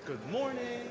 Good morning.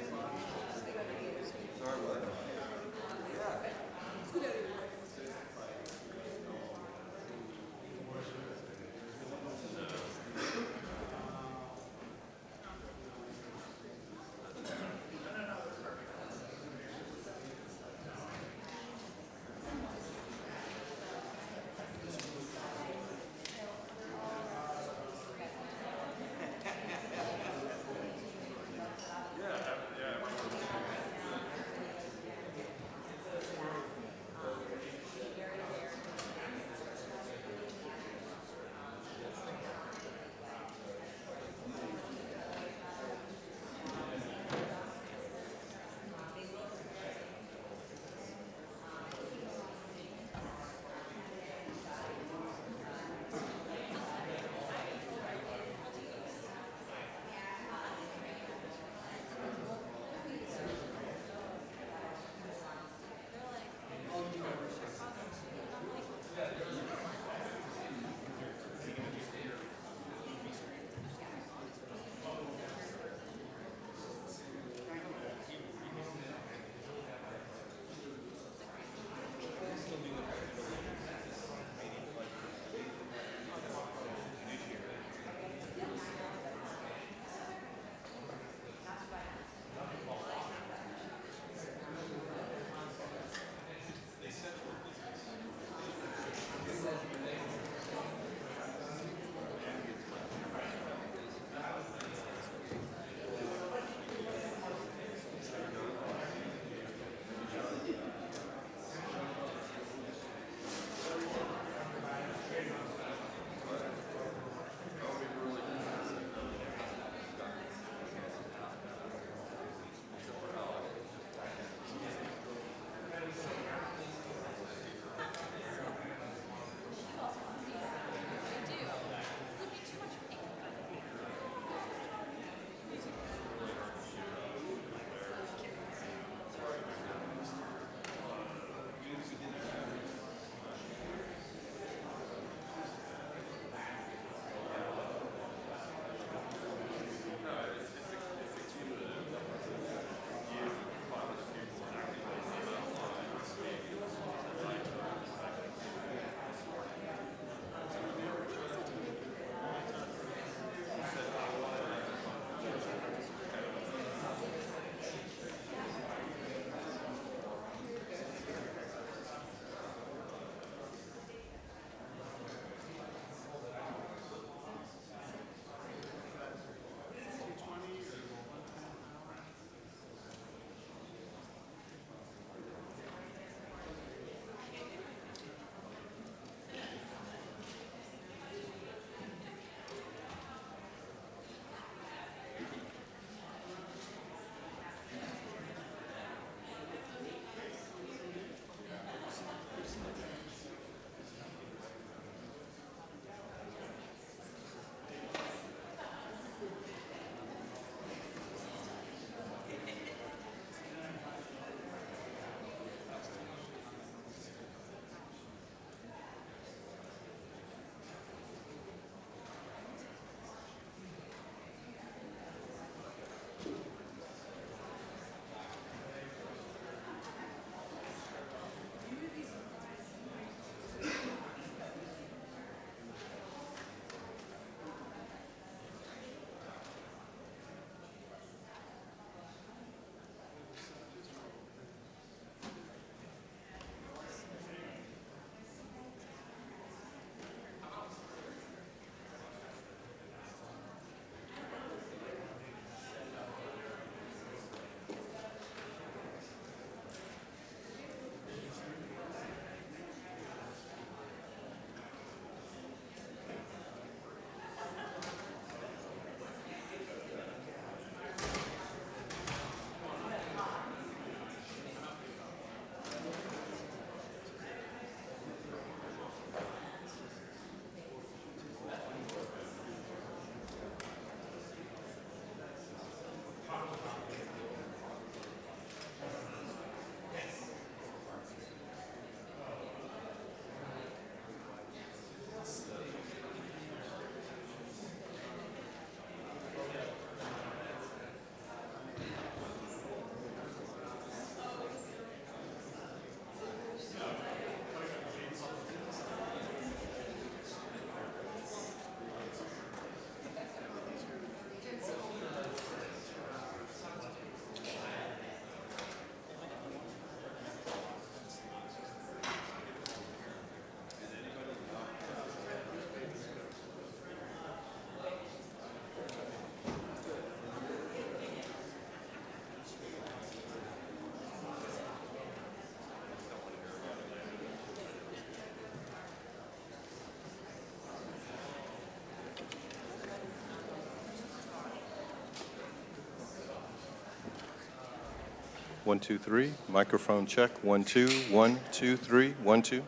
1, 2, 3. Microphone check. 1, 2, 1, 2, 3, 1, 2.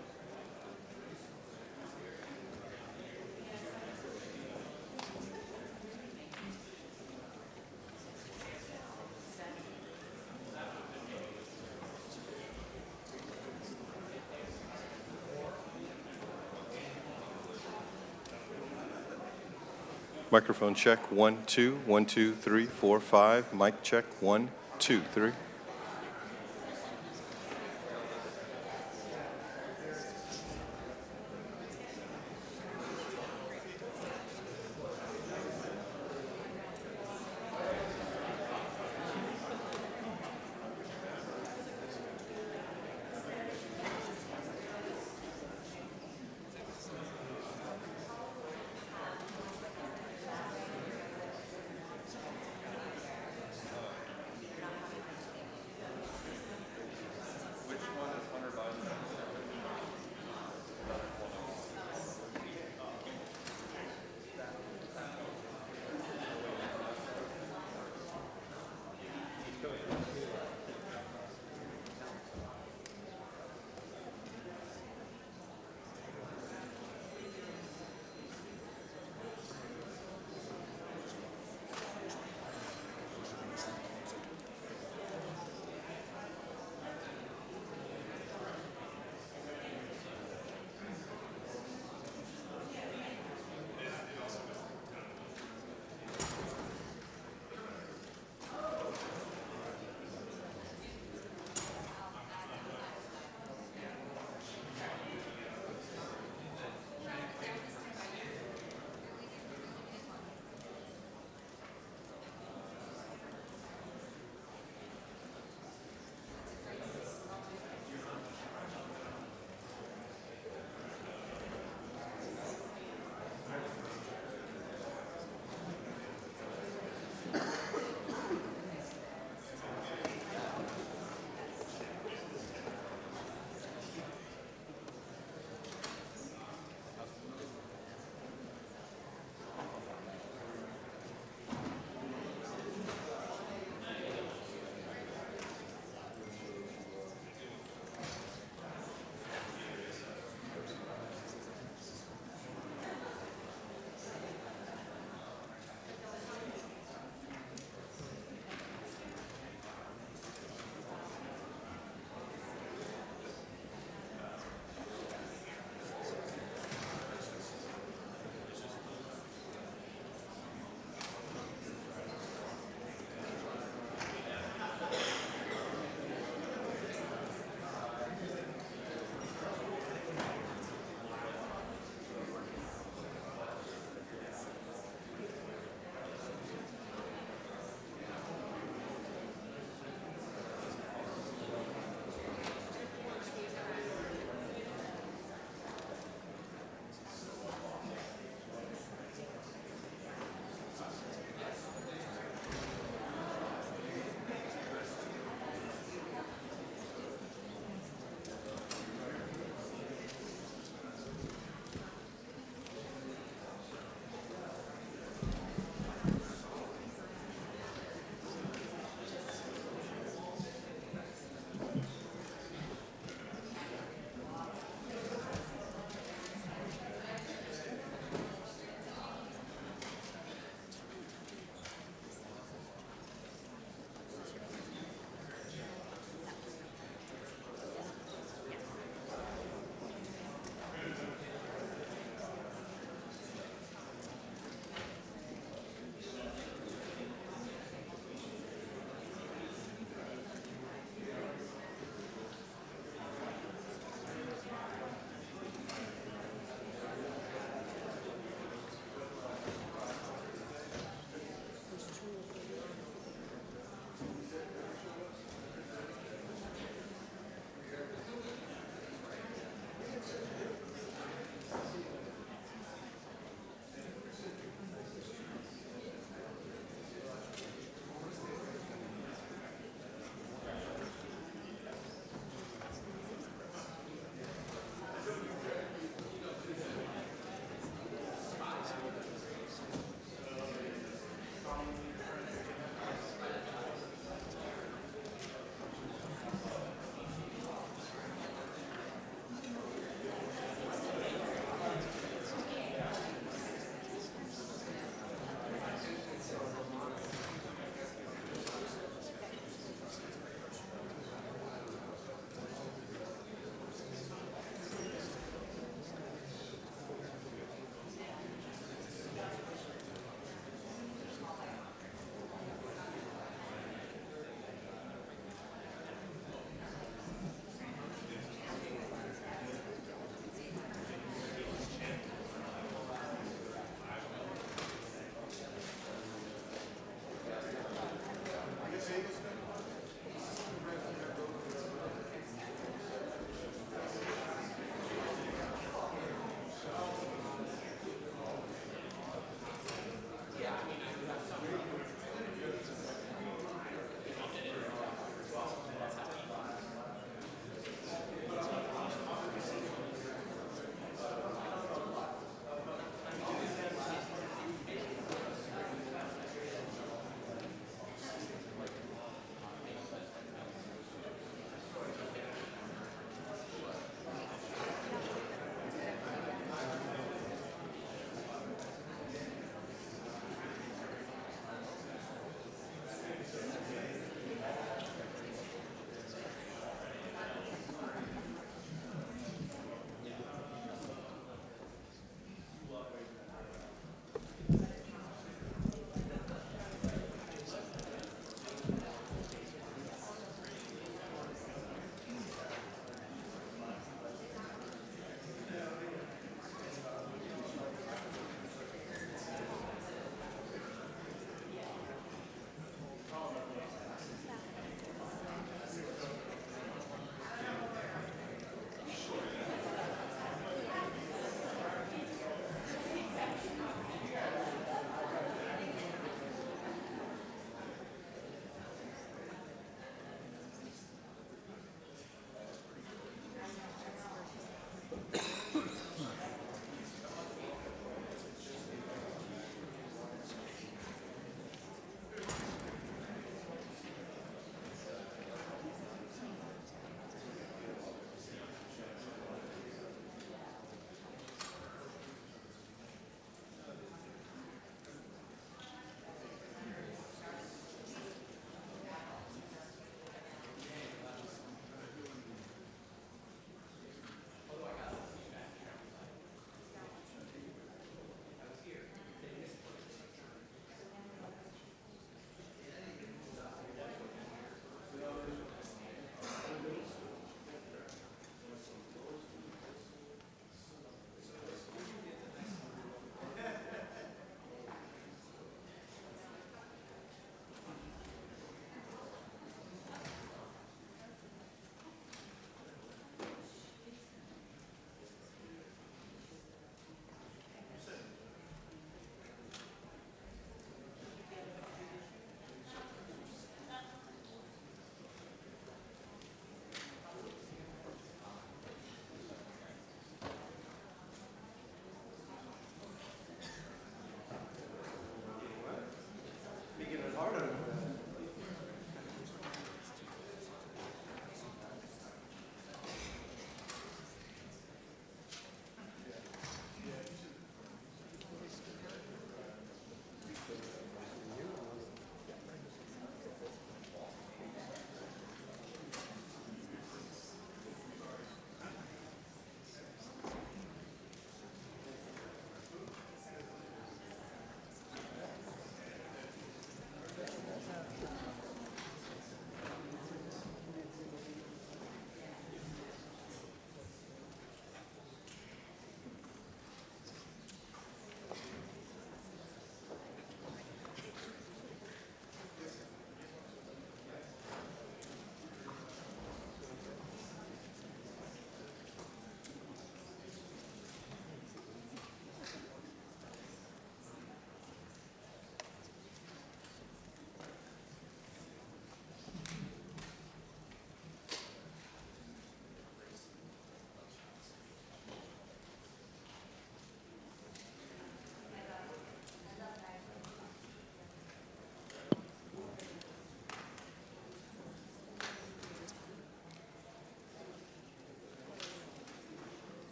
Microphone check. 1, 2, 1, 2, 3, 4, 5. Mic check. 1, 2, 3.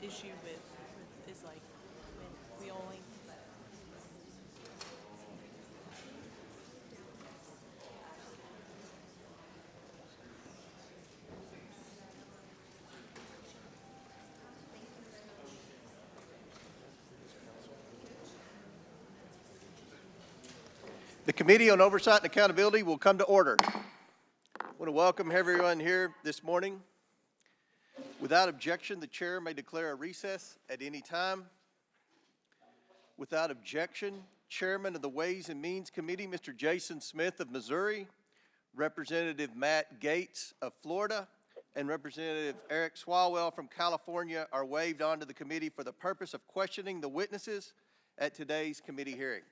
issue with is like when we only. The Committee on Oversight and Accountability will come to order. I want to welcome everyone here this morning. Without objection, the chair may declare a recess at any time. Without objection, Chairman of the Ways and Means Committee, Mr. Jason Smith of Missouri, Representative Matt Gates of Florida, and Representative Eric Swalwell from California are waived onto the committee for the purpose of questioning the witnesses at today's committee hearing.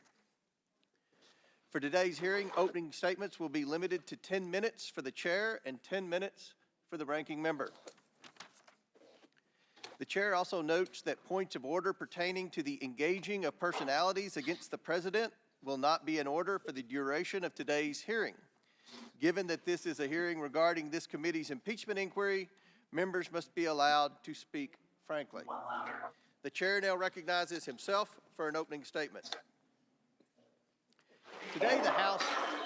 For today's hearing, opening statements will be limited to 10 minutes for the chair and 10 minutes for the ranking member. The chair also notes that points of order pertaining to the engaging of personalities against the president will not be in order for the duration of today's hearing. Given that this is a hearing regarding this committee's impeachment inquiry, members must be allowed to speak frankly. The chair now recognizes himself for an opening statement. Today, the House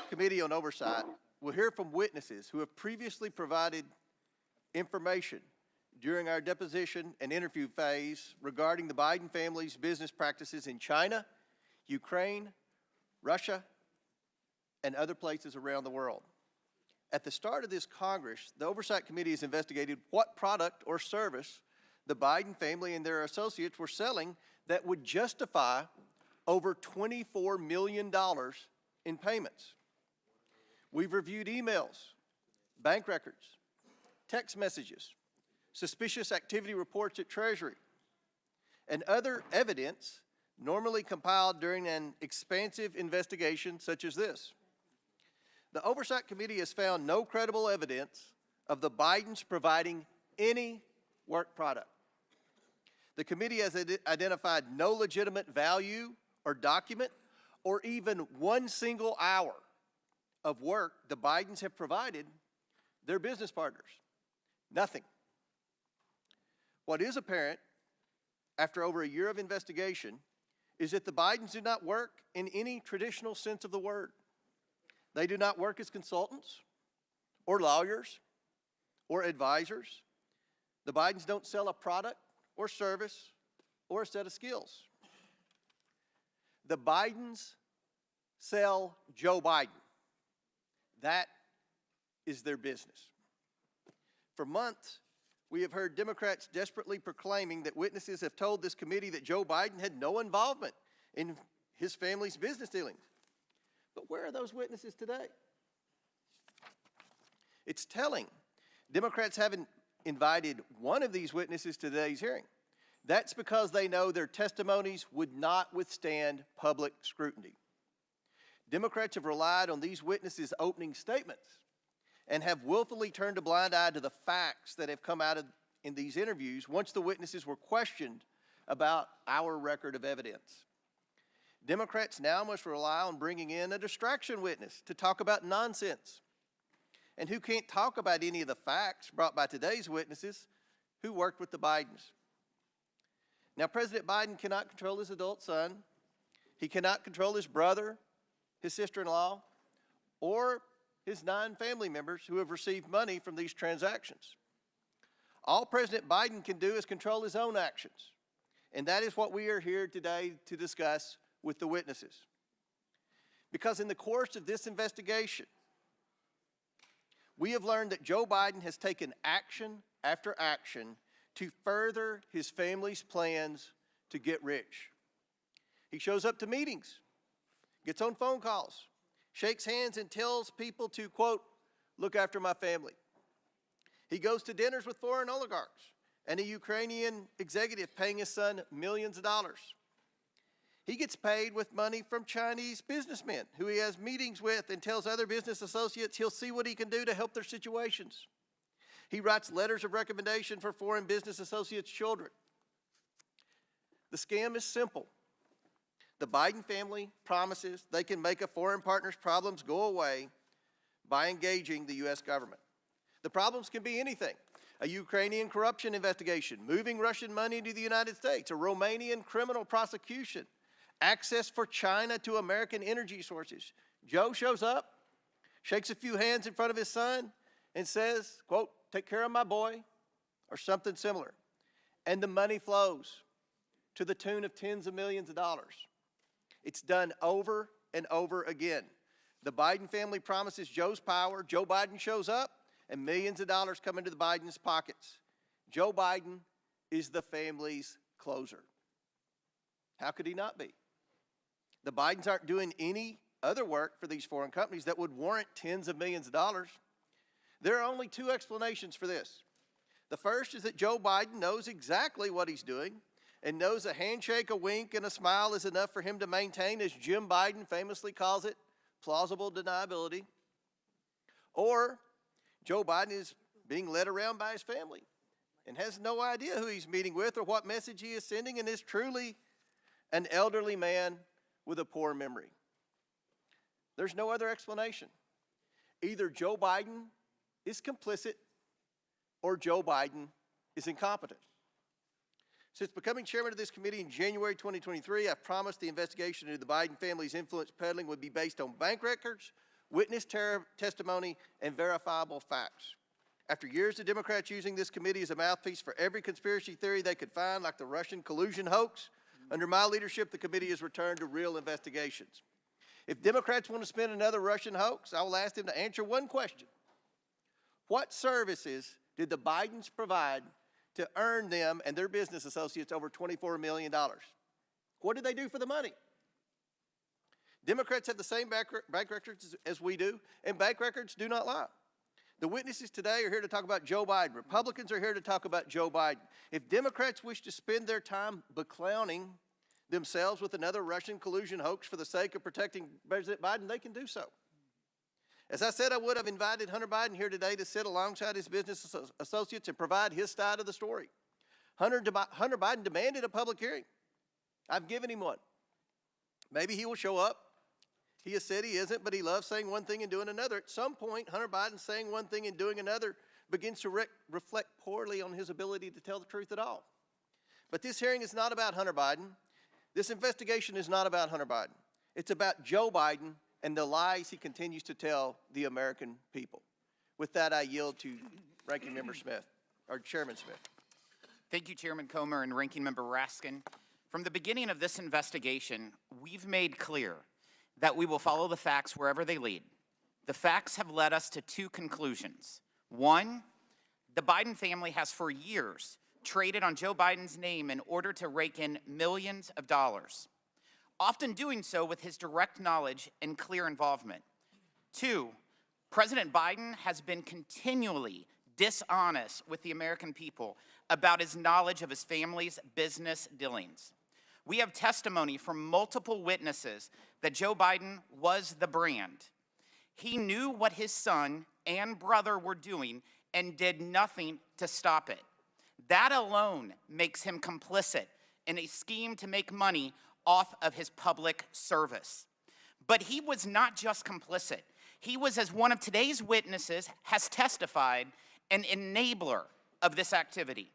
Committee on Oversight will hear from witnesses who have previously provided information during our deposition and interview phase regarding the Biden family's business practices in China, Ukraine, Russia, and other places around the world. At the start of this Congress, the Oversight Committee has investigated what product or service the Biden family and their associates were selling that would justify over $24 million in payments. We've reviewed emails, bank records, text messages, suspicious activity reports at Treasury, and other evidence normally compiled during an expansive investigation such as this. The Oversight Committee has found no credible evidence of the Bidens providing any work product. The committee has identified no legitimate value or document or even one single hour of work the Bidens have provided their business partners. Nothing. What is apparent after over a year of investigation is that the Bidens do not work in any traditional sense of the word. They do not work as consultants or lawyers or advisors. The Bidens don't sell a product or service or a set of skills. The Bidens sell Joe Biden. That is their business. For months, we have heard Democrats desperately proclaiming that witnesses have told this committee that Joe Biden had no involvement in his family's business dealings. But where are those witnesses today? It's telling. Democrats haven't invited one of these witnesses to today's hearing. That's because they know their testimonies would not withstand public scrutiny. Democrats have relied on these witnesses' opening statements and have willfully turned a blind eye to the facts that have come out in these interviews once the witnesses were questioned about our record of evidence. Democrats now must rely on bringing in a distraction witness to talk about nonsense, and who can't talk about any of the facts brought by today's witnesses who worked with the Bidens. Now, President Biden cannot control his adult son. He cannot control his brother, his sister-in-law, or his 9 family members who have received money from these transactions. All President Biden can do is control his own actions, and that is what we are here today to discuss with the witnesses. Because in the course of this investigation, we have learned that Joe Biden has taken action after action to further his family's plans to get rich. He shows up to meetings, gets on phone calls, shakes hands and tells people to, quote, look after my family. He goes to dinners with foreign oligarchs and a Ukrainian executive paying his son millions of dollars. He gets paid with money from Chinese businessmen who he has meetings with and tells other business associates he'll see what he can do to help their situations. He writes letters of recommendation for foreign business associates' children. The scam is simple. The Biden family promises they can make a foreign partner's problems go away by engaging the U.S. government. The problems can be anything. a Ukrainian corruption investigation, moving Russian money to the United States, a Romanian criminal prosecution, access for China to American energy sources. Joe shows up, shakes a few hands in front of his son, and says, quote, "Take care of my boy," or something similar. And the money flows to the tune of tens of millions of dollars. It's done over and over again. The Biden family promises Joe's power. Joe Biden shows up, and millions of dollars come into the Biden's pockets. Joe Biden is the family's closer. How could he not be? The Bidens aren't doing any other work for these foreign companies that would warrant tens of millions of dollars. There are only two explanations for this. The first is that Joe Biden knows exactly what he's doing and knows a handshake, a wink, and a smile is enough for him to maintain, as Jim Biden famously calls it, plausible deniability. Or Joe Biden is being led around by his family and has no idea who he's meeting with or what message he is sending, and is truly an elderly man with a poor memory. There's no other explanation. Either Joe Biden is complicit or Joe Biden is incompetent. Since becoming chairman of this committee in January 2023, I've promised the investigation into the Biden family's influence peddling would be based on bank records, witness testimony, and verifiable facts. After years of Democrats using this committee as a mouthpiece for every conspiracy theory they could find, like the Russian collusion hoax, under my leadership, the committee has returned to real investigations. If Democrats want to spin another Russian hoax, I will ask them to answer one question. What services did the Bidens provide to earn them and their business associates over $24 million? What did they do for the money? Democrats have the same bank records as we do, and bank records do not lie. The witnesses today are here to talk about Joe Biden. Republicans are here to talk about Joe Biden. If Democrats wish to spend their time beclowning themselves with another Russian collusion hoax for the sake of protecting President Biden, they can do so. As I said I would, I've invited Hunter Biden here today to sit alongside his business associates and provide his side of the story. Hunter Biden demanded a public hearing. I've given him one. Maybe he will show up. He has said he isn't, but he loves saying one thing and doing another. At some point, Hunter Biden saying one thing and doing another begins to reflect poorly on his ability to tell the truth at all. But this hearing is not about Hunter Biden. This investigation is not about Hunter Biden. It's about Joe Biden and the lies he continues to tell the American people. With that, I yield to Ranking Member Smith, or Chairman Smith. Thank you, Chairman Comer and Ranking Member Raskin. From the beginning of this investigation, we've made clear that we will follow the facts wherever they lead. The facts have led us to two conclusions. One, the Biden family has for years traded on Joe Biden's name in order to rake in millions of dollars, often doing so with his direct knowledge and clear involvement. Two, President Biden has been continually dishonest with the American people about his knowledge of his family's business dealings. We have testimony from multiple witnesses that Joe Biden was the brand. He knew what his son and brother were doing and did nothing to stop it. That alone makes him complicit in a scheme to make money off of his public service. But he was not just complicit. He was, as one of today's witnesses has testified, an enabler of this activity.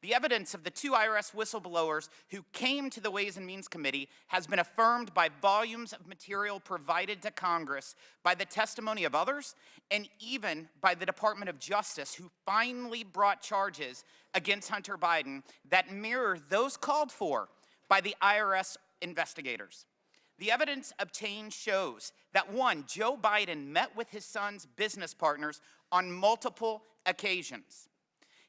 The evidence of the two IRS whistleblowers who came to the Ways and Means Committee has been affirmed by volumes of material provided to Congress, by the testimony of others, and even by the Department of Justice, who finally brought charges against Hunter Biden that mirror those called for by the IRS investigators. The evidence obtained shows that, one, Joe Biden met with his son's business partners on multiple occasions.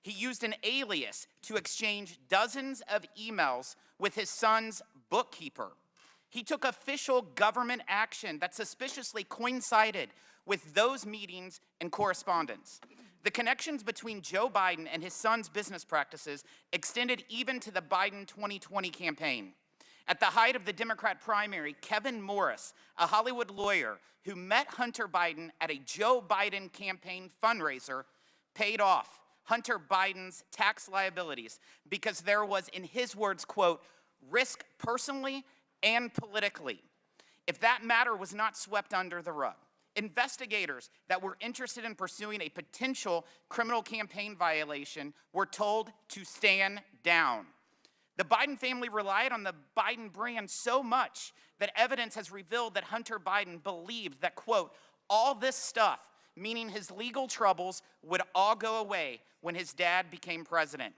He used an alias to exchange dozens of emails with his son's bookkeeper. He took official government action that suspiciously coincided with those meetings and correspondence. The connections between Joe Biden and his son's business practices extended even to the Biden 2020 campaign. At the height of the Democrat primary, Kevin Morris, a Hollywood lawyer who met Hunter Biden at a Joe Biden campaign fundraiser, paid off Hunter Biden's tax liabilities because there was, in his words, quote, risk personally and politically. If that matter was not swept under the rug, Investigators that were interested in pursuing a potential criminal campaign violation were told to stand down. The Biden family relied on the Biden brand so much that evidence has revealed that Hunter Biden believed that, quote, all this stuff, meaning his legal troubles, would all go away when his dad became president.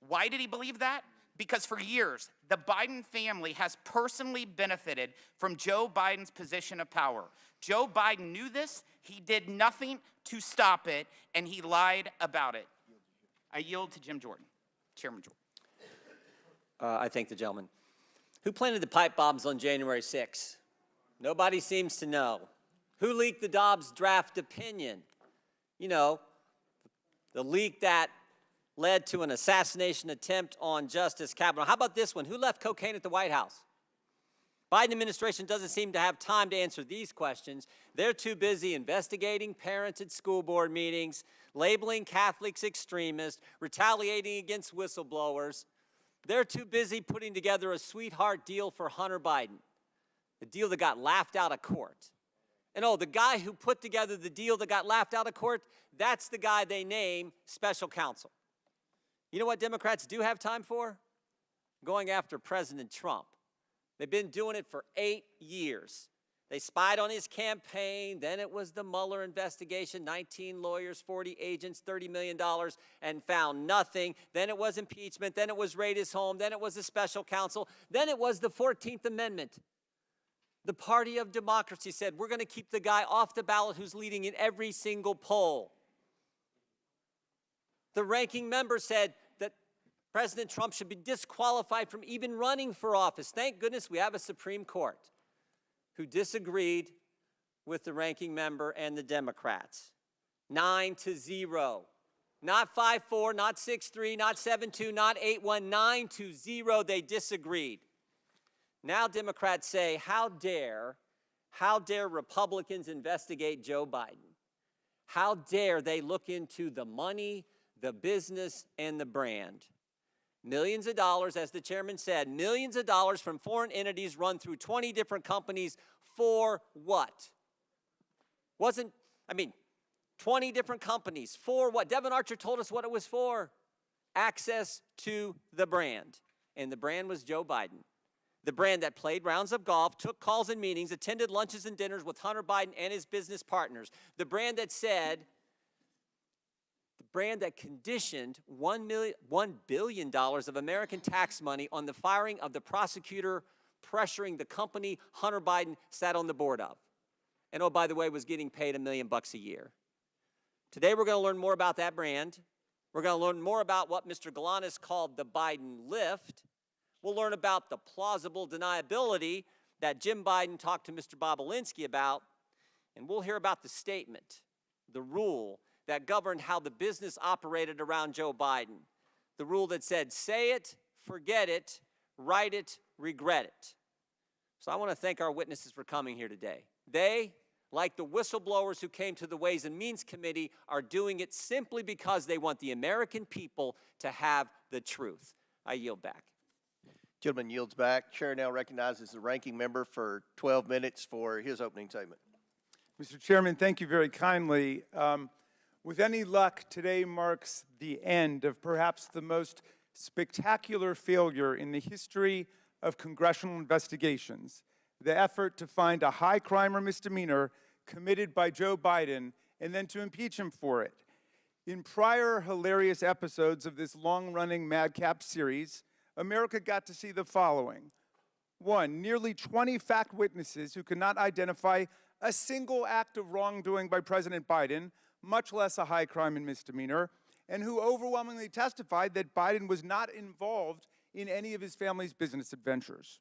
Why did he believe that? Because for years, the Biden family has personally benefited from Joe Biden's position of power. Joe Biden knew this, he did nothing to stop it, and he lied about it. I yield to Jim Jordan, Chairman Jordan. I thank the gentleman. Who planted the pipe bombs on January 6? Nobody seems to know. Who leaked the Dobbs draft opinion? You know, the leak that led to an assassination attempt on Justice Kavanaugh. How about this one? Who left cocaine at the White House? Biden administration doesn't seem to have time to answer these questions. They're too busy investigating parents at school board meetings, labeling Catholics extremists, retaliating against whistleblowers. They're too busy putting together a sweetheart deal for Hunter Biden, a deal that got laughed out of court. And oh, the guy who put together the deal that got laughed out of court, that's the guy they name special counsel. You know what Democrats do have time for? Going after President Trump. They've been doing it for 8 years. They spied on his campaign, then it was the Mueller investigation, 19 lawyers, 40 agents, $30 million, and found nothing. Then it was impeachment, then it was raid his home, then it was a special counsel, then it was the 14th Amendment. The party of democracy said, we're going to keep the guy off the ballot who's leading in every single poll. The ranking member said that President Trump should be disqualified from even running for office. Thank goodness we have a Supreme Court who disagreed with the ranking member and the Democrats. 9-0. Not 5-4, not 6-3, not 7-2, not 8-1, 9-0. They disagreed. Now Democrats say, how dare Republicans investigate Joe Biden? How dare they look into the money, the business, and the brand? Millions of dollars, as the chairman said, millions of dollars from foreign entities run through 20 different companies for what? 20 different companies for what? Devin Archer told us what it was for. Access to the brand. And the brand was Joe Biden. The brand that played rounds of golf, took calls and meetings, attended lunches and dinners with Hunter Biden and his business partners. The brand that said, the brand that conditioned $1 billion of American tax money on the firing of the prosecutor pressuring the company Hunter Biden sat on the board of. And oh, by the way, was getting paid $1 million a year. Today we're going to learn more about that brand. We're going to learn more about what Mr. Galanis called the Biden lift. We'll learn about the plausible deniability that Jim Biden talked to Mr. Bobulinski about. And we'll hear about the statement, the rule that governed how the business operated around Joe Biden. The rule that said, say it, forget it, write it, regret it. So I want to thank our witnesses for coming here today. They, like the whistleblowers who came to the Ways and Means Committee, are doing it simply because they want the American people to have the truth. I yield back. Gentleman yields back. Chair now recognizes the ranking member for 12 minutes for his opening statement. Mr. Chairman, thank you very kindly. With any luck, today marks the end of perhaps the most spectacular failure in the history of congressional investigations, the effort to find a high crime or misdemeanor committed by Joe Biden and then to impeach him for it. In prior hilarious episodes of this long-running madcap series, America got to see the following. 1, nearly 20 fact witnesses who could not identify a single act of wrongdoing by President Biden, much less a high crime and misdemeanor, and who overwhelmingly testified that Biden was not involved in any of his family's business adventures.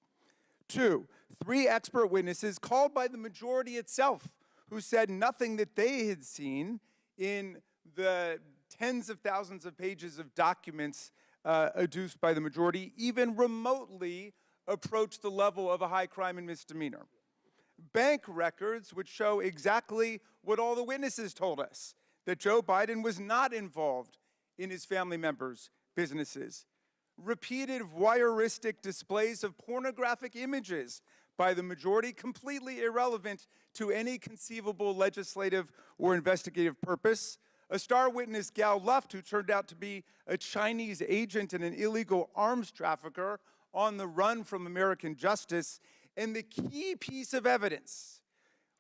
2, 3 expert witnesses called by the majority itself who said nothing that they had seen in the tens of thousands of pages of documents adduced by the majority even remotely approached the level of a high crime and misdemeanor. Bank records would show exactly what all the witnesses told us, that Joe Biden was not involved in his family members' businesses. Repeated voyeuristic displays of pornographic images by the majority, completely irrelevant to any conceivable legislative or investigative purpose. A star witness, Gal Luft, who turned out to be a Chinese agent and an illegal arms trafficker on the run from American justice. And the key piece of evidence,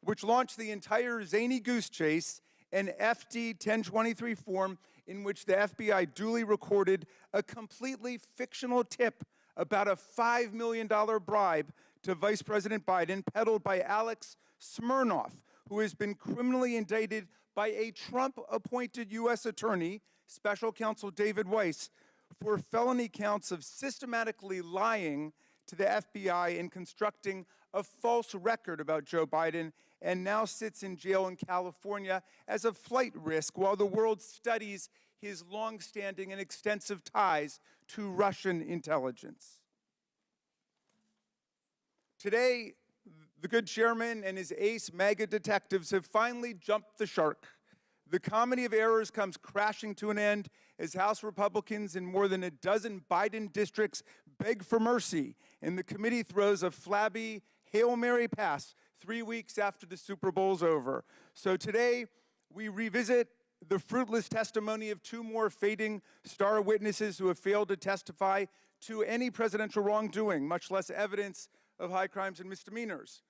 which launched the entire zany goose chase, an FD 1023 form in which the FBI duly recorded a completely fictional tip about a $5 million bribe to Vice President Biden, peddled by Alex Smirnoff, who has been criminally indicted by a Trump-appointed U.S. attorney, Special Counsel David Weiss, for felony counts of systematically lying to the FBI and constructing a false record about Joe Biden, and now sits in jail in California as a flight risk while the world studies his long-standing and extensive ties to Russian intelligence. Today, the good chairman and his ace MAGA detectives have finally jumped the shark. The comedy of errors comes crashing to an end as House Republicans in more than a dozen Biden districts beg for mercy, and the committee throws a flabby Hail Mary pass 3 weeks after the Super Bowl's over. So today, we revisit the fruitless testimony of two more fading star witnesses who have failed to testify to any presidential wrongdoing, much less evidence of high crimes and misdemeanors.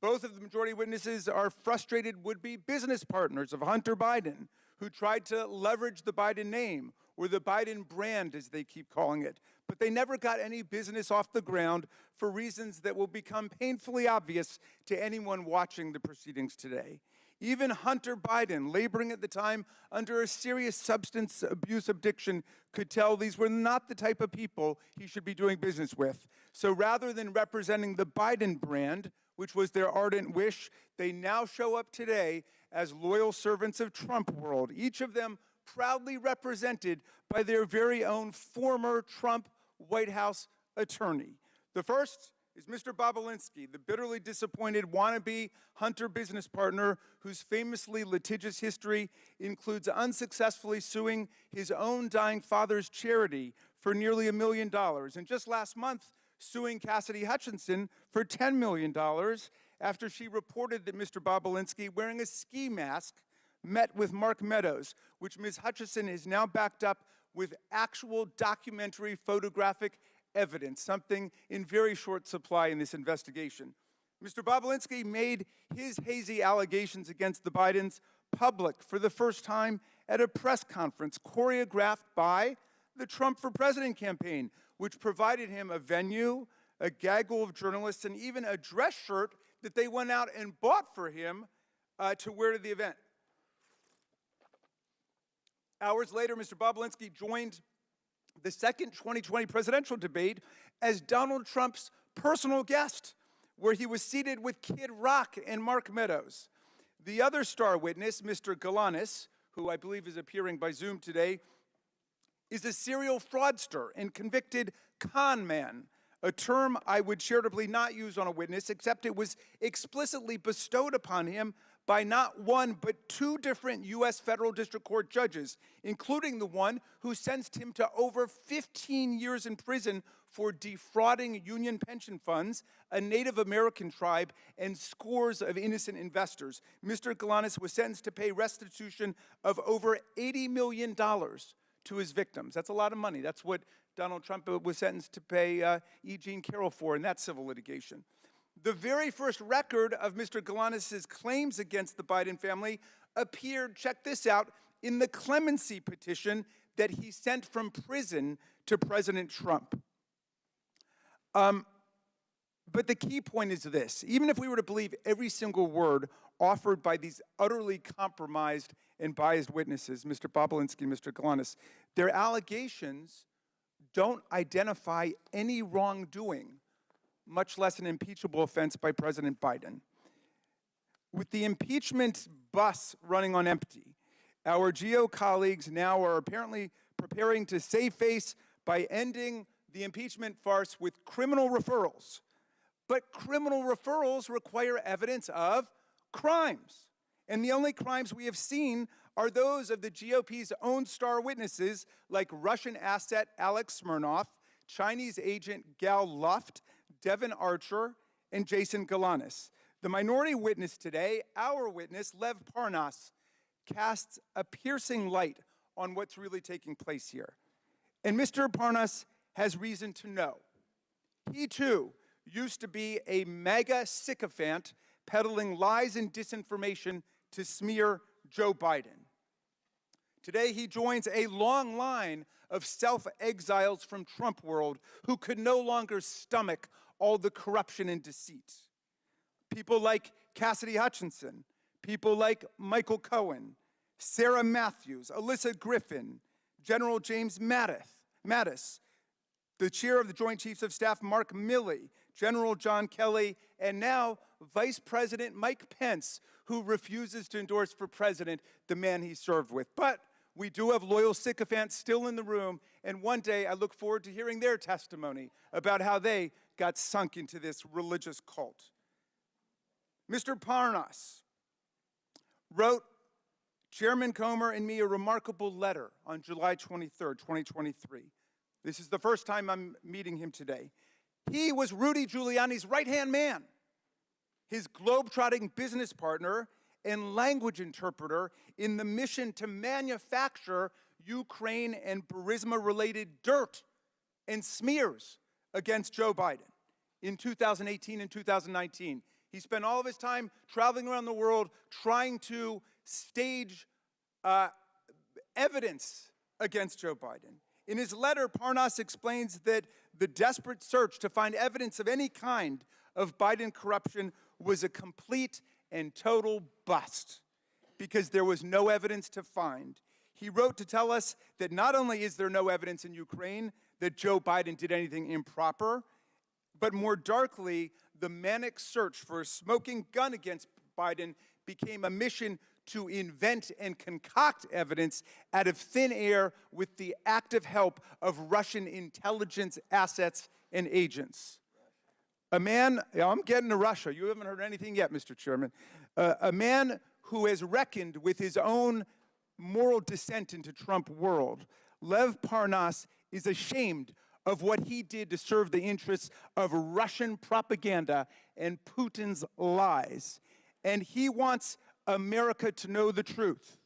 Both of the majority witnesses are frustrated would-be business partners of Hunter Biden, who tried to leverage the Biden name, or the Biden brand, as they keep calling it. But they never got any business off the ground for reasons that will become painfully obvious to anyone watching the proceedings today. Even Hunter Biden, laboring at the time under a serious substance abuse addiction, could tell these were not the type of people he should be doing business with. So rather than representing the Biden brand, which was their ardent wish, they now show up today as loyal servants of Trump world, each of them proudly represented by their very own former Trump White House attorney. The first is Mr. Bobulinski, the bitterly disappointed wannabe Hunter business partner whose famously litigious history includes unsuccessfully suing his own dying father's charity for nearly $1 million, and just last month suing Cassidy Hutchinson for $10 million after she reported that Mr. Bobulinski, wearing a ski mask, met with Mark Meadows, which Ms. Hutchinson is now backed up with actual documentary photographic evidence, something in very short supply in this investigation. Mr. Bobulinski made his hazy allegations against the Bidens public for the first time at a press conference choreographed by the Trump for President campaign, which provided him a venue, a gaggle of journalists, and even a dress shirt that they went out and bought for him to wear to the event. Hours later, Mr. Bobulinski joined the second 2020 presidential debate as Donald Trump's personal guest, where he was seated with Kid Rock and Mark Meadows. The other star witness, Mr. Galanis, who I believe is appearing by Zoom today, is a serial fraudster and convicted con man, a term I would charitably not use on a witness, except it was explicitly bestowed upon him by not one, but two different U.S. federal district court judges, including the one who sentenced him to over 15 years in prison for defrauding union pension funds, a Native American tribe, and scores of innocent investors. Mr. Galanis was sentenced to pay restitution of over $80 million to his victims. That's a lot of money. That's what Donald Trump was sentenced to pay E. Jean Carroll for in that civil litigation. The very first record of Mr. Galanis' claims against the Biden family appeared, check this out, in the clemency petition that he sent from prison to President Trump. But the key point is this: even if we were to believe every single word offered by these utterly compromised and biased witnesses, Mr. Bobulinski and Mr. Galanis, their allegations don't identify any wrongdoing, much less an impeachable offense by President Biden. With the impeachment bus running on empty, our GO colleagues now are apparently preparing to save face by ending the impeachment farce with criminal referrals. But criminal referrals require evidence of crimes. And the only crimes we have seen are those of the GOP's own star witnesses, like Russian asset Alex Smirnoff, Chinese agent Gal Luft, Devin Archer, and Jason Galanis. The minority witness today, our witness, Lev Parnas, casts a piercing light on what's really taking place here. And Mr. Parnas has reason to know. He too used to be a mega sycophant peddling lies and disinformation to smear Joe Biden. Today he joins a long line of self-exiles from Trump world who could no longer stomach all the corruption and deceit. People like Cassidy Hutchinson, people like Michael Cohen, Sarah Matthews, Alyssa Griffin, General James Mattis, the chair of the Joint Chiefs of Staff, Mark Milley, General John Kelly, and now Vice President Mike Pence, who refuses to endorse for president the man he served with. But we do have loyal sycophants still in the room, and one day I look forward to hearing their testimony about how they got sunk into this religious cult. Mr. Parnas wrote Chairman Comer and me a remarkable letter on July 23rd, 2023. This is the first time I'm meeting him today. He was Rudy Giuliani's right-hand man, his globe-trotting business partner and language interpreter in the mission to manufacture Ukraine and Burisma-related dirt and smears against Joe Biden in 2018 and 2019. He spent all of his time traveling around the world trying to stage evidence against Joe Biden. In his letter, Parnas explains that the desperate search to find evidence of any kind of Biden corruption was a complete and total bust because there was no evidence to find. He wrote to tell us that not only is there no evidence in Ukraine that Joe Biden did anything improper, but more darkly, the manic search for a smoking gun against Biden became a mission to invent and concoct evidence out of thin air with the active help of Russian intelligence assets and agents. A man, I'm getting to Russia. You haven't heard anything yet, Mr. Chairman. A man who has reckoned with his own moral descent into Trump world. Lev Parnas is ashamed of what he did to serve the interests of Russian propaganda and Putin's lies. And he wants America to know the truth.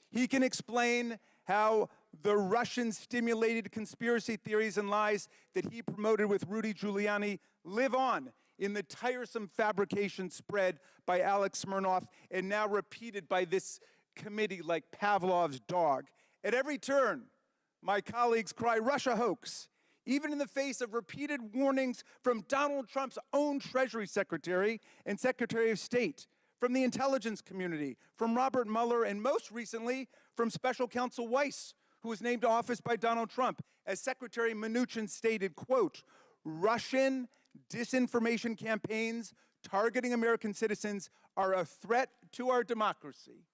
He can explain how the Russian-stimulated conspiracy theories and lies that he promoted with Rudy Giuliani live on in the tiresome fabrication spread by Alex Smirnoff and now repeated by this committee like Pavlov's dog. At every turn, my colleagues cry Russia hoax, even in the face of repeated warnings from Donald Trump's own Treasury Secretary and Secretary of State, from the intelligence community, from Robert Mueller, and most recently from Special Counsel Weiss, who was named to office by Donald Trump. As Secretary Mnuchin stated, quote, Russian disinformation campaigns targeting American citizens are a threat to our democracy.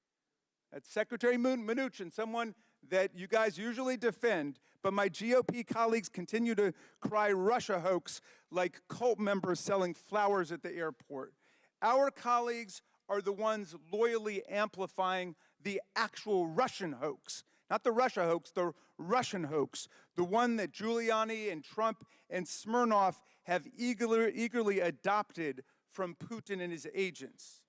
That's Secretary Mnuchin, someone that you guys usually defend, but my GOP colleagues continue to cry Russia hoax like cult members selling flowers at the airport. Our colleagues are the ones loyally amplifying the actual Russian hoax. Not the Russia hoax, the Russian hoax. The one that Giuliani and Trump and Smirnoff have eagerly adopted from Putin and his agents.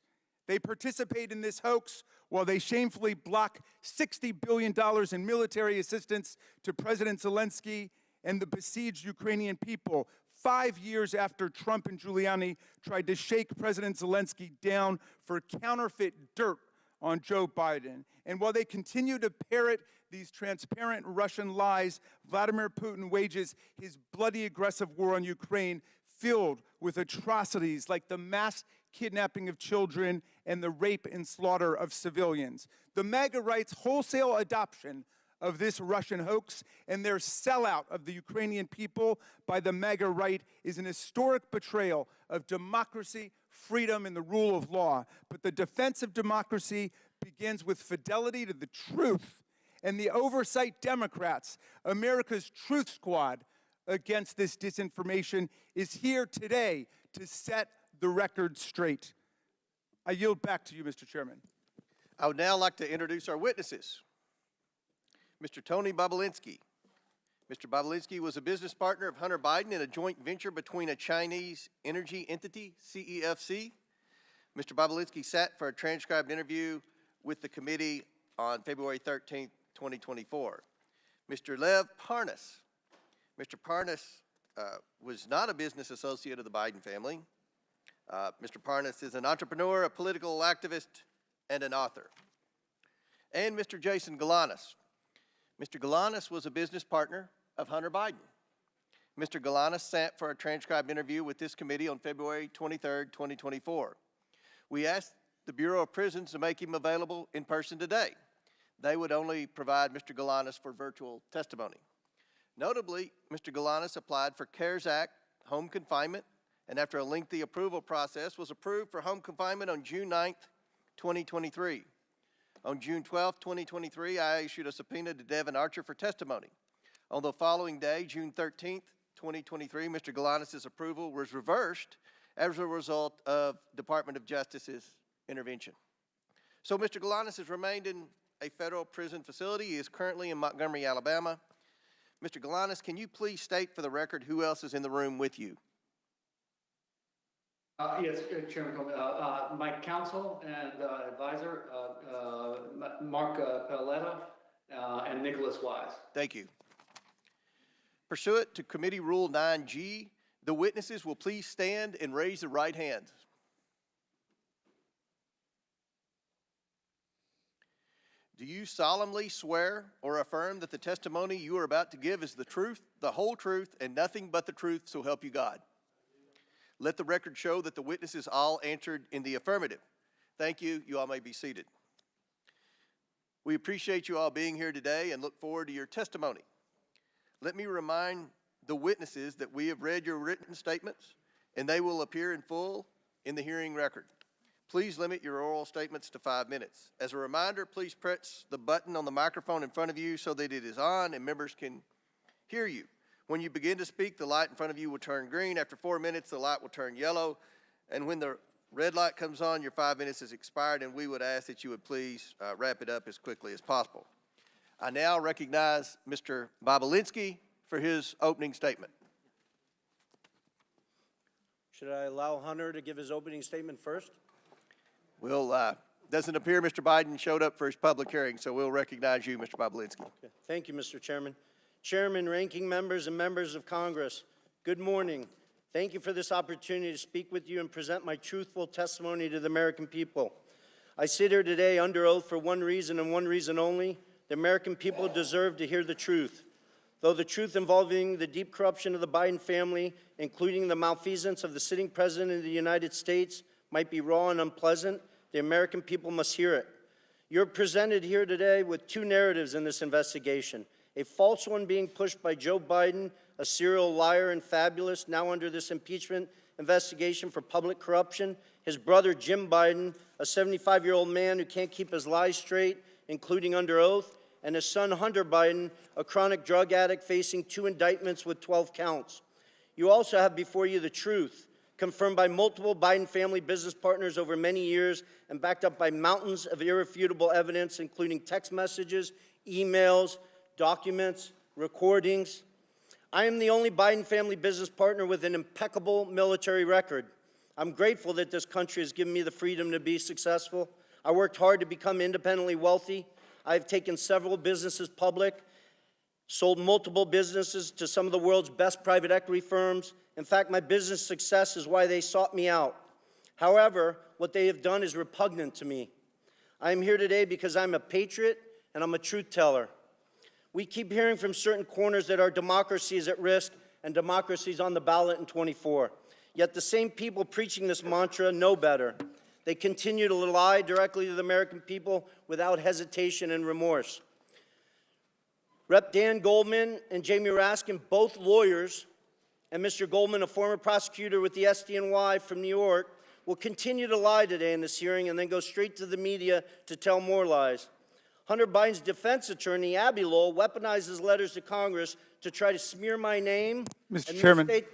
They participate in this hoax while they shamefully block $60 billion in military assistance to President Zelensky and the besieged Ukrainian people, 5 years after Trump and Giuliani tried to shake President Zelensky down for counterfeit dirt on Joe Biden. And while they continue to parrot these transparent Russian lies, Vladimir Putin wages his bloody aggressive war on Ukraine filled with atrocities like the mass kidnapping of children and the rape and slaughter of civilians. The MAGA right's wholesale adoption of this Russian hoax and their sellout of the Ukrainian people by the MAGA right is an historic betrayal of democracy, freedom, and the rule of law. But the defense of democracy begins with fidelity to the truth, and the Oversight Democrats, America's truth squad against this disinformation, is here today to set the record straight. I yield back to you, Mr. Chairman. I would now like to introduce our witnesses. Mr. Tony Bobulinski, Mr. Bobulinski was a business partner of Hunter Biden in a joint venture between a Chinese energy entity, CEFC. Mr. Bobulinski sat for a transcribed interview with the committee on February 13, 2024. Mr. Lev Parnas. Mr. Parnas was not a business associate of the Biden family. Mr. Parnas is an entrepreneur, a political activist, and an author. And Mr. Jason Galanis. Mr. Galanis was a business partner of Hunter Biden. Mr. Galanis sat for a transcribed interview with this committee on February 23, 2024. We asked the Bureau of Prisons to make him available in person today. They would only provide Mr. Galanis for virtual testimony. Notably, Mr. Galanis applied for CARES Act home confinement, and after a lengthy approval process, was approved for home confinement on June 9, 2023. On June 12, 2023, I issued a subpoena to Devin Archer for testimony. On the following day, June 13, 2023, Mr. Galanis' approval was reversed as a result of Department of Justice's intervention. So Mr. Galanis has remained in a federal prison facility. He is currently in Montgomery, Alabama. Mr. Galanis, can you please state for the record who else is in the room with you? Yes, Chairman Coleman. My counsel and advisor, Mark Paletta, and Nicholas Wise. Thank you. Pursuant to Committee Rule 9G, the witnesses will please stand and raise their right hands. Do you solemnly swear or affirm that the testimony you are about to give is the truth, the whole truth, and nothing but the truth, so help you God? Let the record show that the witnesses all answered in the affirmative. Thank you. You all may be seated. We appreciate you all being here today and look forward to your testimony. Let me remind the witnesses that we have read your written statements and they will appear in full in the hearing record. Please limit your oral statements to 5 minutes. As a reminder, please press the button on the microphone in front of you so that it is on and members can hear you. When you begin to speak, the light in front of you will turn green. After 4 minutes, the light will turn yellow. And when the red light comes on, your 5 minutes is expired, and we would ask that you would please wrap it up as quickly as possible. I now recognize Mr. Bobulinski for his opening statement. Should I allow Hunter to give his opening statement first? Doesn't appear Mr. Biden showed up for his public hearing, so we'll recognize you, Mr. Bobulinski. Okay. Thank you, Mr. Chairman. Chairman, ranking members, and members of Congress, good morning. Thank you for this opportunity to speak with you and present my truthful testimony to the American people. I sit here today under oath for one reason and one reason only. The American people deserve to hear the truth. Though the truth involving the deep corruption of the Biden family, including the malfeasance of the sitting president of the United States, might be raw and unpleasant, the American people must hear it. You're presented here today with two narratives in this investigation. A false one being pushed by Joe Biden, a serial liar and fabulous, now under this impeachment investigation for public corruption. His brother, Jim Biden, a 75-year-old man who can't keep his lies straight, including under oath. And his son, Hunter Biden, a chronic drug addict facing 2 indictments with 12 counts. You also have before you the truth, confirmed by multiple Biden family business partners over many years and backed up by mountains of irrefutable evidence, including text messages, emails, documents, recordings. I am the only Biden family business partner with an impeccable military record. I'm grateful that this country has given me the freedom to be successful. I worked hard to become independently wealthy. I've taken several businesses public, sold multiple businesses to some of the world's best private equity firms. In fact, my business success is why they sought me out. However, what they have done is repugnant to me. I am here today because I'm a patriot and I'm a truth teller. We keep hearing from certain corners that our democracy is at risk and democracy is on the ballot in 24. Yet the same people preaching this mantra know better. They continue to lie directly to the American people without hesitation and remorse. Rep. Dan Goldman and Jamie Raskin, both lawyers, and Mr. Goldman, a former prosecutor with the SDNY from New York, will continue to lie today in this hearing and then go straight to the media to tell more lies. Hunter Biden's defense attorney, Abby Lowell, weaponizes letters to Congress to try to smear my name Mr. Chairman. misstate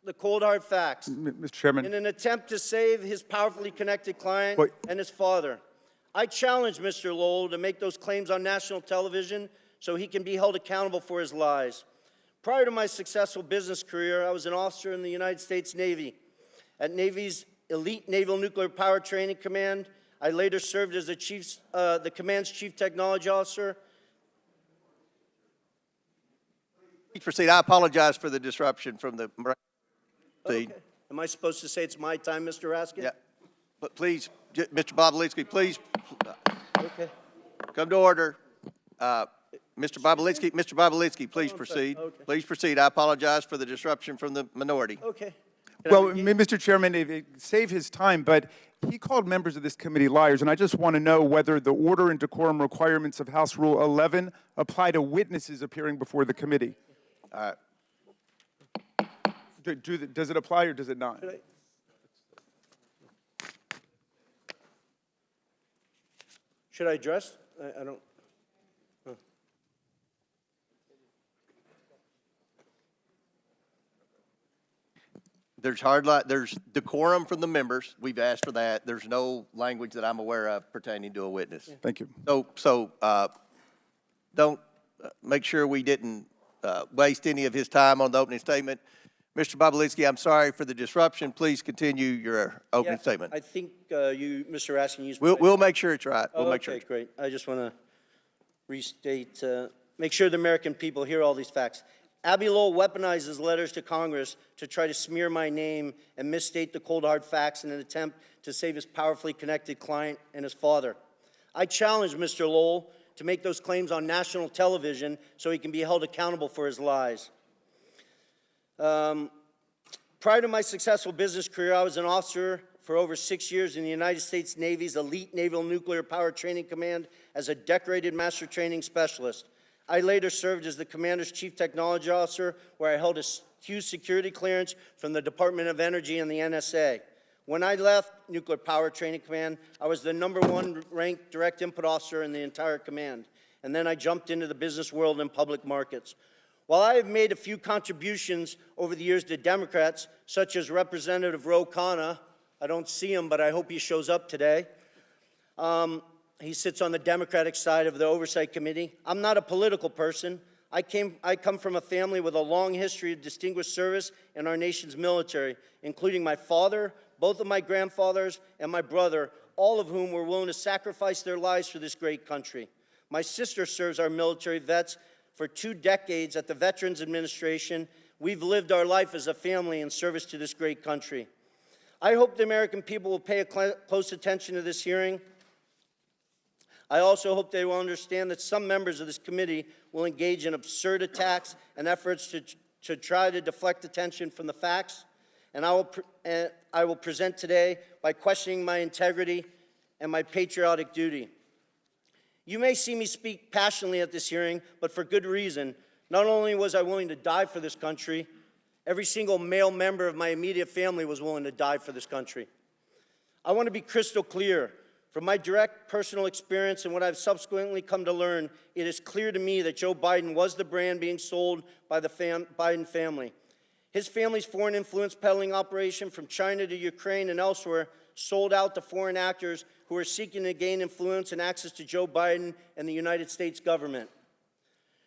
the cold hard facts Mr. Chairman. in an attempt to save his powerfully connected client and his father. I challenge Mr. Lowell to make those claims on national television so he can be held accountable for his lies. Prior to my successful business career, I was an officer in the United States Navy. At Navy's Elite Naval Nuclear Power Training Command, I later served as the command's chief technology officer. Please proceed. I apologize for the disruption from the Okay. Am I supposed to say it's my time, Mr. Raskin? Yeah. But please, Mr. Bobolitsky, please Okay. come to order. Mr. Bobolitsky, please proceed. Okay. Please proceed. I apologize for the disruption from the minority. Okay. Well, Mr. Chairman, save his time, but he called members of this committee liars, and I just want to know whether the order and decorum requirements of House Rule 11 apply to witnesses appearing before the committee. All right. Does it apply or does it not? Should I address? I don't. There's decorum from the members. We've asked for that. There's no language that I'm aware of pertaining to a witness. Thank you. So don't make sure we didn't waste any of his time on the opening statement. Mr. Bobolitsky, I'm sorry for the disruption. Please continue your opening statement. I think you, Mr. Raskin, used. We'll make sure it's right. We'll make sure. Okay, great. I just want to restate, make sure the American people hear all these facts. Abby Lowell weaponizes letters to Congress to try to smear my name and misstate the cold hard facts in an attempt to save his powerfully connected client and his father. I challenge Mr. Lowell to make those claims on national television so he can be held accountable for his lies. Prior to my successful business career, I was an officer for over 6 years in the United States Navy's Elite Naval Nuclear Power Training Command as a decorated master training specialist. I later served as the commander's chief technology officer, where I held a huge security clearance from the Department of Energy and the NSA. When I left Nuclear Power Training Command, I was the #1 ranked direct input officer in the entire command. And then I jumped into the business world and public markets. While I have made a few contributions over the years to Democrats, such as Representative Ro Khanna, I don't see him, but I hope he shows up today. He sits on the Democratic side of the Oversight Committee. I'm not a political person. I come from a family with a long history of distinguished service in our nation's military, including my father, both of my grandfathers, and my brother, all of whom were willing to sacrifice their lives for this great country. My sister serves our military vets for 2 decades at the Veterans Administration. We've lived our life as a family in service to this great country. I hope the American people will pay close attention to this hearing. I also hope they will understand that some members of this committee will engage in absurd attacks and efforts to try to deflect attention from the facts. And I will present today by questioning my integrity and my patriotic duty. You may see me speak passionately at this hearing, but for good reason. Not only was I willing to die for this country, every single male member of my immediate family was willing to die for this country. I want to be crystal clear. From my direct personal experience and what I've subsequently come to learn, it is clear to me that Joe Biden was the brand being sold by the Biden family. His family's foreign influence peddling operation from China to Ukraine and elsewhere sold out to foreign actors who were seeking to gain influence and access to Joe Biden and the United States government.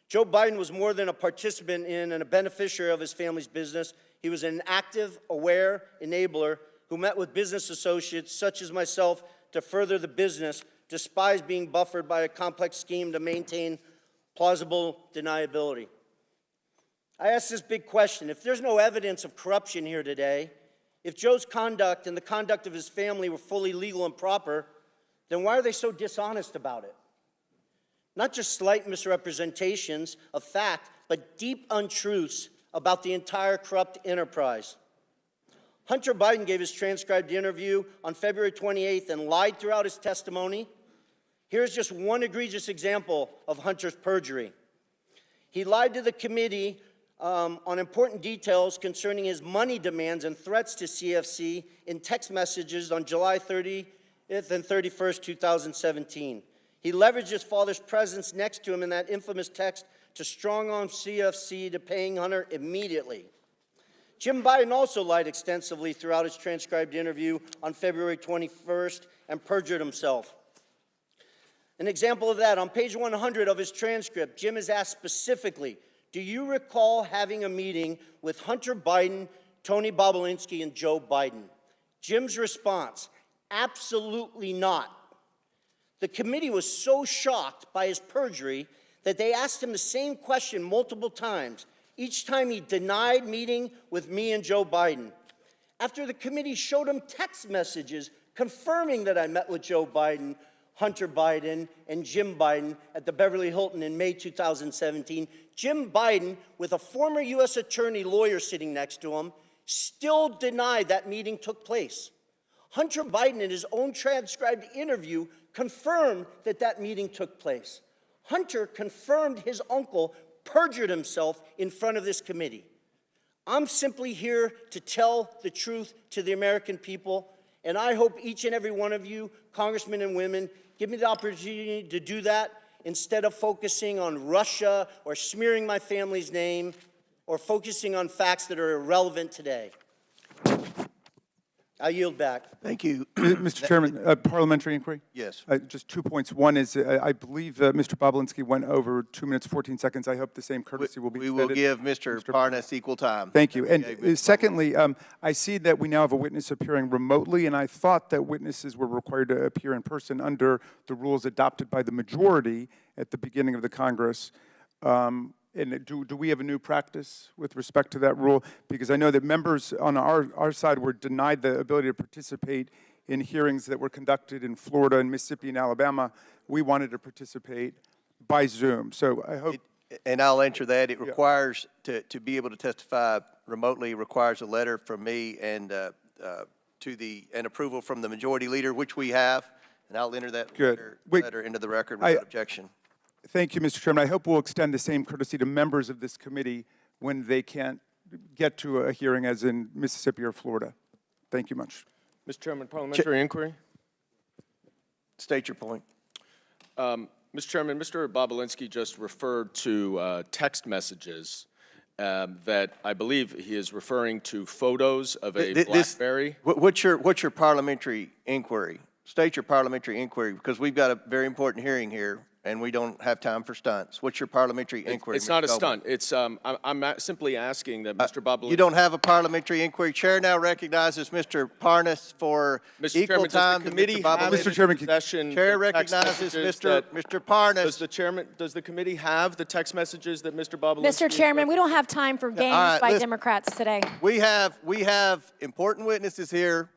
Joe Biden was more than a participant in and a beneficiary of his family's business. He was an active, aware enabler who met with business associates such as myself to further the business, despite being buffered by a complex scheme to maintain plausible deniability. I ask this big question. If there's no evidence of corruption here today, if Joe's conduct and the conduct of his family were fully legal and proper, then why are they so dishonest about it? Not just slight misrepresentations of fact, but deep untruths about the entire corrupt enterprise. Hunter Biden gave his transcribed interview on February 28th and lied throughout his testimony. Here's just one egregious example of Hunter's perjury. He lied to the committee on important details concerning his money demands and threats to CFC in text messages on July 30th and 31st, 2017. He leveraged his father's presence next to him in that infamous text to strong-arm CFC to paying Hunter immediately. Jim Biden also lied extensively throughout his transcribed interview on February 21st and perjured himself. An example of that, on page 100 of his transcript, Jim is asked specifically, Do you recall having a meeting with Hunter Biden, Tony Bobulinski, and Joe Biden? Jim's response, absolutely not. The committee was so shocked by his perjury that they asked him the same question multiple times. Each time he denied meeting with me and Joe Biden. After the committee showed him text messages confirming that I met with Joe Biden, Hunter Biden, and Jim Biden at the Beverly Hilton in May 2017, Jim Biden, with a former U.S. attorney lawyer sitting next to him, still denied that meeting took place. Hunter Biden, in his own transcribed interview, confirmed that that meeting took place. Hunter confirmed his uncle perjured himself in front of this committee. I'm simply here to tell the truth to the American people, and I hope each and every one of you, congressmen and women, give me the opportunity to do that instead of focusing on Russia or smearing my family's name or focusing on facts that are irrelevant today. I yield back. Thank you. Mr. Chairman, parliamentary inquiry? Yes. Just 2 points. One is, I believe Mr. Bobulinski went over 2 minutes, 14 seconds. I hope the same courtesy will be We will extended. give Mr. Parnas equal time. Thank you. Okay, And Mr. secondly, I see that we now have a witness appearing remotely, and I thought that witnesses were required to appear in person under the rules adopted by the majority at the beginning of the Congress. And do we have a new practice with respect to that rule? Because I know that members on our side were denied the ability to participate in hearings that were conducted in Florida and Mississippi and Alabama. We wanted to participate by Zoom. So I hope... And I'll answer that. It requires, to be able to testify remotely, requires a letter from me and an approval from the majority leader, which we have, and I'll enter that letter into the record without objection. Thank you, Mr. Chairman. I hope we'll extend the same courtesy to members of this committee when they can't get to a hearing as in Mississippi or Florida. Thank you much. Mr. Chairman, parliamentary inquiry. State your point. Mr. Chairman, Mr. Bobulinski just referred to text messages that I believe he is referring to photos of a BlackBerry. What's your parliamentary inquiry? State your parliamentary inquiry, because we've got a very important hearing here, and we don't have time for stunts. What's your parliamentary inquiry? It's not a stunt. It's I'm simply asking that Mr. Bobulinski. You don't have a parliamentary inquiry. Chair now recognizes Mr. Parnas for equal time to Mr. Bobulinski. Mr. Chairman, Chair recognizes Mr. Parnas. Does the committee have the text messages that Mr. Bobulinski? Mr. Chairman, we don't have time for games by Democrats today. We have important witnesses here.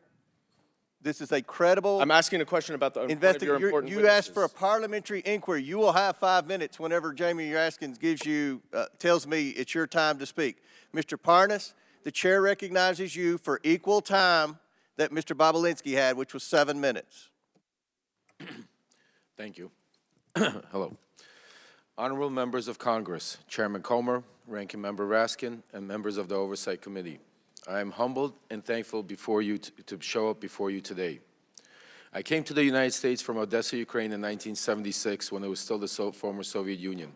This is a credible. I'm asking a question about the important You asked for a parliamentary inquiry. You will have 5 minutes whenever Jamie Raskins gives you, tells me it's your time to speak. Mr. Parnas, the chair recognizes you for equal time that Mr. Bobulinski had, which was 7 minutes. Thank you. Hello. Honorable members of Congress, Chairman Comer, Ranking Member Raskin, and members of the Oversight Committee. I am humbled and thankful before you to show up before you today. I came to the United States from Odessa, Ukraine in 1976 when it was still the former Soviet Union.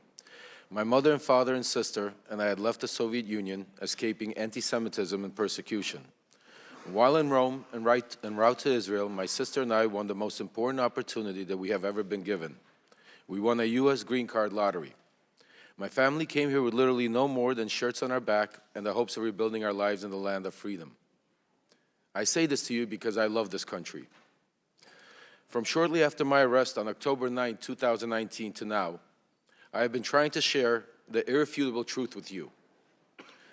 My mother and father and sister and I had left the Soviet Union, escaping anti-Semitism and persecution. While in Rome en route to Israel, my sister and I won the most important opportunity that we have ever been given. We won a U.S. green card lottery. My family came here with literally no more than shirts on our back and the hopes of rebuilding our lives in the land of freedom. I say this to you because I love this country. From shortly after my arrest on October 9, 2019 to now, I have been trying to share the irrefutable truth with you.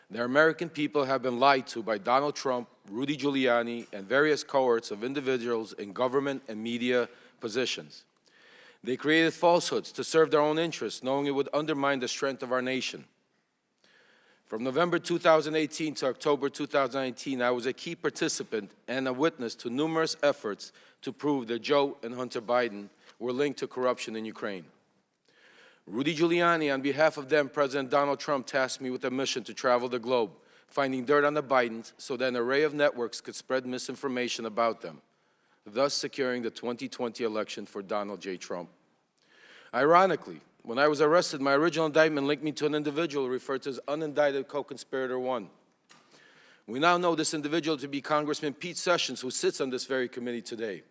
The American people have been lied to by Donald Trump, Rudy Giuliani, and various cohorts of individuals in government and media positions. They created falsehoods to serve their own interests, knowing it would undermine the strength of our nation. From November 2018 to October 2019, I was a key participant and a witness to numerous efforts to prove that Joe and Hunter Biden were linked to corruption in Ukraine. Rudy Giuliani, on behalf of then President Donald Trump, tasked me with a mission to travel the globe, finding dirt on the Bidens so that an array of networks could spread misinformation about them, thus securing the 2020 election for Donald J. Trump. Ironically, when I was arrested, my original indictment linked me to an individual referred to as unindicted co-conspirator 1. We now know this individual to be Congressman Pete Sessions, who sits on this very committee today.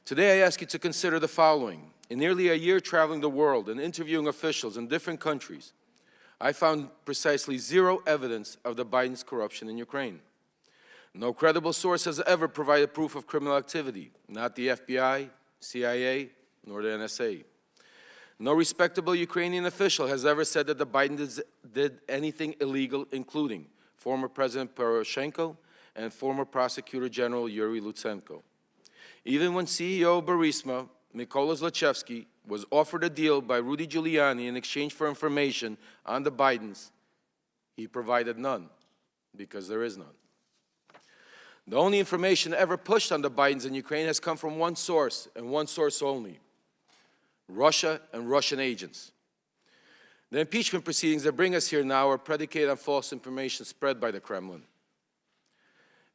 Today, I ask you to consider the following. In nearly a year traveling the world and interviewing officials in different countries, I found precisely zero evidence of the Biden's corruption in Ukraine. No credible source has ever provided proof of criminal activity, not the FBI, CIA, nor the NSA. No respectable Ukrainian official has ever said that the Bidens did anything illegal, including former President Poroshenko and former Prosecutor General Yuri Lutsenko. Even when CEO of Burisma, Mykola Zlochevsky, was offered a deal by Rudy Giuliani in exchange for information on the Bidens, he provided none, because there is none. The only information ever pushed on the Bidens in Ukraine has come from one source, and one source only: Russia and Russian agents. The impeachment proceedings that bring us here now are predicated on false information spread by the Kremlin.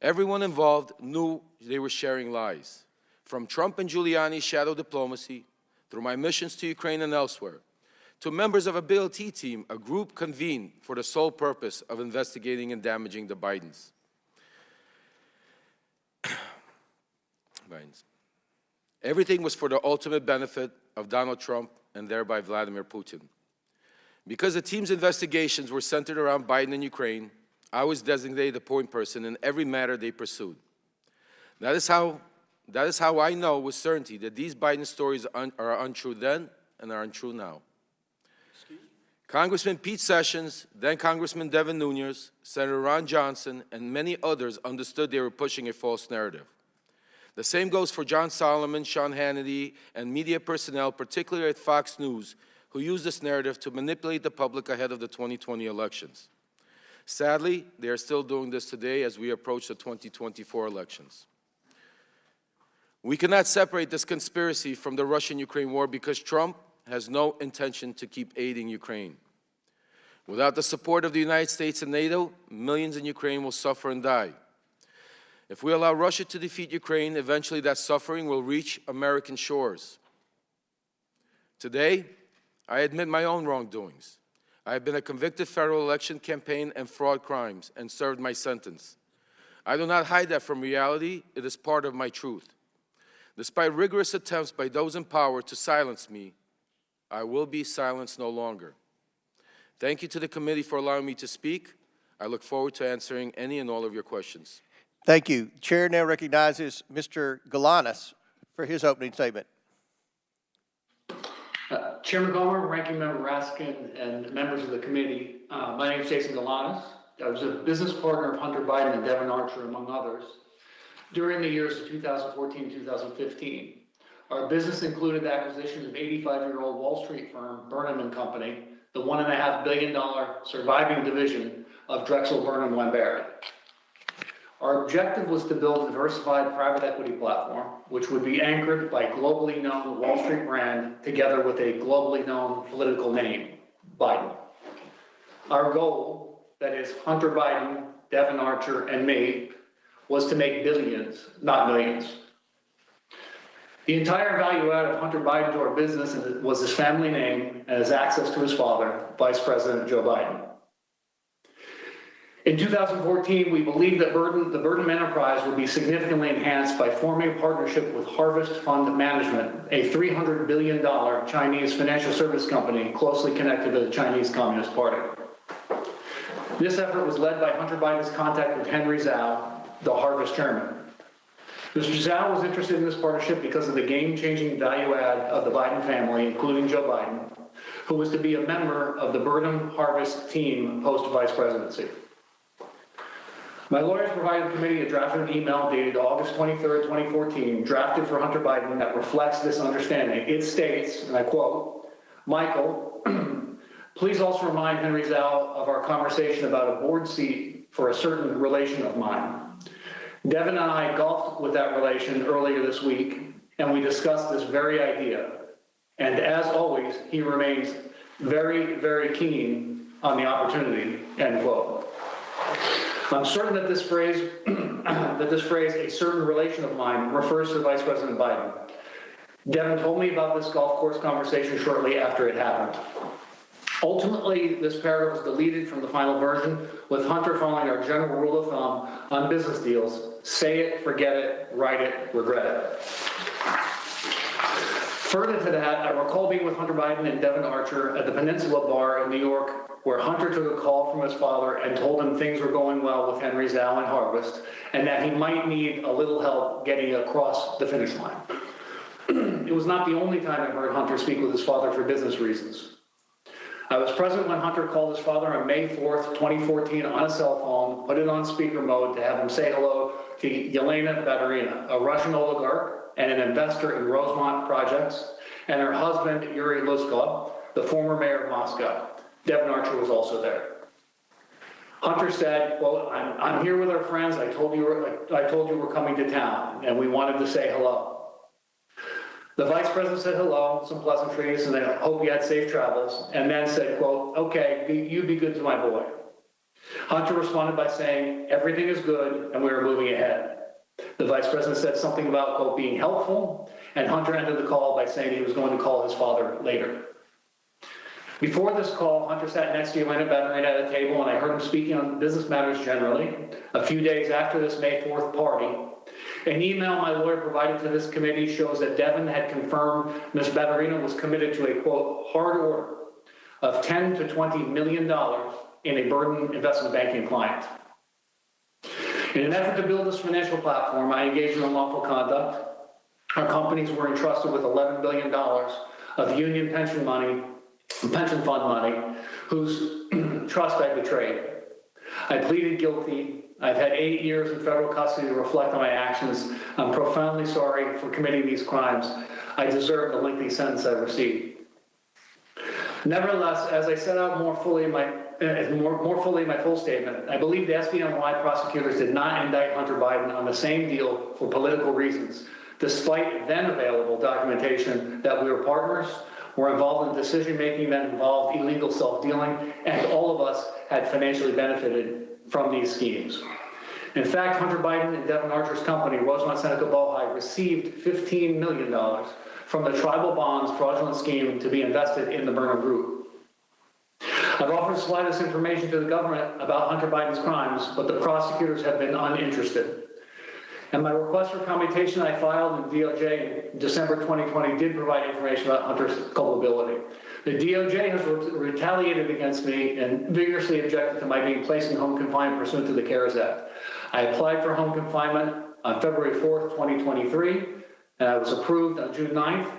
Everyone involved knew they were sharing lies. From Trump and Giuliani's shadow diplomacy, through my missions to Ukraine and elsewhere, to members of a BLT team, a group convened for the sole purpose of investigating and damaging the Bidens. Everything was for the ultimate benefit of Donald Trump and thereby Vladimir Putin. Because the team's investigations were centered around Biden and Ukraine, I was designated the point person in every matter they pursued. That is how I know with certainty that these Biden stories are untrue then and are untrue now. Congressman Pete Sessions, then Congressman Devin Nunes, Senator Ron Johnson, and many others understood they were pushing a false narrative. The same goes for John Solomon, Sean Hannity, and media personnel, particularly at Fox News, who used this narrative to manipulate the public ahead of the 2020 elections. Sadly, they are still doing this today as we approach the 2024 elections. We cannot separate this conspiracy from the Russian-Ukraine war because Trump has no intention to keep aiding Ukraine. Without the support of the United States and NATO, millions in Ukraine will suffer and die. If we allow Russia to defeat Ukraine, eventually that suffering will reach American shores. Today, I admit my own wrongdoings. I have been a convicted federal election campaign and fraud crimes and served my sentence. I do not hide that from reality. It is part of my truth. Despite rigorous attempts by those in power to silence me, I will be silenced no longer. Thank you to the committee for allowing me to speak. I look forward to answering any and all of your questions. Thank you. Chair now recognizes Mr. Galanis for his opening statement. Chairman Comer, Ranking Member Raskin, and members of the committee, my name is Jason Galanis. I was a business partner of Hunter Biden and Devin Archer, among others, during the years of 2014-2015. Our business included the acquisition of 85-year-old Wall Street firm Burnham & Company, the $1.5 billion surviving division of Drexel Burnham Lambert. Our objective was to build a diversified private equity platform, which would be anchored by globally known Wall Street brand together with a globally known political name, Biden. Our goal, that is Hunter Biden, Devin Archer, and me, was to make billions, not millions. The entire value add of Hunter Biden to our business was his family name and his access to his father, Vice President Joe Biden. In 2014, we believed that the Burnham enterprise would be significantly enhanced by forming a partnership with Harvest Fund Management, a $300 billion Chinese financial service company closely connected to the Chinese Communist Party. This effort was led by Hunter Biden's contact with Henry Zhao, the Harvest chairman. Mr. Zhao was interested in this partnership because of the game-changing value add of the Biden family, including Joe Biden, who was to be a member of the Burnham Harvest team post-vice presidency. My lawyers provided the committee a drafted email dated August 23rd, 2014, drafted for Hunter Biden that reflects this understanding. It states, and I quote, "Michael, please also remind Henry Zhao of our conversation about a board seat for a certain relation of mine. Devin and I golfed with that relation earlier this week, and we discussed this very idea. And as always, he remains very, very keen on the opportunity," end quote. I'm certain that this phrase, a certain relation of mine, refers to Vice President Biden. Devin told me about this golf course conversation shortly after it happened. Ultimately, this paragraph was deleted from the final version, with Hunter following our general rule of thumb on business deals: say it, forget it, write it, regret it. Further to that, I recall being with Hunter Biden and Devin Archer at the Peninsula Bar in New York, where Hunter took a call from his father and told him things were going well with Henry Zhao and Harvest, and that he might need a little help getting across the finish line. It was not the only time I heard Hunter speak with his father for business reasons. I was present when Hunter called his father on May 4th, 2014 on a cell phone, put it on speaker mode to have him say hello to Yelena Baturina, a Russian oligarch and an investor in Rosemont projects, and her husband, Yuri Luzkov, the former mayor of Moscow. Devin Archer was also there. Hunter said, quote, I'm here with our friends. I told you we're coming to town, and we wanted to say hello. The vice president said hello, some pleasantries, and I hope you had safe travels, and then said, quote, okay, you be good to my boy. Hunter responded by saying, everything is good, and we are moving ahead. The vice president said something about, quote, being helpful, and Hunter ended the call by saying he was going to call his father later. Before this call, Hunter sat next to Yelena Baturina at a table, and I heard him speaking on business matters generally. A few days after this May 4th party, an email my lawyer provided to this committee shows that Devin had confirmed Ms. Baturina was committed to a, quote, hard order of $10 to $20 million in a burden investment banking client. In an effort to build this financial platform, I engaged in unlawful conduct. Our companies were entrusted with $11 billion of union pension fund money, whose trust I betrayed. I pleaded guilty. I've had 8 years in federal custody to reflect on my actions. I'm profoundly sorry for committing these crimes. I deserve the lengthy sentence I received. Nevertheless, as I set out more fully in my full statement, I believe the SDNY prosecutors did not indict Hunter Biden on the same deal for political reasons, despite then available documentation that we were partners, were involved in decision-making that involved illegal self-dealing, and all of us had financially benefited from these schemes. In fact, Hunter Biden and Devin Archer's company, Rosemont Seneca Bohai, received $15 million from the tribal bonds fraudulent scheme to be invested in the Burnham Group. I've offered to supply this information to the government about Hunter Biden's crimes, but the prosecutors have been uninterested. And my request for commutation I filed in DOJ in December 2020 did provide information about Hunter's culpability. The DOJ has retaliated against me and vigorously objected to my being placed in home confinement pursuant to the CARES Act. I applied for home confinement on February 4th, 2023, and I was approved on June 9th.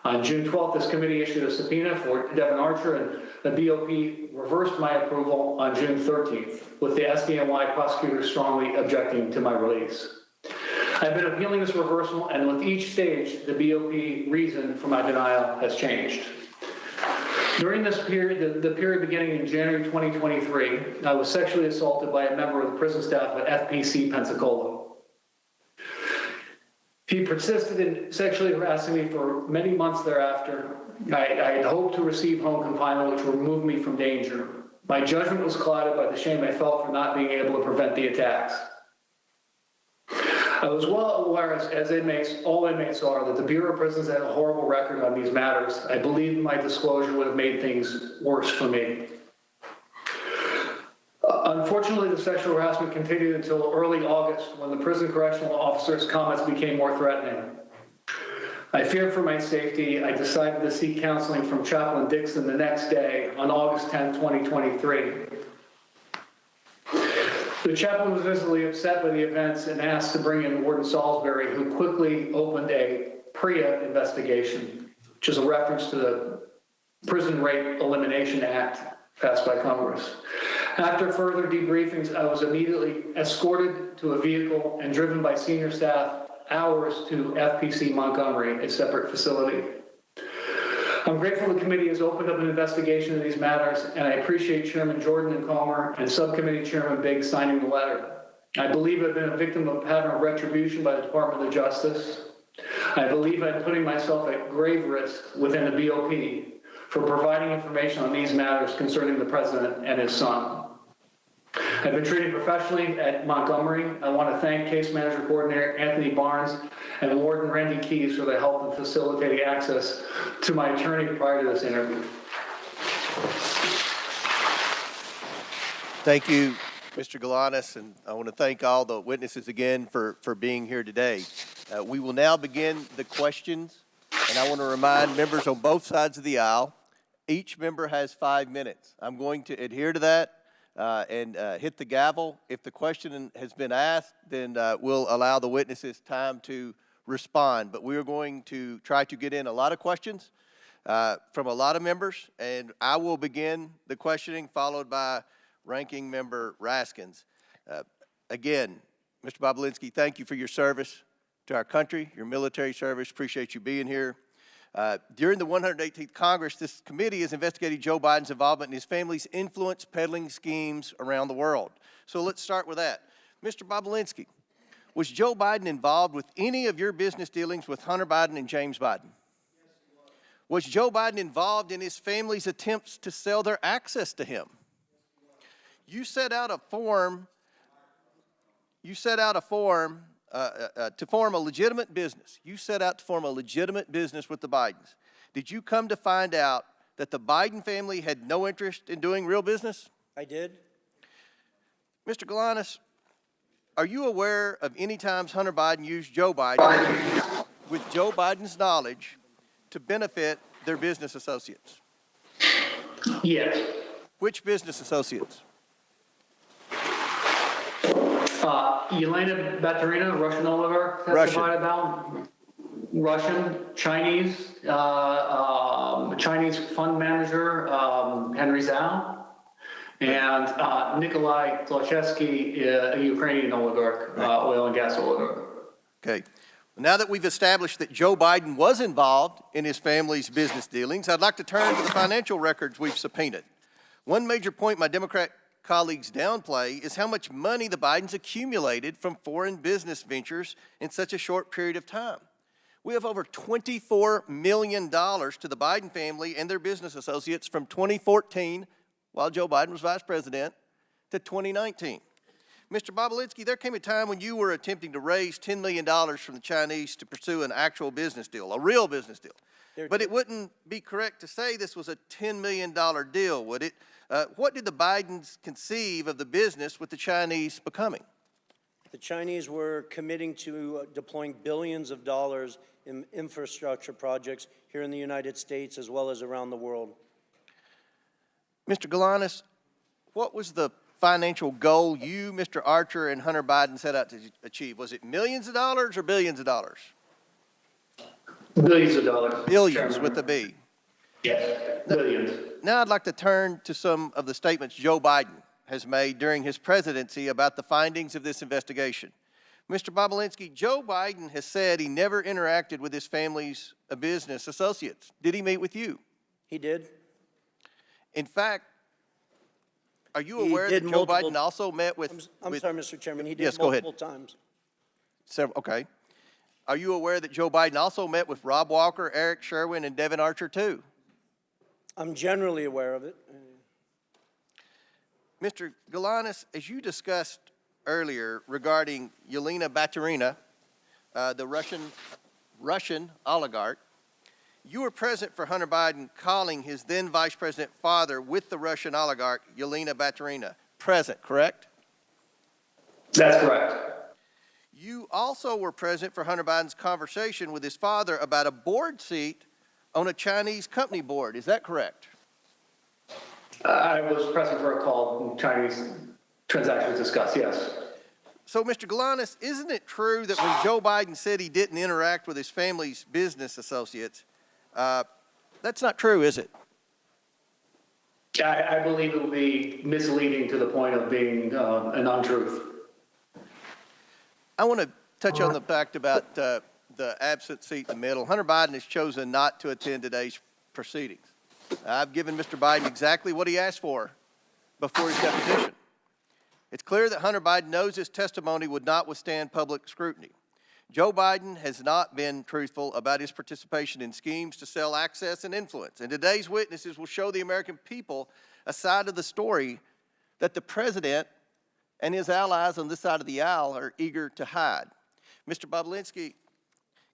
On June 12th, this committee issued a subpoena for Devin Archer, and the BOP reversed my approval on June 13th, with the SDNY prosecutors strongly objecting to my release. I've been appealing this reversal, and with each stage, the BOP reason for my denial has changed. During this period, the period beginning in January 2023, I was sexually assaulted by a member of the prison staff at FPC Pensacola. He persisted in sexually harassing me for many months thereafter. I had hoped to receive home confinement, which would remove me from danger. My judgment was clouded by the shame I felt for not being able to prevent the attacks. I was well aware, as inmates, all inmates are, that the Bureau of Prisons had a horrible record on these matters. I believe my disclosure would have made things worse for me. Unfortunately, the sexual harassment continued until early August, when the prison correctional officer's comments became more threatening. I feared for my safety. I decided to seek counseling from Chaplain Dixon the next day, on August 10, 2023. The chaplain was visibly upset by the events and asked to bring in Warden Salisbury, who quickly opened a PREA investigation, which is a reference to the Prison Rape Elimination Act passed by Congress. After further debriefings, I was immediately escorted to a vehicle and driven by senior staff hours to FPC Montgomery, a separate facility. I'm grateful the committee has opened up an investigation of these matters, and I appreciate Chairman Jordan and Comer and Subcommittee Chairman Biggs signing the letter. I believe I've been a victim of a pattern of retribution by the Department of Justice. I believe I'm putting myself at grave risk within the BOP for providing information on these matters concerning the president and his son. I've been treated professionally at Montgomery. I want to thank Case Manager Coordinator Anthony Barnes and Warden Randy Keys for their help in facilitating access to my attorney prior to this interview. Thank you, Mr. Galanis, and I want to thank all the witnesses again for being here today. We will now begin the questions And I want to remind members on both sides of the aisle, each member has 5 minutes. I'm going to adhere to that and hit the gavel. If the question has been asked, then we'll allow the witnesses time to respond. But we are going to try to get in a lot of questions from a lot of members, and I will begin the questioning, followed by Ranking Member Raskins. Again, Mr. Bobulinski, thank you for your service to our country, your military service. Appreciate you being here. During the 118th Congress, this committee has investigated Joe Biden's involvement in his family's influence peddling schemes around the world. So let's start with that. Mr. Bobulinski, was Joe Biden involved with any of your business dealings with Hunter Biden and James Biden? Was Joe Biden involved in his family's attempts to sell their access to him? You set out a form. To form a legitimate business. You set out to form a legitimate business with the Bidens. Did you come to find out that the Biden family had no interest in doing real business? I did. Mr. Galanis, are you aware of any times Hunter Biden used Joe Biden with Joe Biden's knowledge to benefit their business associates? Yes. Which business associates? Yelena Baturina, Russian oligarch, testified about Russian, Chinese, Chinese fund manager, Henry Zhao, and Nikolai Zlochevsky, a Ukrainian oligarch, oil and gas oligarch. Okay. Now that we've established that Joe Biden was involved in his family's business dealings, I'd like to turn to the financial records we've subpoenaed. One major point my Democrat colleagues downplay is how much money the Bidens accumulated from foreign business ventures in such a short period of time. We have over $24 million to the Biden family and their business associates from 2014, while Joe Biden was vice president, to 2019. Mr. Bobulinski, there came a time when you were attempting to raise $10 million from the Chinese to pursue an actual business deal, a real business deal. But it wouldn't be correct to say this was a $10 million deal, would it? What did the Bidens conceive of the business with the Chinese becoming? The Chinese were committing to deploying billions of dollars in infrastructure projects here in the United States as well as around the world. Mr. Galanis, what was the financial goal you, Mr. Archer, and Hunter Biden set out to achieve? Was it millions of dollars or billions of dollars? Billions of dollars. Billions Chairman. with a B. Yes, billions. Now I'd like to turn to some of the statements Joe Biden has made during his presidency about the findings of this investigation. Mr. Bobulinski, Joe Biden has said he never interacted with his family's business associates. Did he meet with you? He did. In fact, are you aware that Joe Biden also met with... I'm sorry, Mr. Chairman, he did yes, go ahead. multiple times. Okay. Are you aware that Joe Biden also met with Rob Walker, Eric Sherwin, and Devin Archer, too? I'm generally aware of it. Mr. Galanis, as you discussed earlier regarding Yelena Baturina, the Russian oligarch, you were present for Hunter Biden calling his then Vice President father with the Russian oligarch, Yelena Baturina. Present, correct? That's correct. You also were present for Hunter Biden's conversation with his father about a board seat on a Chinese company board. Is that correct? I was present for a call when Chinese transactions discussed, yes. So, Mr. Galanis, isn't it true that when Joe Biden said he didn't interact with his family's business associates, that's not true, is it? I believe it would be misleading to the point of being an untruth. I want to touch on the fact about the absent seat in the middle. Hunter Biden has chosen not to attend today's proceedings. I've given Mr. Biden exactly what he asked for before his deposition. It's clear that Hunter Biden knows his testimony would not withstand public scrutiny. Joe Biden has not been truthful about his participation in schemes to sell access and influence. And today's witnesses will show the American people a side of the story that the president and his allies on this side of the aisle are eager to hide. Mr. Bobulinski,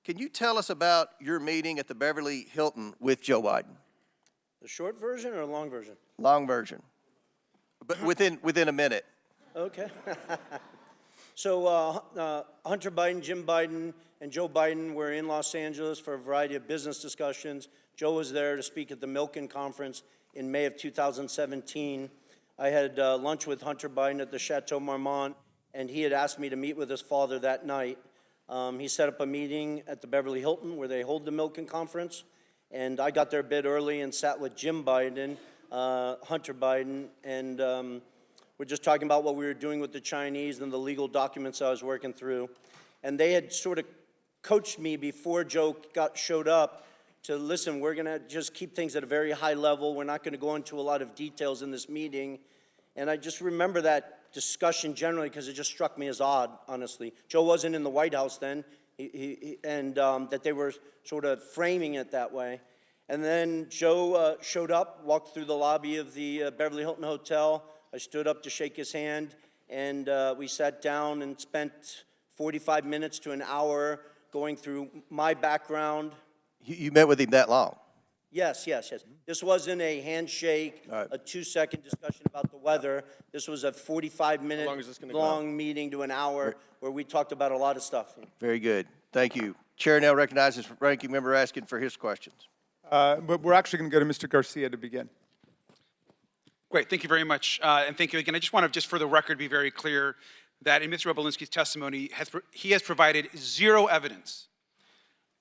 can you tell us about your meeting at the Beverly Hilton with Joe Biden? The short version or a long version? Long version, but within a minute. Okay. So Hunter Biden, Jim Biden, and Joe Biden were in Los Angeles for a variety of business discussions. Joe was there to speak at the Milken Conference in May of 2017. I had lunch with Hunter Biden at the Chateau Marmont, and he had asked me to meet with his father that night. He set up a meeting at the Beverly Hilton where they hold the Milken Conference, and I got there a bit early and sat with Jim Biden, Hunter Biden, and we're just talking about what we were doing with the Chinese and the legal documents I was working through. And they had sort of coached me before Joe showed up to, listen, we're going to just keep things at a very high level. We're not going to go into a lot of details in this meeting. And I just remember that discussion generally because it just struck me as odd, honestly. Joe wasn't in the White House then, and that they were sort of framing it that way. And then Joe showed up, walked through the lobby of the Beverly Hilton Hotel. I stood up to shake his hand, and we sat down and spent 45 minutes to an hour going through my background. You met with him that long? Yes. This wasn't a handshake, a 2-second discussion about the weather. This was a 45-minute long meeting to an hour where we talked about a lot of stuff. Very good. Thank you. Chair now recognizes Ranking Member Raskin for his questions. But we're actually going to go to Mr. Garcia to begin. Great, thank you very much. And thank you again. I just want to, just for the record, be very clear that in Mr. Bobulinski's testimony, he has provided zero evidence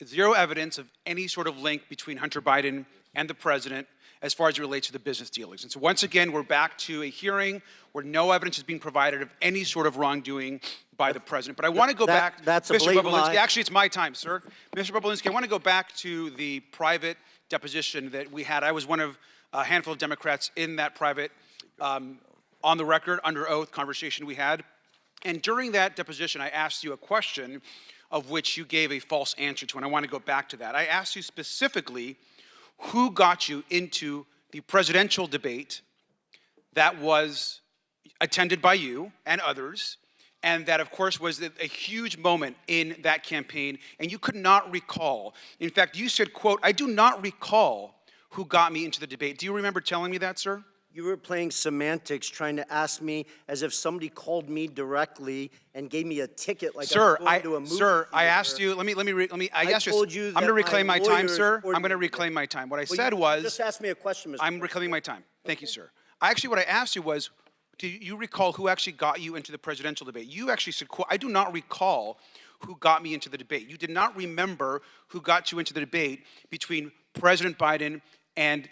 of any sort of link between Hunter Biden and the president as far as it relates to the business dealings. And so once again, we're back to a hearing where no evidence is being provided of any sort of wrongdoing by the president. But I want to go back, Mr. Bobulinski, actually it's my time, sir. Mr. Bobulinski, I want to go back to the private deposition that we had. I was one of a handful of Democrats in that private, on the record, under oath conversation we had. And during that deposition, I asked you a question of which you gave a false answer to, and I want to go back to that. I asked you specifically who got you into the presidential debate that was attended by you and others, and that, of course, was a huge moment in that campaign, and you could not recall. In fact, you said, quote, "I do not recall who got me into the debate." Do you remember telling me that, sir? You were playing semantics, trying to ask me as if somebody called me directly and gave me a ticket like I was going to a movie theater. I asked you, I asked you, I'm going to reclaim my time, sir. I'm going to reclaim my time. What I said was, just ask me a question, Mr. I'm reclaiming my time. Thank you, sir. What I asked you was, do you recall who actually got you into the presidential debate? You actually said, quote, "I do not recall who got me into the debate." You did not remember who got you into the debate between President Biden and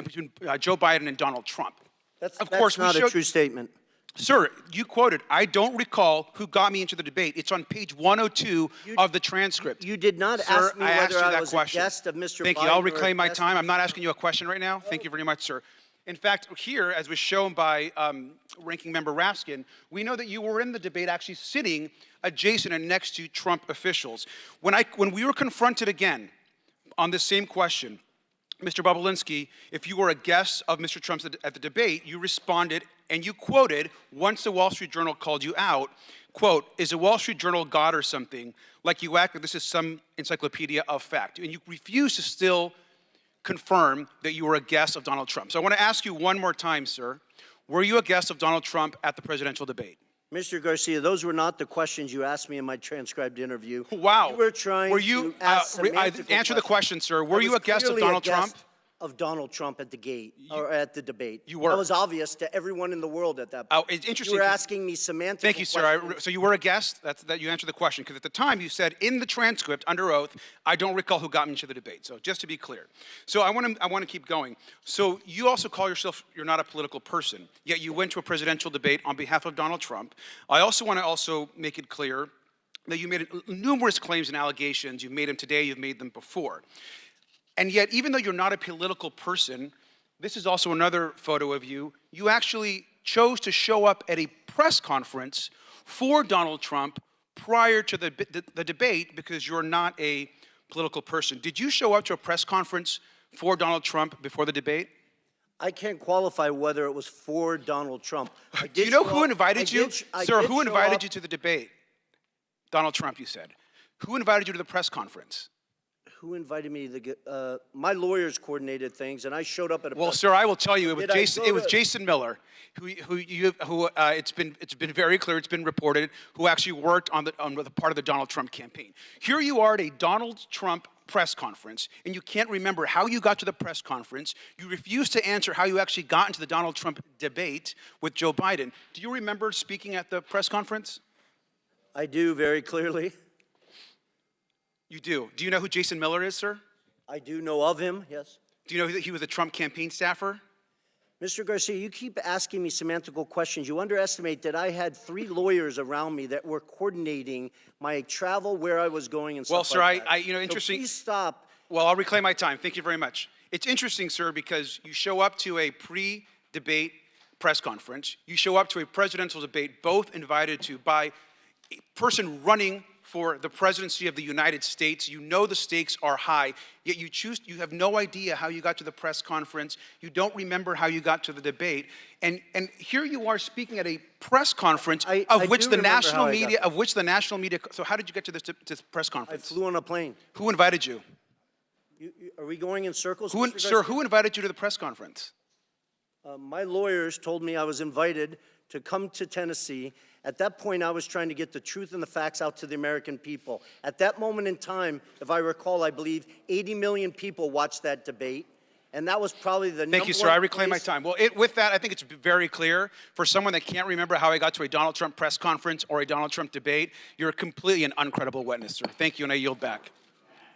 between Joe Biden and Donald Trump. That's not a true statement. Sir, you quoted, "I don't recall who got me into the debate." It's on page 102 of the transcript. You did not ask me whether I was a guest of Mr. Biden. Thank you. I'll reclaim my time. I'm not asking you a question right now. Thank you very much, sir. In fact, here, as was shown by Ranking Member Raskin, we know that you were in the debate actually sitting adjacent and next to Trump officials. When we were confronted again on this same question, Mr. Bobulinski, if you were a guest of Mr. Trump's at the debate, you responded and you quoted, once the Wall Street Journal called you out, quote, "Is the Wall Street Journal God or something? Like you act like this is some encyclopedia of fact." And you refuse to still confirm that you were a guest of Donald Trump. So I want to ask you one more time, sir. Were you a guest of Donald Trump at the presidential debate? Mr. Garcia, those were not the questions you asked me in my transcribed interview. Wow. You were trying to ask answer the question, sir. Were you a guest of Donald Trump? Of Donald Trump at the gate, or at the debate. You were. That was obvious to everyone in the world at that point. Oh, it's interesting. You were asking me semantic Thank you, sir. So you were a guest? That you answered the question. Because at the time you said in the transcript, under oath, "I don't recall who got me into the debate." So just to be clear. So I want to keep going. So you also call yourself, you're not a political person, yet you went to a presidential debate on behalf of Donald Trump. I also want to make it clear that you made numerous claims and allegations. You've made them today, you've made them before. And yet, even though you're not a political person, this is also another photo of you, you actually chose to show up at a press conference for Donald Trump prior to the debate because you're not a political person. Did you show up to a press conference for Donald Trump before the debate? I can't qualify whether it was for Donald Trump. Do you know who invited you? Sir, who invited you to the debate? Donald Trump, you said. Who invited you to the press conference? Who invited me to my lawyers coordinated things, and I showed up at a. Well, sir, I will tell you, it was Did I Jason. go It was to- Jason Miller, it's been very clear. It's been reported. Who actually worked on the part of the Donald Trump campaign. Here you are at a Donald Trump press conference, and you can't remember how you got to the press conference. You refuse to answer how you actually got into the Donald Trump debate with Joe Biden. Do you remember speaking at the press conference? I do very clearly. You do. Do you know who Jason Miller is, sir? I do know of him, yes. Do you know that he was a Trump campaign staffer? Mr. Garcia, you keep asking me semantical questions. You underestimate that I had 3 lawyers around me that were coordinating my travel, where I was going, and stuff Well, sir, like that. interesting. So please stop. Well, I'll reclaim my time. Thank you very much. It's interesting, sir, because you show up to a pre-debate press conference. You show up to a presidential debate, both invited to by a person running for the presidency of the United States. You know the stakes are high, yet you have no idea how you got to the press conference. You don't remember how you got to the debate. And here you are speaking at a press conference of which the national media, so how did you get to this press I conference? flew on a plane. Who invited you? Are we going in circles? Who, Mr. sir, Garcia? who invited you to the press conference? My lawyers told me I was invited to come to Tennessee. At that point, I was trying to get the truth and the facts out to the American people. At that moment in time, if I recall, I believe 80 million people watched that debate, and that was probably the number one. Thank you, sir. I reclaim my time. Well, with that, I think it's very clear for someone that can't remember how I got to a Donald Trump press conference or a Donald Trump debate, you're completely an uncredible witness, sir. Thank you, and I yield back.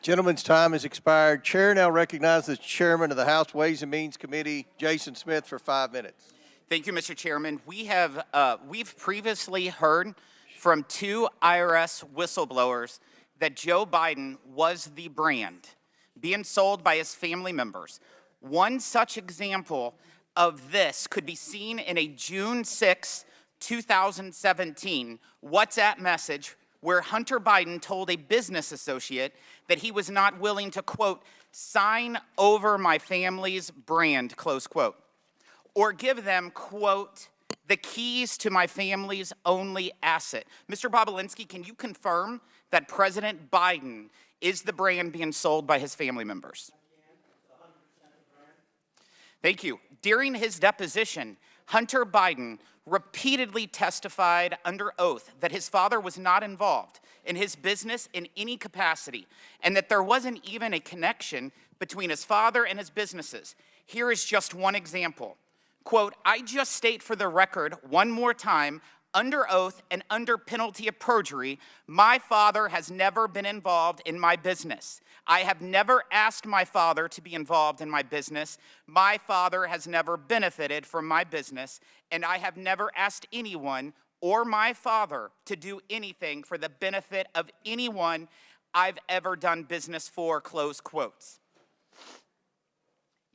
Gentleman's time has expired. Chair now recognizes the Chairman of the House Ways and Means Committee, Jason Smith, for 5 minutes. Thank you, Mr. Chairman. We've previously heard from 2 IRS whistleblowers that Joe Biden was the brand being sold by his family members. One such example of this could be seen in a June 6, 2017 WhatsApp message where Hunter Biden told a business associate that he was not willing to, quote, sign over my family's brand, close quote, or give them, quote, the keys to my family's only asset. Mr. Bobulinski, can you confirm that President Biden is the brand being sold by his family members? Thank you. During his deposition, Hunter Biden repeatedly testified under oath that his father was not involved in his business in any capacity, and that there wasn't even a connection between his father and his businesses. Here is just one example. Quote, I just state for the record one more time, under oath and under penalty of perjury, my father has never been involved in my business. I have never asked my father to be involved in my business. My father has never benefited from my business, and I have never asked anyone or my father to do anything for the benefit of anyone I've ever done business for, close quotes.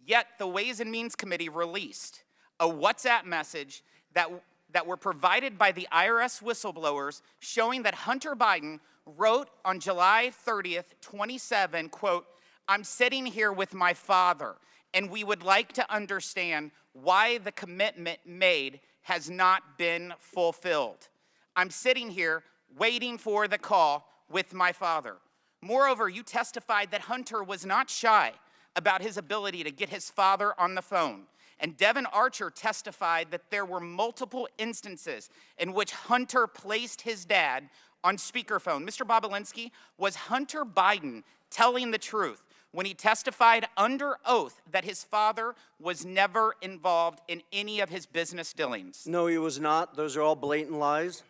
Yet the Ways and Means Committee released a WhatsApp message that were provided by the IRS whistleblowers showing that Hunter Biden wrote on July 30th, 27, quote, I'm sitting here with my father, and we would like to understand why the commitment made has not been fulfilled. I'm sitting here waiting for the call with my father. Moreover, you testified that Hunter was not shy about his ability to get his father on the phone. And Devin Archer testified that there were multiple instances in which Hunter placed his dad on speakerphone. Mr. Bobulinski, was Hunter Biden telling the truth when he testified under oath that his father was never involved in any of his business dealings? No, he was not. Those are all blatant lies.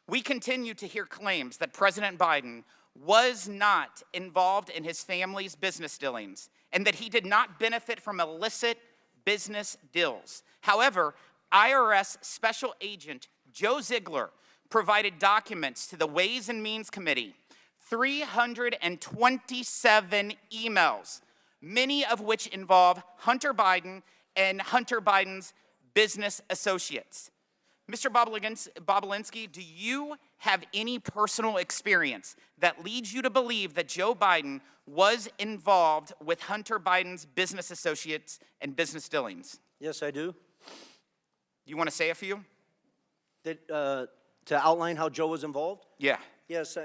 We continue to hear claims that President Biden was not involved in his family's business dealings and that he did not benefit from illicit business deals. However, IRS Special Agent Joe Ziegler provided documents to the Ways and Means Committee, 327 emails, many of which involve Hunter Biden and Hunter Biden's business associates. Mr. Bobulinski, do you have any personal experience that leads you to believe that Joe Biden was involved with Hunter Biden's business associates and business dealings? Yes, I do. You want to say a few? To outline how Joe was involved? Yeah. Yes,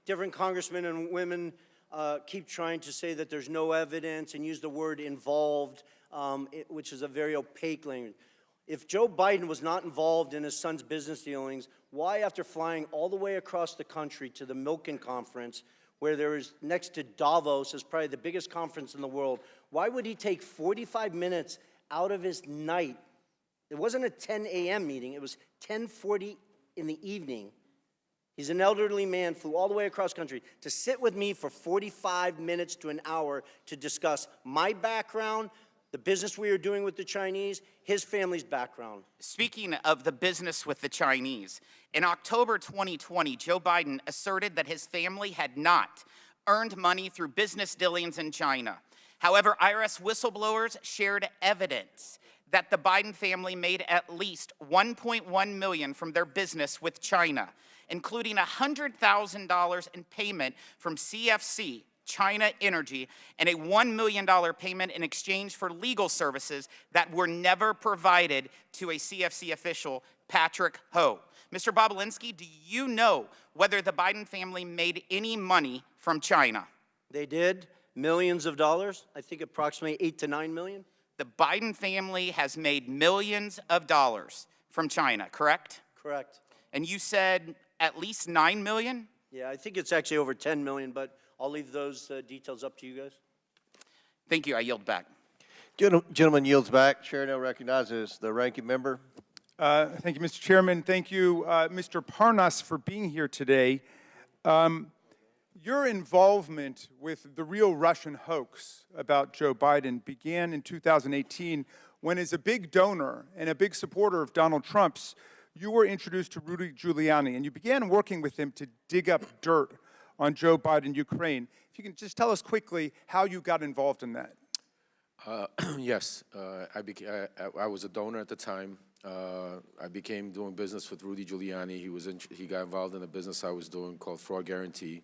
different congressmen and women keep trying to say that there's no evidence and use the word involved, which is a very opaque language. If Joe Biden was not involved in his son's business dealings, why, after flying all the way across the country to the Milken Conference, where there is next to Davos, is probably the biggest conference in the world, why would he take 45 minutes out of his night? It wasn't a 10 a.m. meeting, it was 10:40 in the evening. He's an elderly man, flew all the way across country to sit with me for 45 minutes to an hour to discuss my background, the business we are doing with the Chinese, his family's background. Speaking of the business with the Chinese, in October 2020, Joe Biden asserted that his family had not earned money through business dealings in China. However, IRS whistleblowers shared evidence that the Biden family made at least $1.1 million from their business with China, including $100,000 in payment from CFC, China Energy, and a $1 million payment in exchange for legal services that were never provided to a CFC official, Patrick Ho. Mr. Bobulinski, do you know whether the Biden family made any money from China? They did, millions of dollars, I think approximately 8 to 9 million. The Biden family has made millions of dollars from China, correct? Correct. And you said at least 9 million? Yeah, I think it's actually over 10 million, but I'll leave those details up to you guys. Thank you. I yield back. Gentleman yields back. Chair now recognizes the ranking member. Thank you, Mr. Chairman. Thank you, Mr. Parnas, for being here today. Your involvement with the real Russian hoax about Joe Biden began in 2018 when, as a big donor and a big supporter of Donald Trump's, you were introduced to Rudy Giuliani, and you began working with him to dig up dirt on Joe Biden, Ukraine. If you can just tell us quickly how you got involved in that. Yes, I was a donor at the time. I became doing business with Rudy Giuliani. He got involved in a business I was doing called Fraud Guarantee.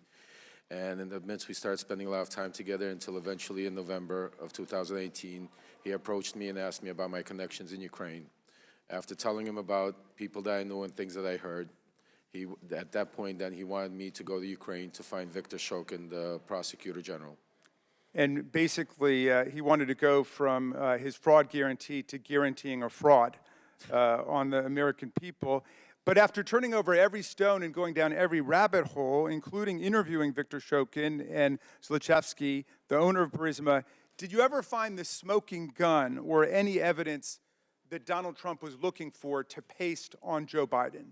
And in the midst, we started spending a lot of time together until eventually in November of 2018, he approached me and asked me about my connections in Ukraine. After telling him about people that I knew and things that I heard, at that point, then he wanted me to go to Ukraine to find Viktor Shokin, the prosecutor general. And basically, he wanted to go from his fraud guarantee to guaranteeing a fraud on the American people. But after turning over every stone and going down every rabbit hole, including interviewing Viktor Shokin and Zlochevsky, the owner of Burisma, did you ever find the smoking gun or any evidence that Donald Trump was looking for to paste on Joe Biden?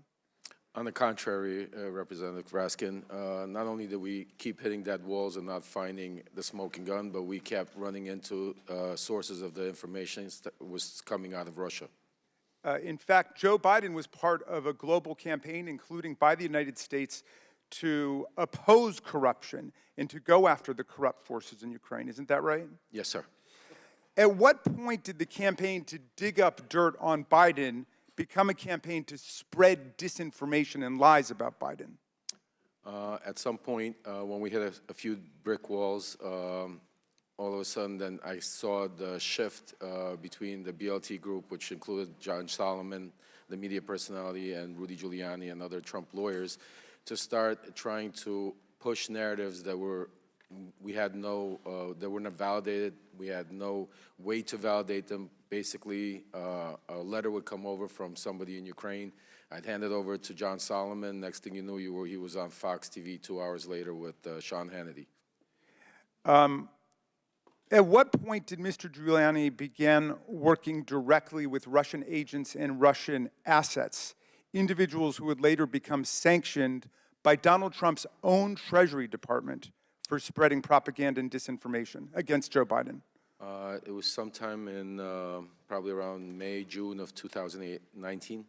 On the contrary, Representative Raskin, not only did we keep hitting dead walls and not finding the smoking gun, but we kept running into sources of the information that was coming out of Russia. In fact, Joe Biden was part of a global campaign, including by the United States, to oppose corruption and to go after the corrupt forces in Ukraine. Isn't that right? Yes, sir. At what point did the campaign to dig up dirt on Biden become a campaign to spread disinformation and lies about Biden? At some point, when we hit a few brick walls, all of a sudden, then I saw the shift between the BLT group, which included John Solomon, the media personality, and Rudy Giuliani and other Trump lawyers, to start trying to push narratives that we had no, that were not validated. We had no way to validate them. Basically, a letter would come over from somebody in Ukraine. I'd hand it over to John Solomon. Next thing you knew, he was on Fox TV 2 hours later with Sean Hannity. At what point did Mr. Giuliani begin working directly with Russian agents and Russian assets, individuals who would later become sanctioned by Donald Trump's own Treasury Department for spreading propaganda and disinformation against Joe Biden? It was sometime in probably around May, June of 2019.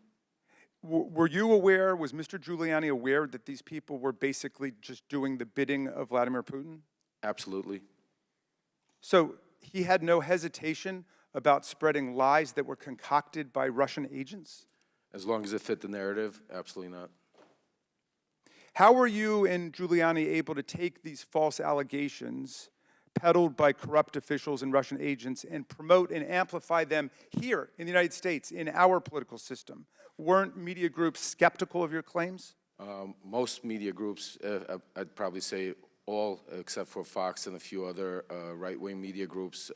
Were you aware, was Mr. Giuliani aware that these people were basically just doing the bidding of Vladimir Putin? Absolutely. So he had no hesitation about spreading lies that were concocted by Russian agents? As long as it fit the narrative, absolutely not. How were you and Giuliani able to take these false allegations peddled by corrupt officials and Russian agents and promote and amplify them here in the United States, in our political system? Weren't media groups skeptical of your claims? Most media groups, I'd probably say all except for Fox and a few other right-wing media groups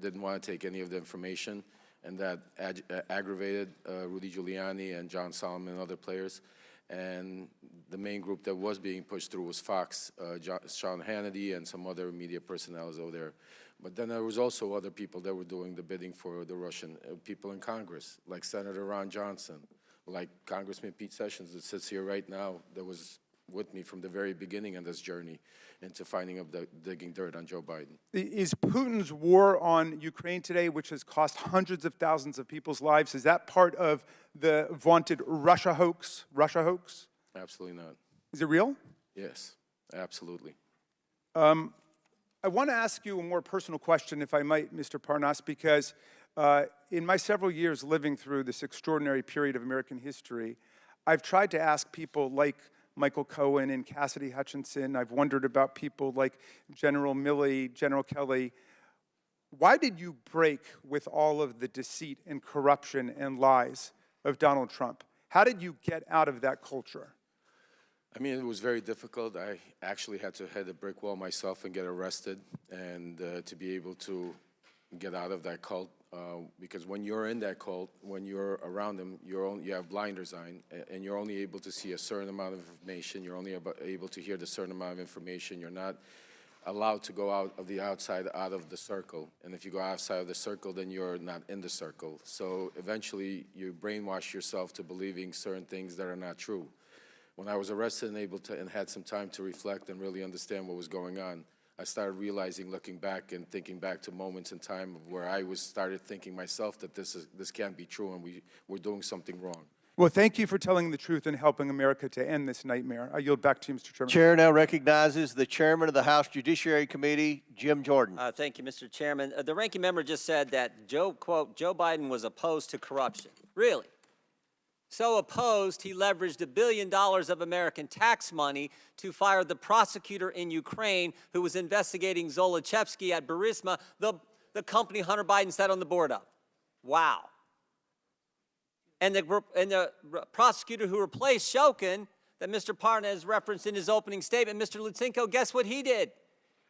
didn't want to take any of the information, and that aggravated Rudy Giuliani and John Solomon and other players. And the main group that was being pushed through was Fox, Sean Hannity and some other media personnel over there. But then there was also other people that were doing the bidding for the Russian people in Congress, like Senator Ron Johnson, like Congressman Pete Sessions that sits here right now, that was with me from the very beginning in this journey into finding up digging dirt on Joe Biden. Is Putin's war on Ukraine today, which has cost hundreds of thousands of people's lives, is that part of the vaunted Russia hoax? Absolutely not. Is it real? Yes, absolutely. I want to ask you a more personal question, if I might, Mr. Parnas, because in my several years living through this extraordinary period of American history, I've tried to ask people like Michael Cohen and Cassidy Hutchinson. I've wondered about people like General Milley, General Kelly. Why did you break with all of the deceit and corruption and lies of Donald Trump? How did you get out of that culture? I mean, it was very difficult. I actually had to hit a brick wall myself and get arrested, and to be able to get out of that cult, because when you're in that cult, when you're around them, you have blinders on, and you're only able to see a certain amount of information. You're only able to hear the certain amount of information. You're not allowed to go out of the circle. And if you go outside of the circle, then you're not in the circle. So eventually, you brainwash yourself to believing certain things that are not true. When I was arrested and had some time to reflect and really understand what was going on, I started realizing, looking back and thinking back to moments in time where I started thinking myself that this can't be true and we're doing something wrong. Well, thank you for telling the truth and helping America to end this nightmare. I yield back to you, Mr. Chairman. Chair now recognizes the chairman of the House Judiciary Committee, Jim Jordan. Thank you, Mr. Chairman. The ranking member just said that, quote, Joe Biden was opposed to corruption. Really? So opposed, he leveraged $1 billion of American tax money to fire the prosecutor in Ukraine who was investigating Zolochevsky at Burisma, the company Hunter Biden sat on the board of. Wow. And the prosecutor who replaced Shokin, that Mr. Parnas referenced in his opening statement, Mr. Lutsenko, guess what he did?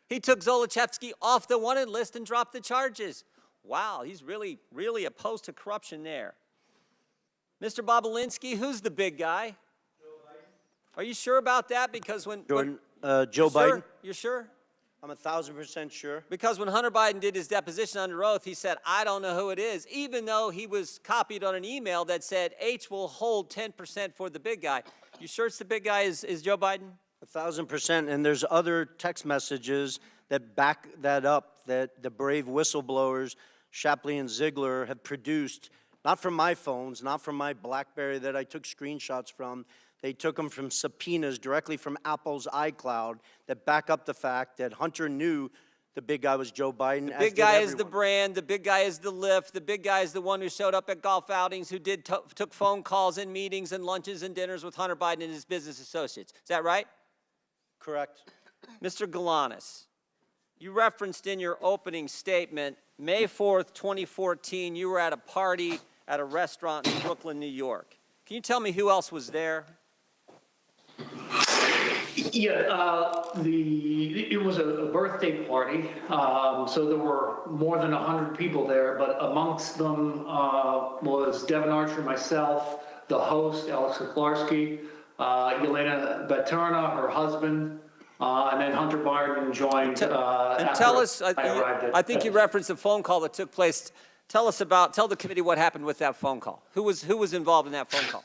He took Zolochevsky off the wanted list and dropped the charges. Wow, he's really, really opposed to corruption there. Mr. Bobulinski, who's the big guy? Joe Biden. Are you sure about that? Because when Jordan, Joe Biden. You're sure? I'm 1,000% sure. Because when Hunter Biden did his deposition under oath, he said, I don't know who it is, even though he was copied on an email that said H will hold 10% for the big guy. You sure it's the big guy is Joe Biden? 1,000%. And there's other text messages that back that up, that the brave whistleblowers, Shapley and Ziegler, have produced. Not from my phones, not from my BlackBerry that I took screenshots from. They took them from subpoenas directly from Apple's iCloud that back up the fact that Hunter knew the big guy was Joe Biden. The big guy is the brand. The big guy is the lift. The big guy is the one who showed up at golf outings, who took phone calls and meetings and lunches and dinners with Hunter Biden and his business associates. Is that right? Correct. Mr. Galanis, you referenced in your opening statement, May 4th, 2014, you were at a party at a restaurant in Brooklyn, New York. Can you tell me who else was there? Yeah, it was a birthday party, so there were more than 100 people there, but amongst them was Devin Archer, myself, the host, Alex Kuklarski, Yelena Baterna, her husband, and then Hunter Biden joined. Tell us, I think you referenced a phone call that took place. Tell the committee what happened with that phone call. Who was involved in that phone call?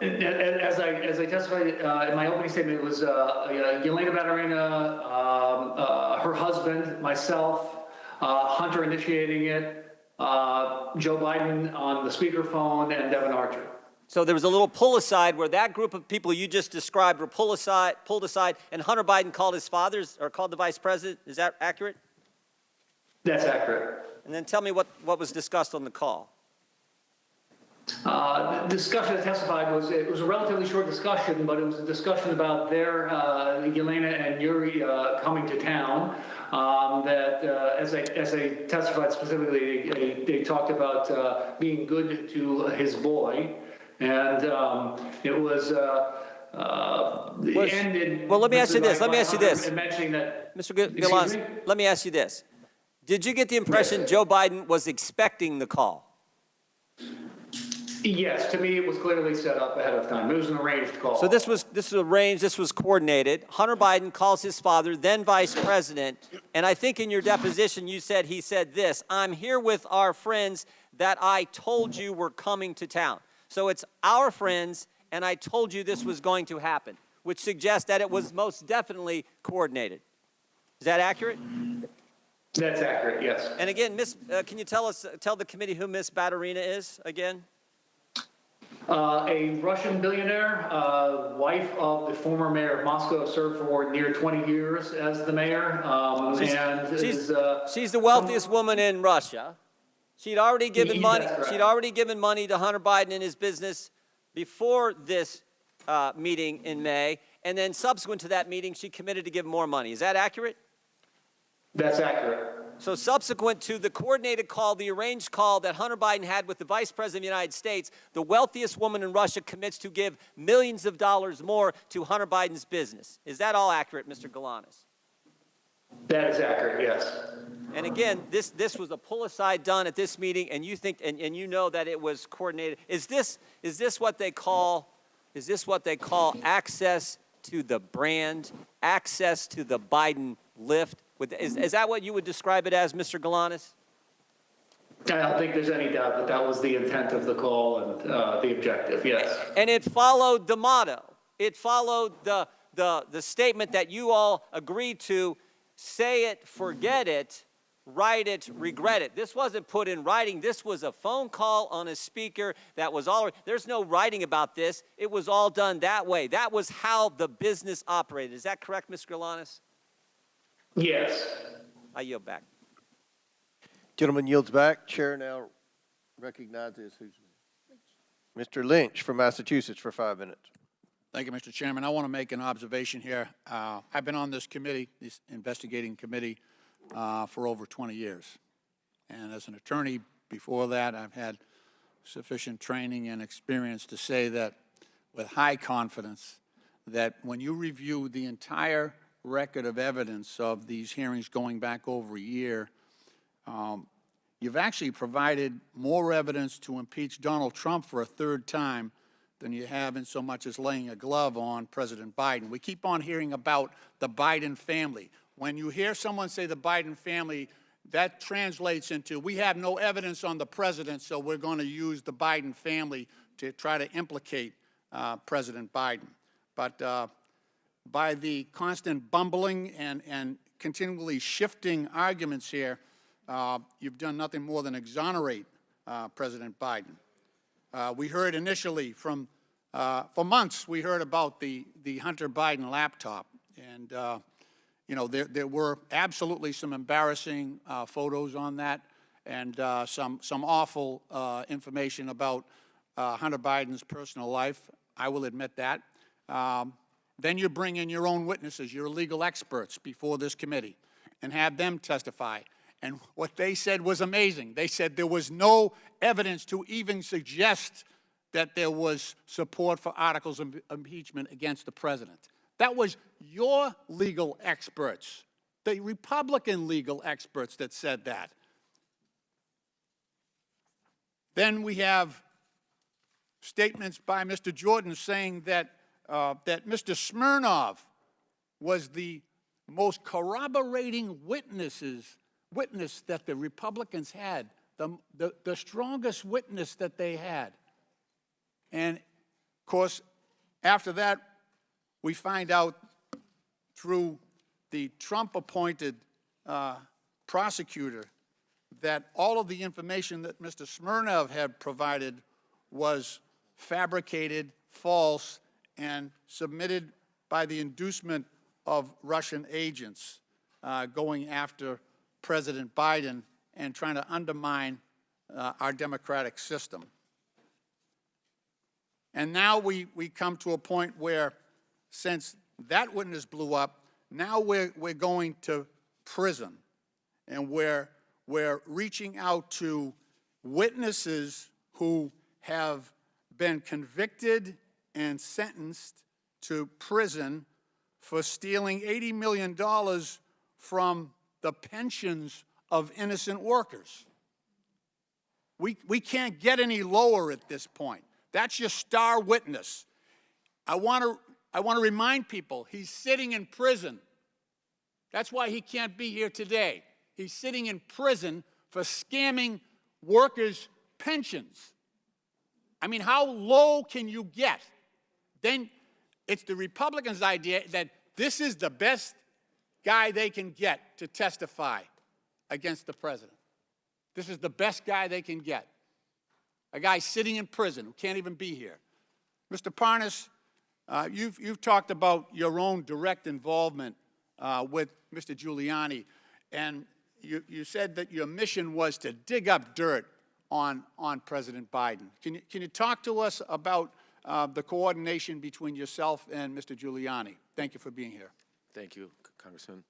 As I testified in my opening statement, it was Yelena Baterina, her husband, myself, Hunter initiating it, Joe Biden on the speakerphone, and Devin Archer. So there was a little pull aside where that group of people you just described were pulled aside, and Hunter Biden called his father's or called the vice president. Is that accurate? That's accurate. And then tell me what was discussed on the call. The discussion I testified was a relatively short discussion, but it was a discussion about their Yelena and Yuri coming to town. As I testified specifically, they talked about being good to his boy, and it was ended. Well, let me ask you this. Let me ask you this. Mentioning that, Mr. Excuse Galans, me? let me ask you this. Did you get the impression Joe Biden was expecting the call? Yes, to me, it was clearly set up ahead of time. It was an arranged call. So this was arranged, this was coordinated. Hunter Biden calls his father, then vice president, and I think in your deposition you said he said this, "I'm here with our friends that I told you were coming to town." So it's our friends, and I told you this was going to happen, which suggests that it was most definitely coordinated. Is that accurate? That's accurate, yes. And again, can you tell the committee who Miss Baturina is again? A Russian billionaire, wife of the former mayor of Moscow, served for near 20 years as the mayor. She's the wealthiest woman in Russia. She'd already given money. That's correct. She'd already given money to Hunter Biden and his business before this meeting in May, and then subsequent to that meeting, she committed to give more money. Is that accurate? That's accurate. So subsequent to the coordinated call, the arranged call that Hunter Biden had with the Vice President of the United States, the wealthiest woman in Russia commits to give millions of dollars more to Hunter Biden's business. Is that all accurate, Mr. Galanis? That is accurate, yes. And again, this was a pull-aside done at this meeting, and you think and you know that it was coordinated. Is this what they call access to the brand, access to the Biden lift? Is that what you would describe it as, Mr. Galanis? I don't think there's any doubt that that was the intent of the call and the objective, yes. And it followed the motto. It followed the statement that you all agreed to: say it, forget it, write it, regret it. This wasn't put in writing. This was a phone call on a speaker that was all, there's no writing about this. It was all done that way. That was how the business operated. Is that correct, Mr. Galanis? Yes. I yield back. Gentleman yields back. Chair now recognizes Mr. Lynch from Massachusetts for 5 minutes. Thank you, Mr. Chairman. I want to make an observation here. I've been on this committee, this investigating committee, for over 20 years. And as an attorney before that, I've had sufficient training and experience to say that with high confidence that when you review the entire record of evidence of these hearings going back over a year, you've actually provided more evidence to impeach Donald Trump for a third time than you have in so much as laying a glove on President Biden. We keep on hearing about the Biden family. When you hear someone say the Biden family, that translates into, we have no evidence on the president, so we're going to use the Biden family to try to implicate President Biden. But by the constant bumbling and continually shifting arguments here, you've done nothing more than exonerate President Biden. We heard initially for months, we heard about the Hunter Biden laptop. And, you know, there were absolutely some embarrassing photos on that and some awful information about Hunter Biden's personal life. I will admit that. Then you bring in your own witnesses, your legal experts before this committee and have them testify. And what they said was amazing. They said there was no evidence to even suggest that there was support for articles of impeachment against the president. That was your legal experts, the Republican legal experts that said that. Then we have statements by Mr. Jordan saying that Mr. Smirnov was the most corroborating witness that the Republicans had, the strongest witness that they had. And, of course, after that, we find out through the Trump-appointed prosecutor that all of the information that Mr. Smirnov had provided was fabricated, false, and submitted by the inducement of Russian agents going after President Biden and trying to undermine our democratic system. And now we come to a point where, since that witness blew up, now we're going to prison. And we're reaching out to witnesses who have been convicted and sentenced to prison for stealing $80 million from the pensions of innocent workers. We can't get any lower at this point. That's your star witness. I want to remind people, he's sitting in prison. That's why he can't be here today. He's sitting in prison for scamming workers' pensions. I mean, how low can you get? Then it's the Republicans' idea that this is the best guy they can get to testify against the president. This is the best guy they can get. A guy sitting in prison who can't even be here. Mr. Parnas, you've talked about your own direct involvement with Mr. Giuliani, and you said that your mission was to dig up dirt on President Biden. Can you talk to us about the coordination between yourself and Mr. Giuliani? Thank you for being here. Thank you, Congressman.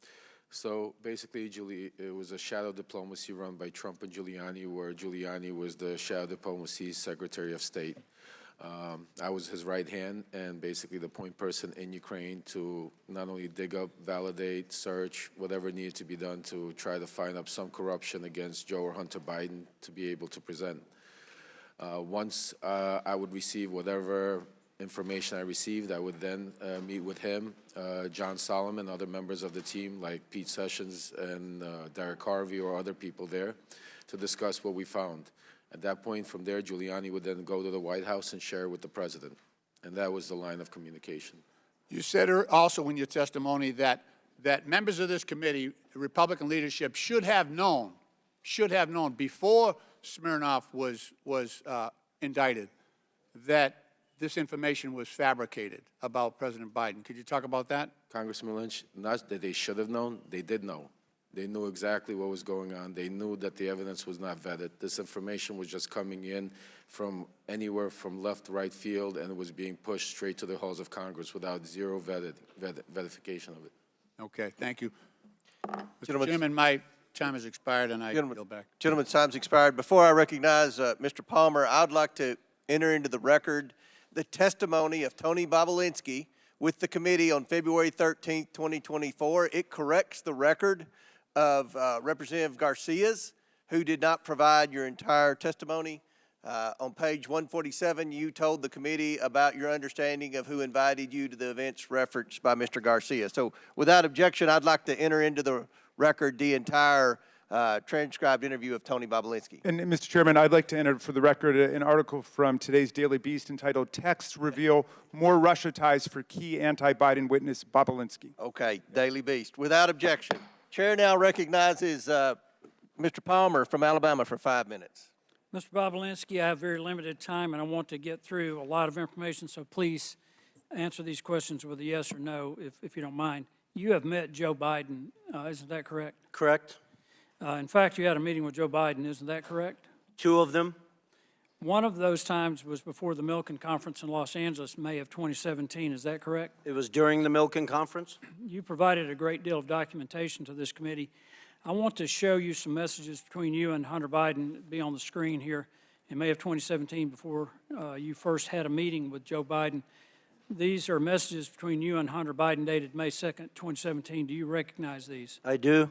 So basically, it was a shadow diplomacy run by Trump and Giuliani, where Giuliani was the shadow diplomacy Secretary of State. I was his right hand and basically the point person in Ukraine to not only dig up, validate, search, whatever needed to be done to try to find up some corruption against Joe or Hunter Biden to be able to present. Once I would receive whatever information I received, I would then meet with him, John Solomon, other members of the team like Pete Sessions and Derek Harvey or other people there to discuss what we found. At that point, from there, Giuliani would then go to the White House and share with the president. And that was the line of communication. You said also in your testimony that members of this committee, Republican leadership, should have known before Smirnov was indicted that this information was fabricated about President Biden. Could you talk about that? Congressman Lynch, not that they should have known, they did know. They knew exactly what was going on. They knew that the evidence was not vetted. This information was just coming in from anywhere from left, right field, and it was being pushed straight to the halls of Congress without zero verification of it. Okay, thank you. Mr. Chairman, my time has expired, and I yield back. Gentleman's time's expired. Before I recognize Mr. Palmer, I'd like to enter into the record the testimony of Tony Bobulinski with the committee on February 13th, 2024. It corrects the record of Representative Garcia's, who did not provide your entire testimony. On page 147, you told the committee about your understanding of who invited you to the events referenced by Mr. Garcia. So without objection, I'd like to enter into the record the entire transcribed interview of Tony Bobulinski. And Mr. Chairman, I'd like to enter for the record an article from today's Daily Beast entitled "Texts Reveal More Russia Ties for Key Anti-Biden Witness Bobulinski." Okay, Daily Beast. Without objection. Chair now recognizes Mr. Palmer from Alabama for 5 minutes. Mr. Bobulinski, I have very limited time, and I want to get through a lot of information, so please answer these questions with a yes or no, if you don't mind. You have met Joe Biden, isn't that correct? Correct. In fact, you had a meeting with Joe Biden, isn't that correct? 2 of them. One of those times was before the Milken Conference in Los Angeles, May of 2017, is that correct? It was during the Milken Conference. You provided a great deal of documentation to this committee. I want to show you some messages between you and Hunter Biden, be on the screen here, in May of 2017 before you first had a meeting with Joe Biden. These are messages between you and Hunter Biden dated May 2nd, 2017. Do you recognize these? I do.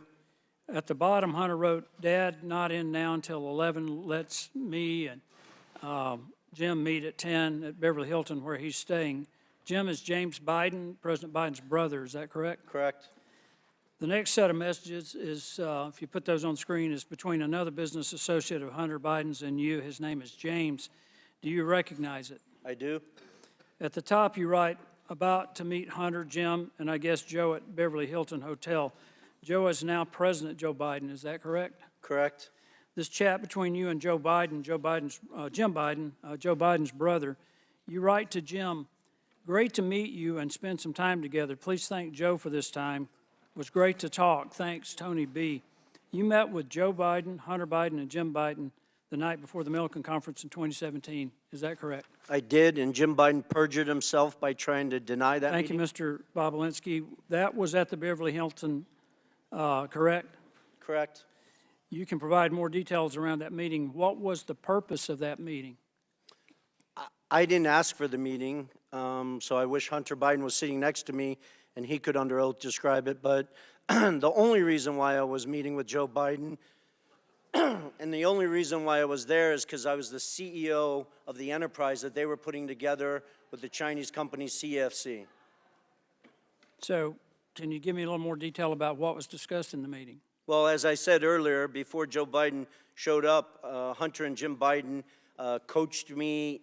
At the bottom, Hunter wrote, "Dad, not in now until 11. Let's me and Jim meet at 10 at Beverly Hilton where he's staying." Jim is James Biden, President Biden's brother. Is that correct? Correct. The next set of messages is, if you put those on screen, is between another business associate of Hunter Biden's and you. His name is James. Do you recognize it? I do. At the top, you write, "About to meet Hunter, Jim, and I guess Joe at Beverly Hilton Hotel." Joe is now President Joe Biden. Is that correct? Correct. This chat between you and Joe Biden, Jim Biden, Joe Biden's brother, you write to Jim, "Great to meet you and spend some time together. Please thank Joe for this time. It was great to talk. Thanks, Tony B." You met with Joe Biden, Hunter Biden, and Jim Biden the night before the Milken Conference in 2017. Is that correct? I did, and Jim Biden perjured himself by trying to deny that Thank you, Mr. Bobulinski. That was at the Beverly Hilton, correct? Correct. You can provide more details around that meeting. What was the purpose of that meeting? I didn't ask for the meeting, so I wish Hunter Biden was sitting next to me and he could under oath describe it. But the only reason why I was meeting with Joe Biden and the only reason why I was there is because I was the CEO of the enterprise that they were putting together with the Chinese company CFC. So can you give me a little more detail about what was discussed in the meeting? Well, as I said earlier, before Joe Biden showed up, Hunter and Jim Biden coached me,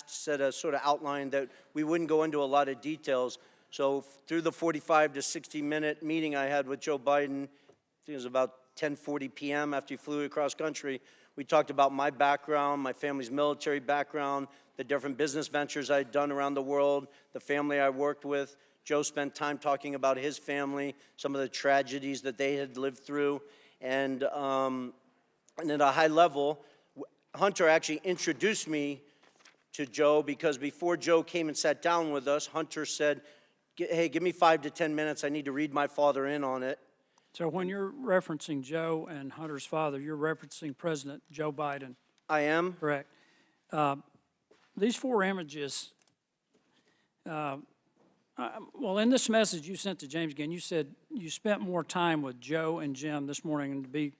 said a sort of outline that we wouldn't go into a lot of details. So through the 45 to 60-minute meeting I had with Joe Biden, I think it was about 10:40 p.m. after he flew across country, we talked about my background, my family's military background, the different business ventures I'd done around the world, the family I worked with. Joe spent time talking about his family, some of the tragedies that they had lived through. And at a high level, Hunter actually introduced me to Joe because before Joe came and sat down with us, Hunter said, hey, give me 5 to 10 minutes. I need to read my father in on it. So when you're referencing Joe and Hunter's father, you're referencing President Joe Biden. I am. Correct. These 4 images, well, in this message you sent to James again, you said you spent more time with Joe and Jim this morning, and to be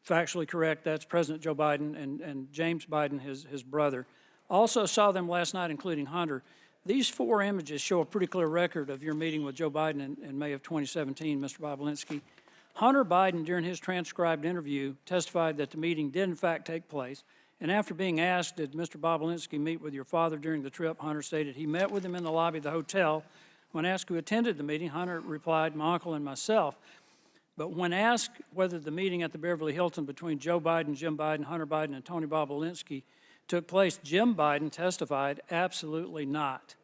factually correct, that's President Joe Biden and James Biden, his brother. Also saw them last night, including Hunter. These 4 images show a pretty clear record of your meeting with Joe Biden in May of 2017, Mr. Bobulinski. Hunter Biden, during his transcribed interview, testified that the meeting did in fact take place. And after being asked, did Mr. Bobulinski meet with your father during the trip, Hunter stated he met with him in the lobby of the hotel. When asked who attended the meeting, Hunter replied, my uncle and myself. But when asked whether the meeting at the Beverly Hilton between Joe Biden, Jim Biden, Hunter Biden, and Tony Bobulinski took place, Jim Biden testified, absolutely not.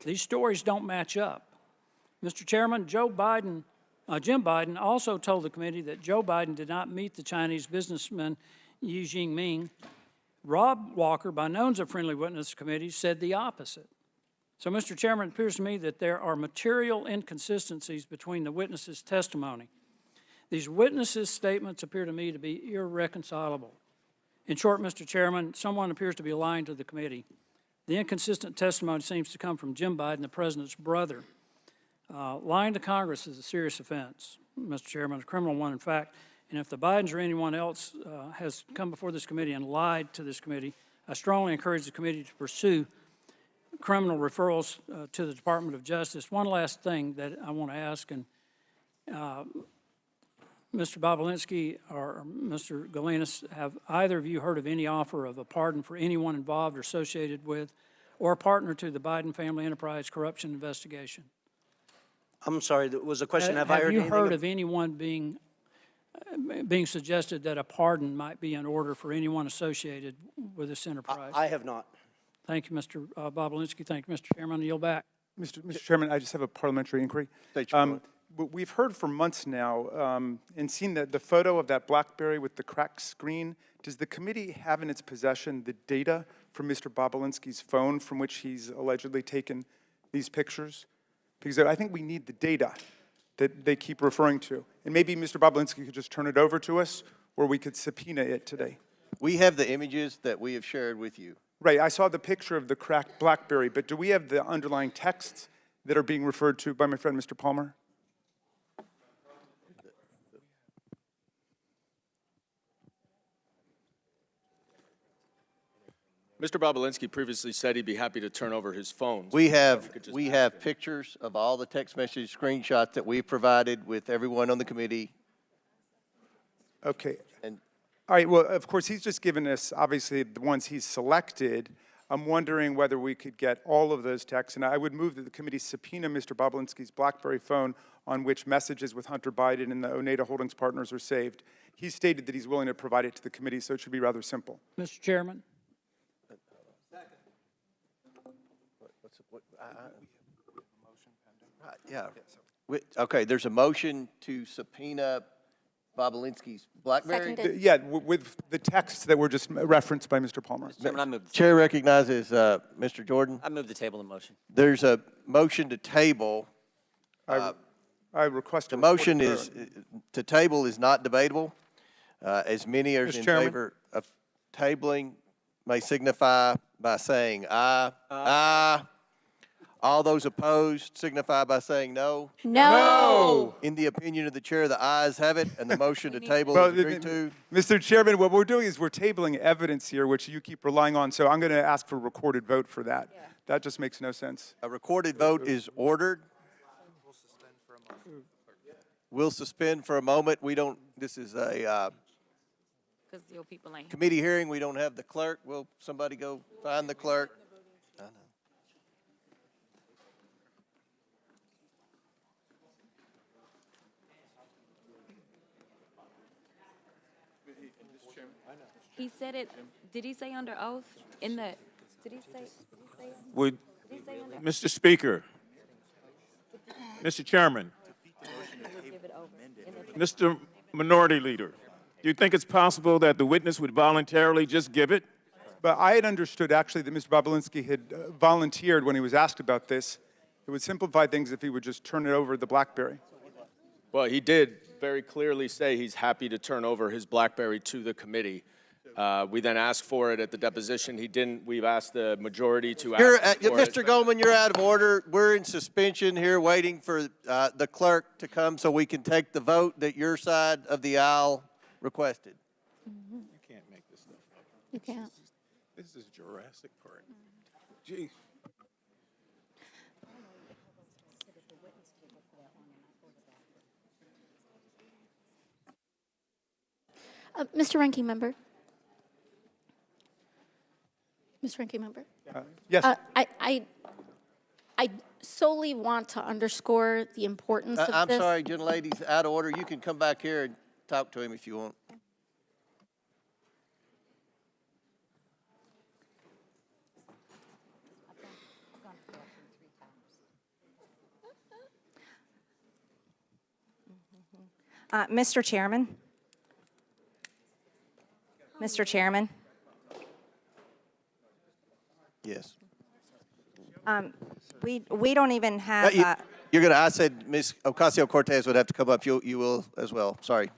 These stories don't match up. Mr. Chairman, Jim Biden also told the committee that Joe Biden did not meet the Chinese businessman Xi Jinping. Rob Walker, by known as a friendly witness committee, said the opposite. So, Mr. Chairman, it appears to me that there are material inconsistencies between the witnesses' testimony. These witnesses' statements appear to me to be irreconcilable. In short, Mr. Chairman, someone appears to be lying to the committee. The inconsistent testimony seems to come from Jim Biden, the president's brother. Lying to Congress is a serious offense, Mr. Chairman, a criminal one, in fact. And if the Bidens or anyone else has come before this committee and lied to this committee, I strongly encourage the committee to pursue criminal referrals to the Department of Justice. One last thing that I want to ask, and Mr. Bobulinski or Mr. Galinas, have either of you heard of any offer of a pardon for anyone involved or associated with or a partner to the Biden family enterprise corruption investigation? I'm sorry, that was a question. Have I you heard heard of anyone being suggested that a pardon might be in order for anyone associated with this enterprise? I have not. Thank you, Mr. Bobulinski. Thank you, Mr. Chairman. I yield back. Mr. Chairman, I just have a parliamentary inquiry. We've heard for months now and seen the photo of that BlackBerry with the cracked screen. Does the committee have in its possession the data from Mr. Bobulinski's phone from which he's allegedly taken these pictures? Because I think we need the data that they keep referring to. And maybe Mr. Bobulinski could just turn it over to us, or we could subpoena it today. We have the images that we have shared with you. Right, I saw the picture of the cracked BlackBerry, but do we have the underlying texts that are being referred to by my friend Mr. Palmer? Mr. Bobulinski previously said he'd be happy to turn over his phones. We have pictures of all the text message screenshots that we've provided with everyone on the committee. Okay. And all right, well, of course, he's just given us, obviously, the ones he's selected. I'm wondering whether we could get all of those texts, and I would move that the committee subpoena Mr. Bobulinski's BlackBerry phone on which messages with Hunter Biden and the Oneida Holdings partners are saved. He stated that he's willing to provide it to the committee, so it should be rather simple. Mr. Chairman. Okay, there's a motion to subpoena Bobulinski's BlackBerry. Yeah, with the texts that were just referenced by Mr. Palmer. Chair recognizes Mr. Jordan. I move the table in motion. There's a motion to table. I request the motion is to table is not debatable. As many are in favor of tabling, may signify by saying aye. Aye. All those opposed signify by saying no. No. In the opinion of the chair, the ayes have it, and the motion to table Well, is agreed to. Mr. Chairman, what we're doing is we're tabling evidence here, which you keep relying on, so I'm going to ask for a recorded vote for that. That just makes no sense. A recorded vote is ordered. We'll suspend for a moment. We don't, this is a Because your people ain't. committee hearing. We don't have the clerk. Will somebody go find the clerk? I know. He said it, did he say under oath? In the, did he say? Mr. Speaker, Mr. Chairman, Mr. Minority Leader, do you think it's possible that the witness would voluntarily just give it? But I had understood actually that Mr. Bobulinski had volunteered when he was asked about this. It would simplify things if he would just turn it over the BlackBerry. Well, he did very clearly say he's happy to turn over his BlackBerry to the committee. We then asked for it at the deposition. He didn't. We've asked the majority to ask for Mr. it. Goldman, you're out of order. We're in suspension here waiting for the clerk to come so we can take the vote that your side of the aisle requested. You can't make this stuff up. You can't. This is Jurassic Park. Gee. Mr. Ranking Member. Mr. Ranking Member. Yes. I solely want to underscore the importance of this. I'm sorry, gentlelady's out of order. You can come back here and talk to him if you want. Mr. Chairman. Mr. Chairman. Yes. We don't even have. You're going to, I said Ms. Ocasio-Cortez would have to come up. You will as well. Sorry.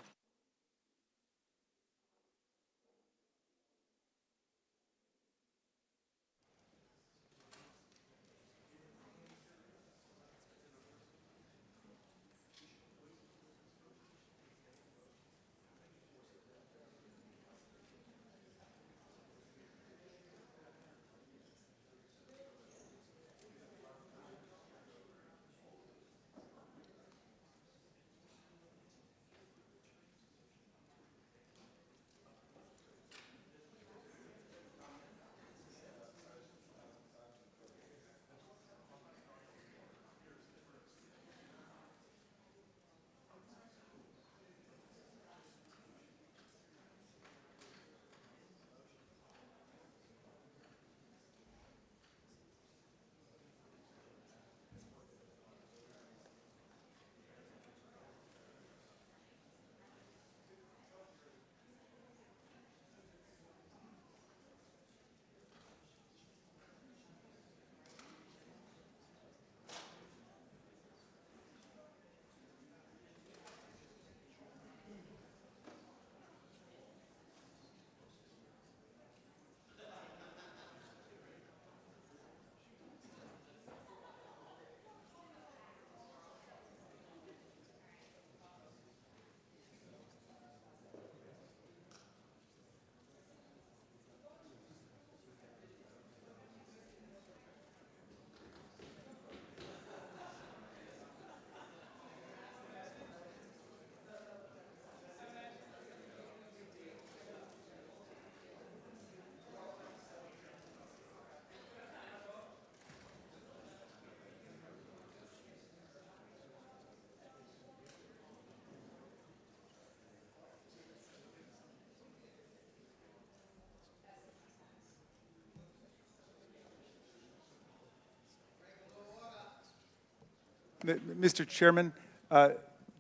Mr. Chairman,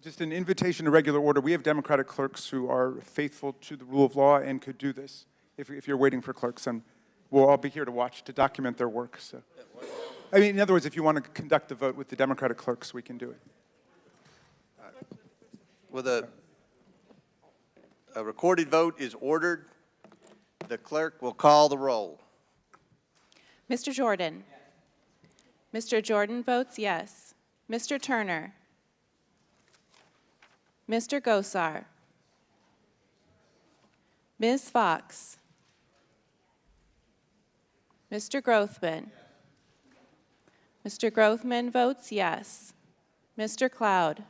just an invitation to regular order. We have Democratic clerks who are faithful to the rule of law and could do this if you're waiting for clerks. And we'll all be here to watch, to document their work. So, I mean, in other words, if you want to conduct the vote with the Democratic clerks, we can do it. Well, a recorded vote is ordered. The clerk will call the roll. Mr. Jordan. Mr. Jordan votes yes. Mr. Turner. Mr. Gosar. Ms. Fox. Mr. Grothman. Mr. Grothman votes yes. Mr. Cloud.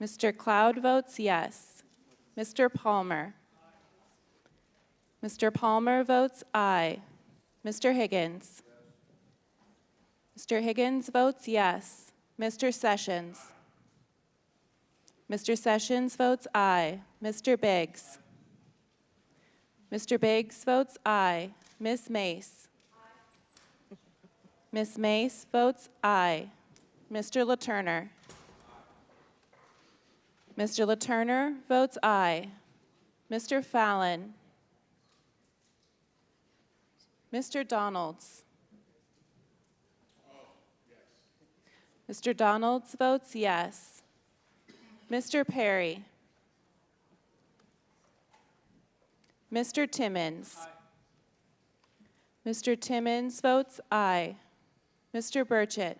Mr. Cloud votes yes. Mr. Palmer. Mr. Palmer votes aye. Mr. Higgins. Mr. Higgins votes yes. Mr. Sessions. Mr. Sessions votes aye. Mr. Biggs. Mr. Biggs votes aye. Ms. Mace. Ms. Mace votes aye. Mr. LaTurner. Mr. LaTurner votes aye. Mr. Fallon. Mr. Donalds. Mr. Donalds votes yes. Mr. Perry. Mr. Timmons. Mr. Timmons votes aye. Mr. Burchett.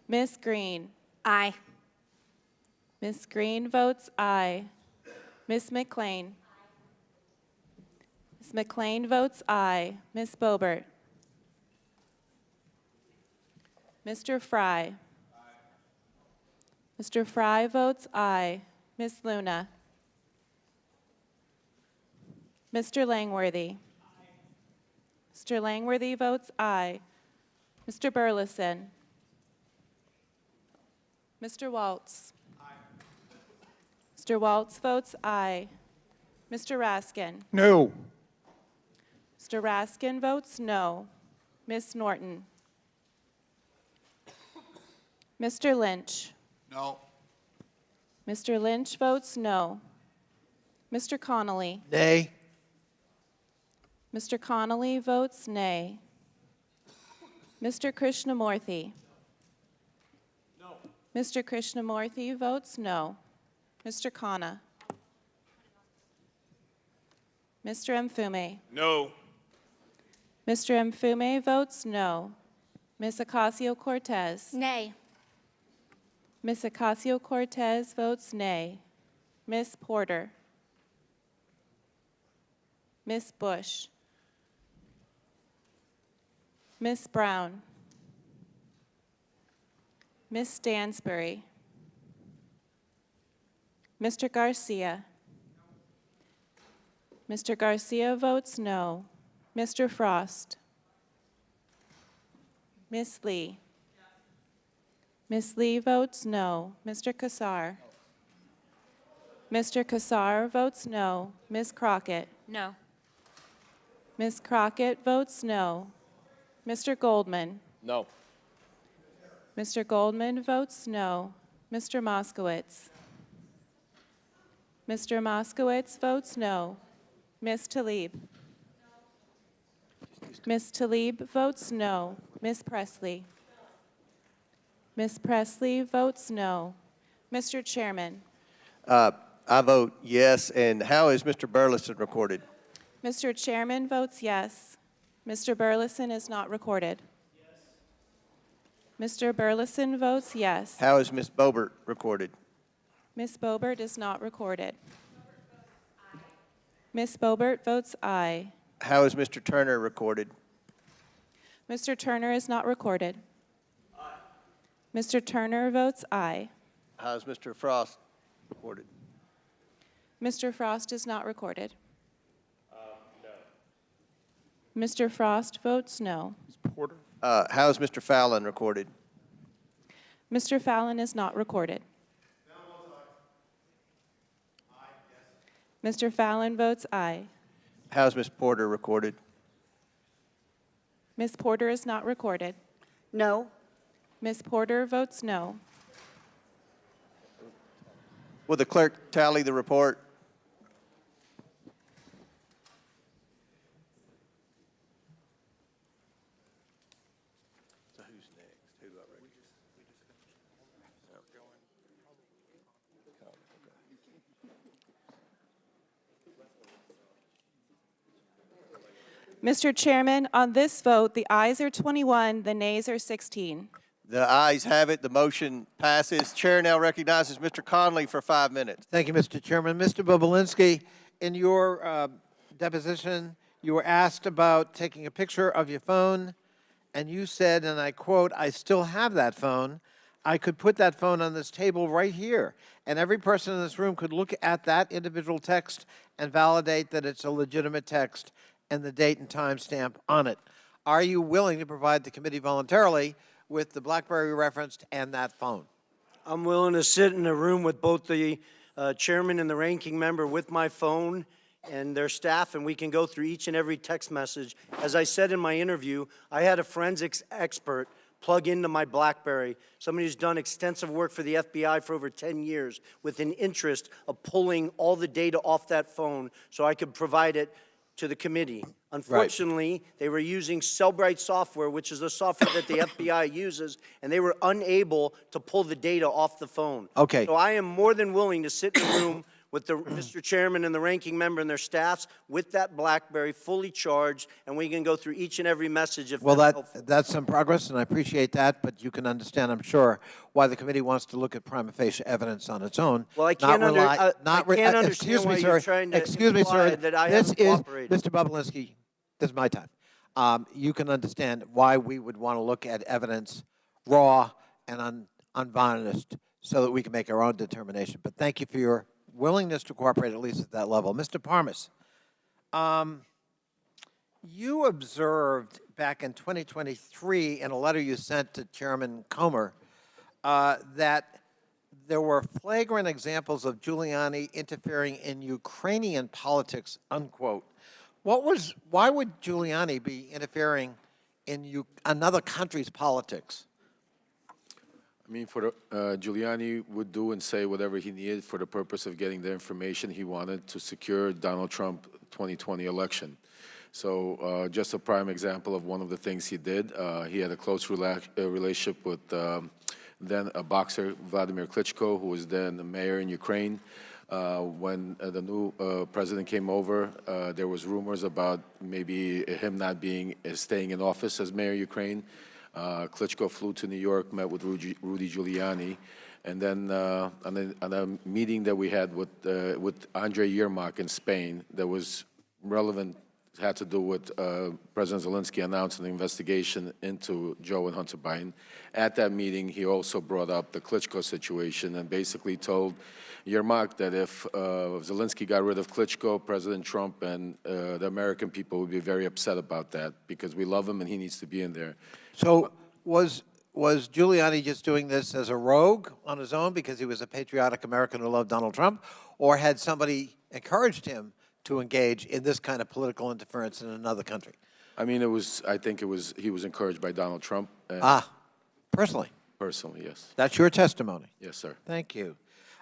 Ms. Green. Aye. Ms. Green votes aye. Ms. McLean. Ms. McLean votes aye. Ms. Boebert. Mr. Fry. Mr. Fry votes aye. Ms. Luna. Mr. Langworthy. Mr. Langworthy votes aye. Mr. Burleson. Mr. Waltz. Mr. Waltz votes aye. Mr. Raskin. No. Mr. Raskin votes no. Ms. Norton. Mr. Lynch. No. Mr. Lynch votes no. Mr. Connolly. Nay. Mr. Connolly votes nay. Mr. Krishnamurthy. No. Mr. Krishnamurthy votes no. Mr. Khanna. Mr. Mfume. No. Mr. Mfume votes no. Ms. Ocasio-Cortez. Nay. Ms. Ocasio-Cortez votes nay. Ms. Porter. Ms. Bush. Ms. Brown. Ms. Stansbury. Mr. Garcia. Mr. Garcia votes no. Mr. Frost. Ms. Lee. Ms. Lee votes no. Mr. Kassar. Mr. Kassar votes no. Ms. Crockett. No. Ms. Crockett votes no. Mr. Goldman. No. Mr. Goldman votes no. Mr. Moskowitz. Mr. Moskowitz votes no. Ms. Tlaib. Ms. Tlaib votes no. Ms. Presley. Ms. Presley votes no. Mr. Chairman. I vote yes. And how is Mr. Burleson recorded? Mr. Chairman votes yes. Mr. Burleson is not recorded. Mr. Burleson votes yes. How is Ms. Boebert recorded? Ms. Boebert is not recorded. Ms. Boebert votes aye. How is Mr. Turner recorded? Mr. Turner is not recorded. Mr. Turner votes aye. How is Mr. Frost recorded? Mr. Frost is not recorded. No. Mr. Frost votes no. Porter. How is Mr. Fallon recorded? Mr. Fallon is not recorded. Mr. Fallon votes aye. How is Ms. Porter recorded? Ms. Porter is not recorded. No. Ms. Porter votes no. Will the clerk tally the report? So who's next? Who do I reckon? Mr. Chairman, on this vote, the ayes are 21, the nays are 16. The ayes have it. The motion passes. Chair now recognizes Mr. Conley for 5 minutes. Thank you, Mr. Chairman. Mr. Bobulinski, in your deposition, you were asked about taking a picture of your phone, and you said, and I quote, "I still have that phone. I could put that phone on this table right here, and every person in this room could look at that individual text and validate that it's a legitimate text and the date and time stamp on it." Are you willing to provide the committee voluntarily with the BlackBerry referenced and that phone? I'm willing to sit in a room with both the chairman and the ranking member with my phone and their staff, and we can go through each and every text message. As I said in my interview, I had a forensics expert plug into my BlackBerry, somebody who's done extensive work for the FBI for over 10 years with an interest of pulling all the data off that phone so I could provide it to the committee. Unfortunately, they were using Cellbrite software, which is the software that the FBI uses, and they were unable to pull the data off the phone. Okay. So I am more than willing to sit in a room with the Mr. Chairman and the ranking member and their staffs with that BlackBerry fully charged, and we can go through each and every message if Well, that's helpful. that's some progress, and I appreciate that, but you can understand, I'm sure, why the committee wants to look at prima facie evidence on its own. Well, I can't, understand excuse me, why sir. you're trying to Excuse me, imply sir. that I This haven't is, cooperated. Mr. Bobulinski, this is my time. You can understand why we would want to look at evidence raw and unvarnished so that we can make our own determination. But thank you for your willingness to cooperate, at least at that level. Mr. Parmas, you observed back in 2023 in a letter you sent to Chairman Comer that there were flagrant examples of Giuliani interfering in Ukrainian politics, unquote. Why would Giuliani be interfering in another country's politics? I mean, Giuliani would do and say whatever he needed for the purpose of getting the information he wanted to secure Donald Trump 2020 election. So just a prime example of one of the things he did, he had a close relationship with then a boxer, Vladimir Klitschko, who was then the mayor in Ukraine. When the new president came over, there was rumors about maybe him not staying in office as mayor of Ukraine. Klitschko flew to New York, met with Rudy Giuliani, and then on a meeting that we had with Andrei Yermak in Spain that was relevant, had to do with President Zelensky announcing an investigation into Joe and Hunter Biden. At that meeting, he also brought up the Klitschko situation and basically told Yermak that if Zelensky got rid of Klitschko, President Trump and the American people would be very upset about that because we love him and he needs to be in there. So was Giuliani just doing this as a rogue on his own because he was a patriotic American who loved Donald Trump, or had somebody encouraged him to engage in this kind of political interference in another country? I mean, I think he was encouraged by Donald Trump. Personally? Personally, yes. That's your testimony? Yes, sir. Thank you.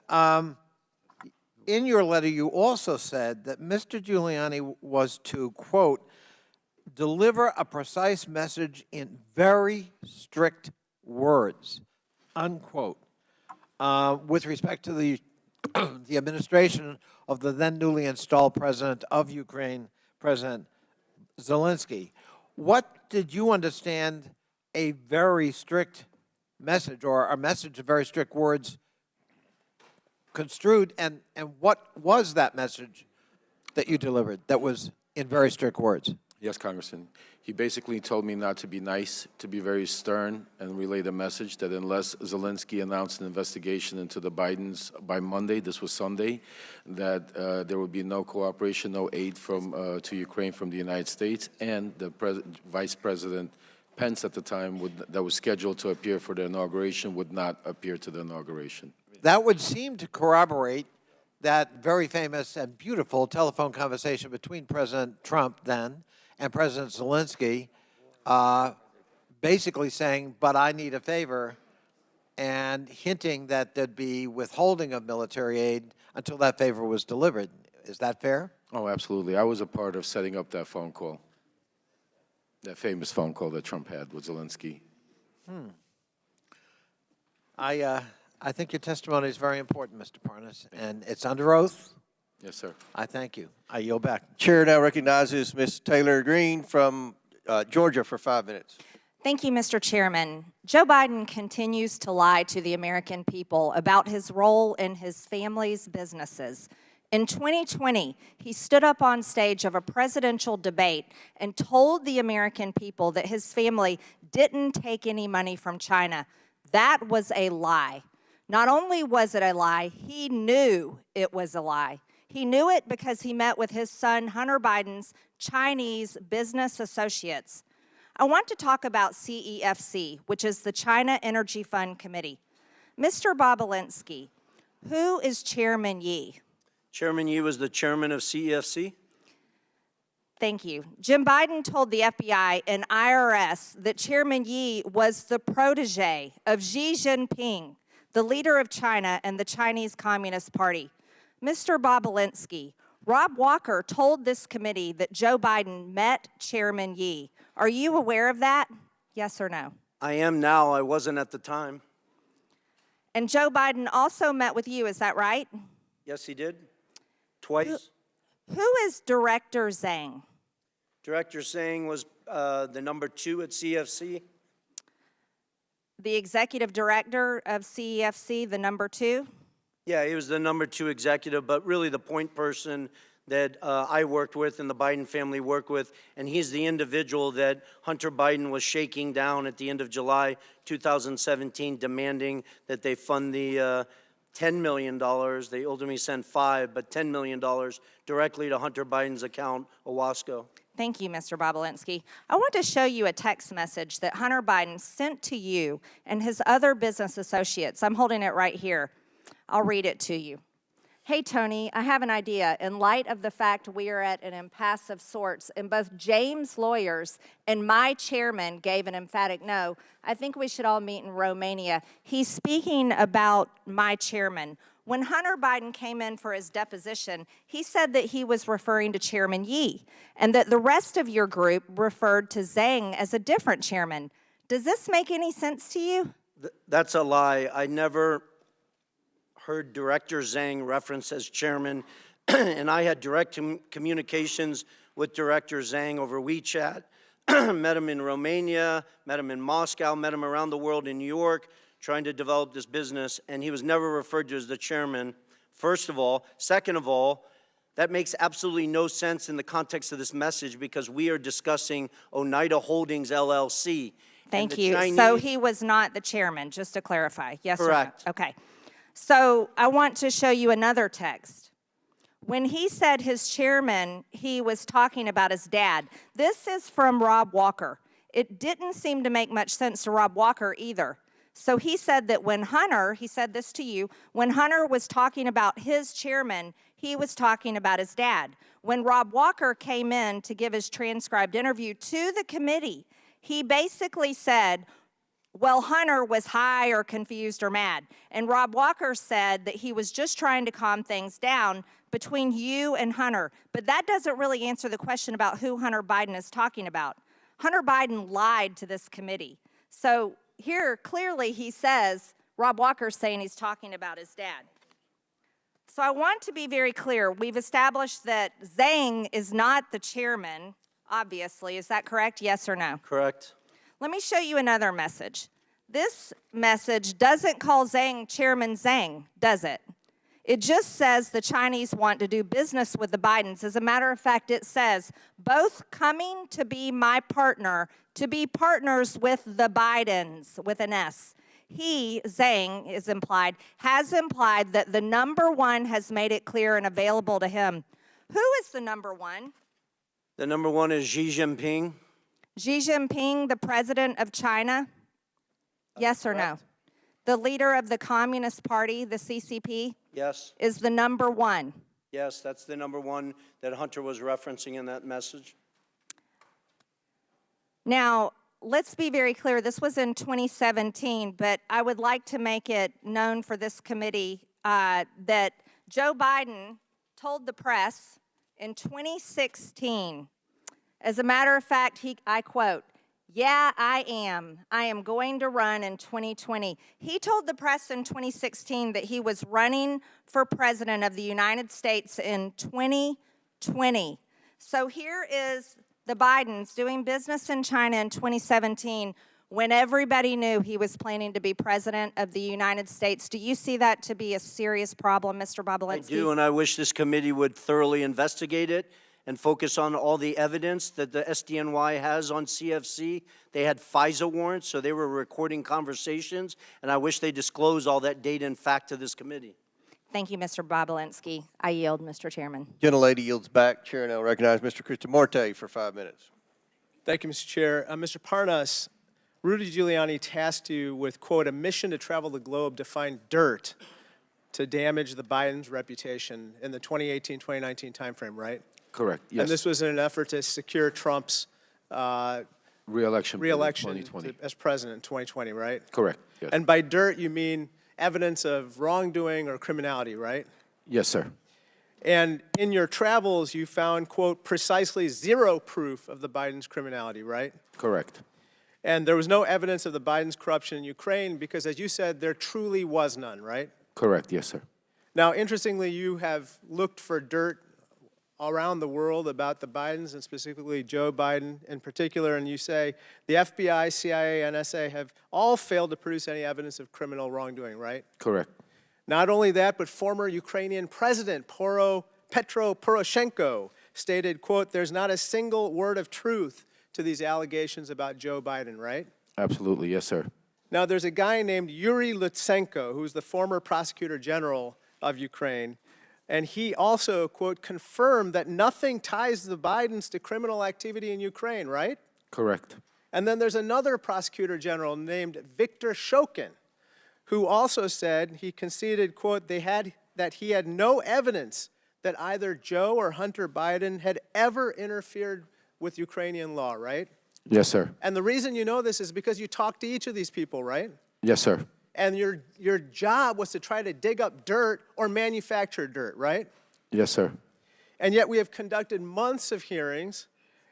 In your letter, you also said that Mr. Giuliani was to, quote, deliver a precise message in very strict words, unquote, with respect to the administration of the then newly installed president of Ukraine, President Zelensky. What did you understand a very strict message, or a message of very strict words, construed, and what was that message that you delivered that was in very strict words? Yes, Congressman. He basically told me not to be nice, to be very stern, and relay the message that unless Zelensky announced an investigation into the Bidens by Monday, this was Sunday, that there would be no cooperation, no aid to Ukraine from the United States, and the Vice President Pence at the time that was scheduled to appear for the inauguration would not appear to the inauguration. That would seem to corroborate that very famous and beautiful telephone conversation between President Trump then and President Zelensky, basically saying, but I need a favor, and hinting that there'd be withholding of military aid until that favor was delivered. Is that fair? Oh, absolutely. I was a part of setting up that phone call, that famous phone call that Trump had with Zelensky. I think your testimony is very important, Mr. Parnas, and it's under oath, Yes, sir. I thank you. I yield back. Chair now recognizes Ms. Taylor Greene from Georgia for 5 minutes. Thank you, Mr. Chairman. Joe Biden continues to lie to the American people about his role in his family's businesses. In 2020, he stood up on stage of a presidential debate and told the American people that his family didn't take any money from China. That was a lie. Not only was it a lie, he knew it was a lie. He knew it because he met with his son Hunter Biden's Chinese business associates. I want to talk about CEFC, which is the China Energy Fund Committee. Mr. Bobulinski, who is Chairman Yi? Chairman Yi was the chairman of CEFC. Thank you. Jim Biden told the FBI and IRS that Chairman Yi was the protege of Xi Jinping, the leader of China and the Chinese Communist Party. Mr. Bobulinski, Rob Walker told this committee that Joe Biden met Chairman Yi. Are you aware of that? Yes or no? I am now. I wasn't at the time. And Joe Biden also met with you, is that right? Yes, he did. Twice. Who is Director Zhang? Director Zhang was the number 2 at CFC. The executive director of CEFC, the number 2? Yeah, he was the number 2 executive, but really the point person that I worked with and the Biden family worked with, and he's the individual that Hunter Biden was shaking down at the end of July 2017, demanding that they fund the $10 million. They ultimately sent 5, but $10 million directly to Hunter Biden's account, Owasco. Thank you, Mr. Bobulinski. I want to show you a text message that Hunter Biden sent to you and his other business associates. I'm holding it right here. I'll read it to you. Hey, Tony, I have an idea. In light of the fact we are at an impasse of sorts, and both James' lawyers and my chairman gave an emphatic no, I think we should all meet in Romania. He's speaking about my chairman. When Hunter Biden came in for his deposition, he said that he was referring to Chairman Yi, and that the rest of your group referred to Zhang as a different chairman. Does this make any sense to you? That's a lie. I never heard Director Zhang referenced as chairman, and I had direct communications with Director Zhang over WeChat, met him in Romania, met him in Moscow, met him around the world in New York, trying to develop this business, and he was never referred to as the chairman, first of all. Second of all, that makes absolutely no sense in the context of this message because we are discussing Oneida Holdings, LLC. Thank you. So he was not the chairman, just to clarify. Yes Correct. or no? Okay. So I want to show you another text. When he said his chairman, he was talking about his dad. This is from Rob Walker. It didn't seem to make much sense to Rob Walker either. So he said that when Hunter, he said this to you, when Hunter was talking about his chairman, he was talking about his dad. When Rob Walker came in to give his transcribed interview to the committee, he basically said, well, Hunter was high or confused or mad. And Rob Walker said that he was just trying to calm things down between you and Hunter. But that doesn't really answer the question about who Hunter Biden is talking about. Hunter Biden lied to this committee. So here, clearly, he says, Rob Walker's saying he's talking about his dad. So I want to be very clear. We've established that Zhang is not the chairman, obviously. Is that correct? Yes or no? Correct. Let me show you another message. This message doesn't call Zhang Chairman Zhang, does it? It just says the Chinese want to do business with the Bidens. As a matter of fact, it says, both coming to be my partner, to be partners with the Bidens, with an S. He, Zhang, is implied, has implied that the number 1 has made it clear and available to him. Who is the number 1? The number 1 is Xi Jinping. Xi Jinping, the president of China? Yes or no? The leader of the Communist Party, the CCP? Yes. Is the number 1? Yes, that's the number 1 that Hunter was referencing in that message. Now, let's be very clear. This was in 2017, but I would like to make it known for this committee that Joe Biden told the press in 2016, as a matter of fact, I quote, Yeah, I am. I am going to run in 2020. He told the press in 2016 that he was running for president of the United States in 2020. So here is the Bidens doing business in China in 2017 when everybody knew he was planning to be president of the United States. Do you see that to be a serious problem, Mr. Bobulinski? I do, and I wish this committee would thoroughly investigate it and focus on all the evidence that the SDNY has on CFC. They had FISA warrants, so they were recording conversations, and I wish they disclose all that data and fact to this committee. Thank you, Mr. Bobulinski. I yield, Mr. Chairman. Gentlelady yields back. Chair now recognizes Mr. Krishnamurti for 5 minutes. Thank you, Mr. Chair. Mr. Parnas, Rudy Giuliani tasked you with, quote, a mission to travel the globe to find dirt to damage the Biden's reputation in the 2018-2019 timeframe, right? Correct, yes. And this was in an effort to secure Trump's Re-election as president in 2020, right? Correct, yes. And by dirt, you mean evidence of wrongdoing or criminality, right? Yes, sir. And in your travels, you found, quote, precisely zero proof of the Biden's criminality, right? Correct. And there was no evidence of the Biden's corruption in Ukraine because, as you said, there truly was none, right? Correct, yes, sir. Now, interestingly, you have looked for dirt around the world about the Bidens, and specifically Joe Biden in particular, and you say the FBI, CIA, NSA have all failed to produce any evidence of criminal wrongdoing, right? Correct. Not only that, but former Ukrainian President Petro Poroshenko stated, quote, there's not a single word of truth to these allegations about Joe Biden, right? Absolutely, yes, sir. Now, there's a guy named Yuri Lutsenko, who's the former prosecutor general of Ukraine, and he also, quote, confirmed that nothing ties the Bidens to criminal activity in Ukraine, right? Correct. And then there's another prosecutor general named Viktor Shokin, who also said, he conceded, quote, that he had no evidence that either Joe or Hunter Biden had ever interfered with Ukrainian law, right? Yes, sir. And the reason you know this is because you talked to each of these people, right? Yes, sir. And your job was to try to dig up dirt or manufacture dirt, right? Yes, sir. And yet we have conducted months of hearings,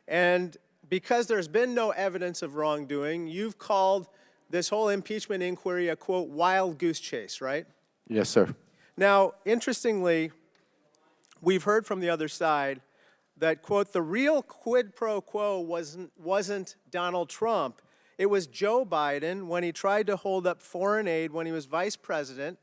and because there's been no evidence of wrongdoing, you've called this whole impeachment inquiry a, quote, wild goose chase, right? Yes, sir. Now, interestingly, we've heard from the other side that, quote, the real quid pro quo wasn't Donald Trump. It was Joe Biden when he tried to hold up foreign aid when he was vice president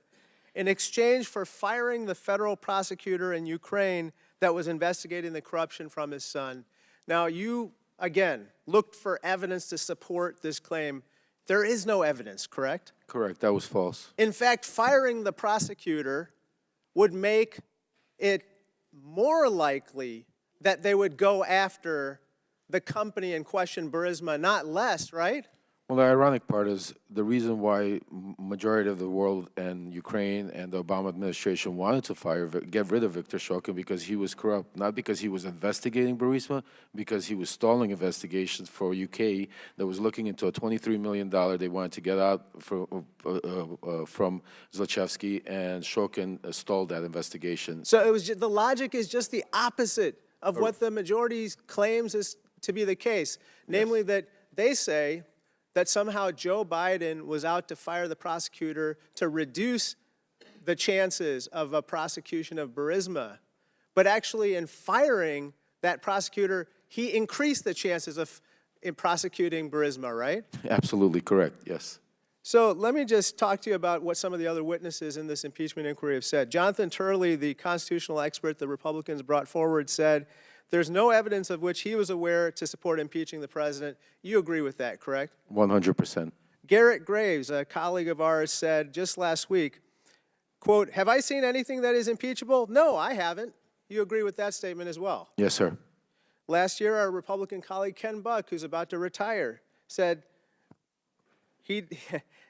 in exchange for firing the federal prosecutor in Ukraine that was investigating the corruption from his son. Now, you, again, looked for evidence to support this claim. There is no evidence, correct? Correct. That was false. In fact, firing the prosecutor would make it more likely that they would go after the company in question, Burisma, not less, right? Well, the ironic part is the reason why majority of the world and Ukraine and the Obama administration wanted to get rid of Viktor Shokin because he was corrupt, not because he was investigating Burisma, because he was stalling investigations for UK that was looking into a $23 million they wanted to get out from Zlochevsky, and Shokin stalled that investigation. So it was the logic is just the opposite of what the majority claims is to be the case, namely that they say that somehow Joe Biden was out to fire the prosecutor to reduce the chances of a prosecution of Burisma. But actually, in firing that prosecutor, he increased the chances of prosecuting Burisma, right? Absolutely correct, yes. So let me just talk to you about what some of the other witnesses in this impeachment inquiry have said. Jonathan Turley, the constitutional expert the Republicans brought forward, said there's no evidence of which he was aware to support impeaching the president. You agree with that, correct? 100%. Garrett Graves, a colleague of ours, said just last week, quote, have I seen anything that is impeachable? No, I haven't. You agree with that statement as well? Yes, sir. Last year, our Republican colleague Ken Buck, who's about to retire, said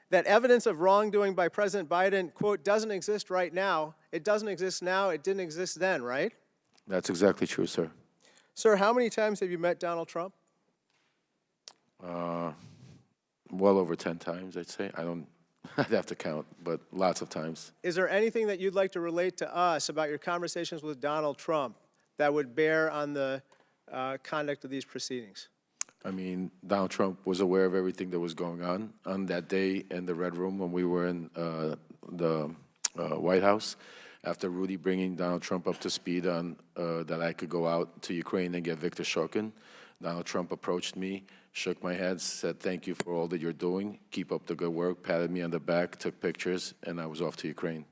that evidence of wrongdoing by President Biden, quote, doesn't exist right now. It doesn't exist now. It didn't exist then, right? That's exactly true, sir. Sir, how many times have you met Donald Trump? Well over 10 times, I'd say. I'd have to count, but lots of times. Is there anything that you'd like to relate to us about your conversations with Donald Trump that would bear on the conduct of these proceedings? I mean, Donald Trump was aware of everything that was going on that day in the Red Room when we were in the White House. After Rudy bringing Donald Trump up to speed on that I could go out to Ukraine and get Viktor Shokin, Donald Trump approached me, shook my head, said, "Thank you for all that you're doing. Keep up the good work," patted me on the back, took pictures, and I was off to Ukraine.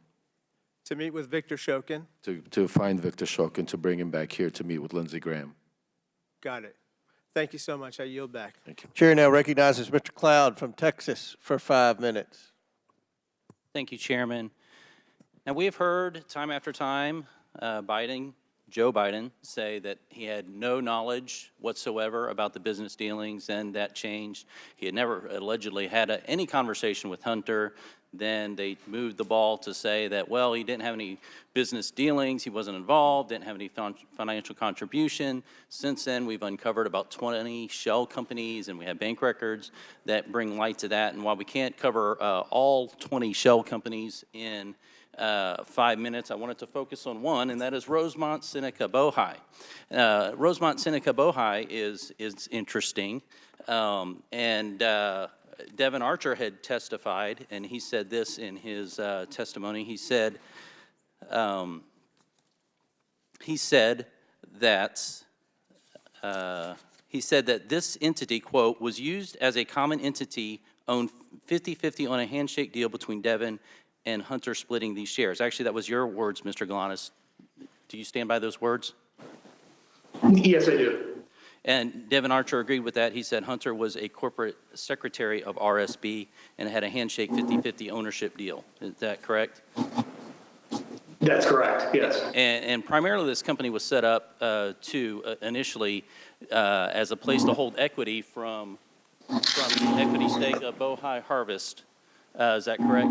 To meet with Viktor Shokin? To find Viktor Shokin, to bring him back here to meet with Lindsey Graham. Got it. Thank you so much. I yield back. Thank you. Chair now recognizes Mr. Cloud from Texas for 5 minutes. Thank you, Chairman. Now, we have heard time after time Joe Biden, say that he had no knowledge whatsoever about the business dealings, and that changed. He had never allegedly had any conversation with Hunter. Then they moved the ball to say that, well, he didn't have any business dealings, he wasn't involved, didn't have any financial contribution. Since then, we've uncovered about 20 shell companies, and we have bank records that bring light to that. And while we can't cover all 20 shell companies in 5 minutes, I wanted to focus on one, and that is Rosemont Seneca Bohai. Rosemont Seneca Bohai is interesting, and Devin Archer had testified, and he said this in his testimony. He said that this entity, quote, was used as a common entity, owned 50-50 on a handshake deal between Devin and Hunter splitting these shares. Actually, that was your words, Mr. Galanis. Do you stand by those words? Yes, I do. And Devin Archer agreed with that. He said Hunter was a corporate secretary of RSB and had a handshake 50-50 ownership deal. Is that correct? That's correct, yes. And primarily this company was set up initially as a place to hold equity from the equity stake of Bohai Harvest. Is that correct?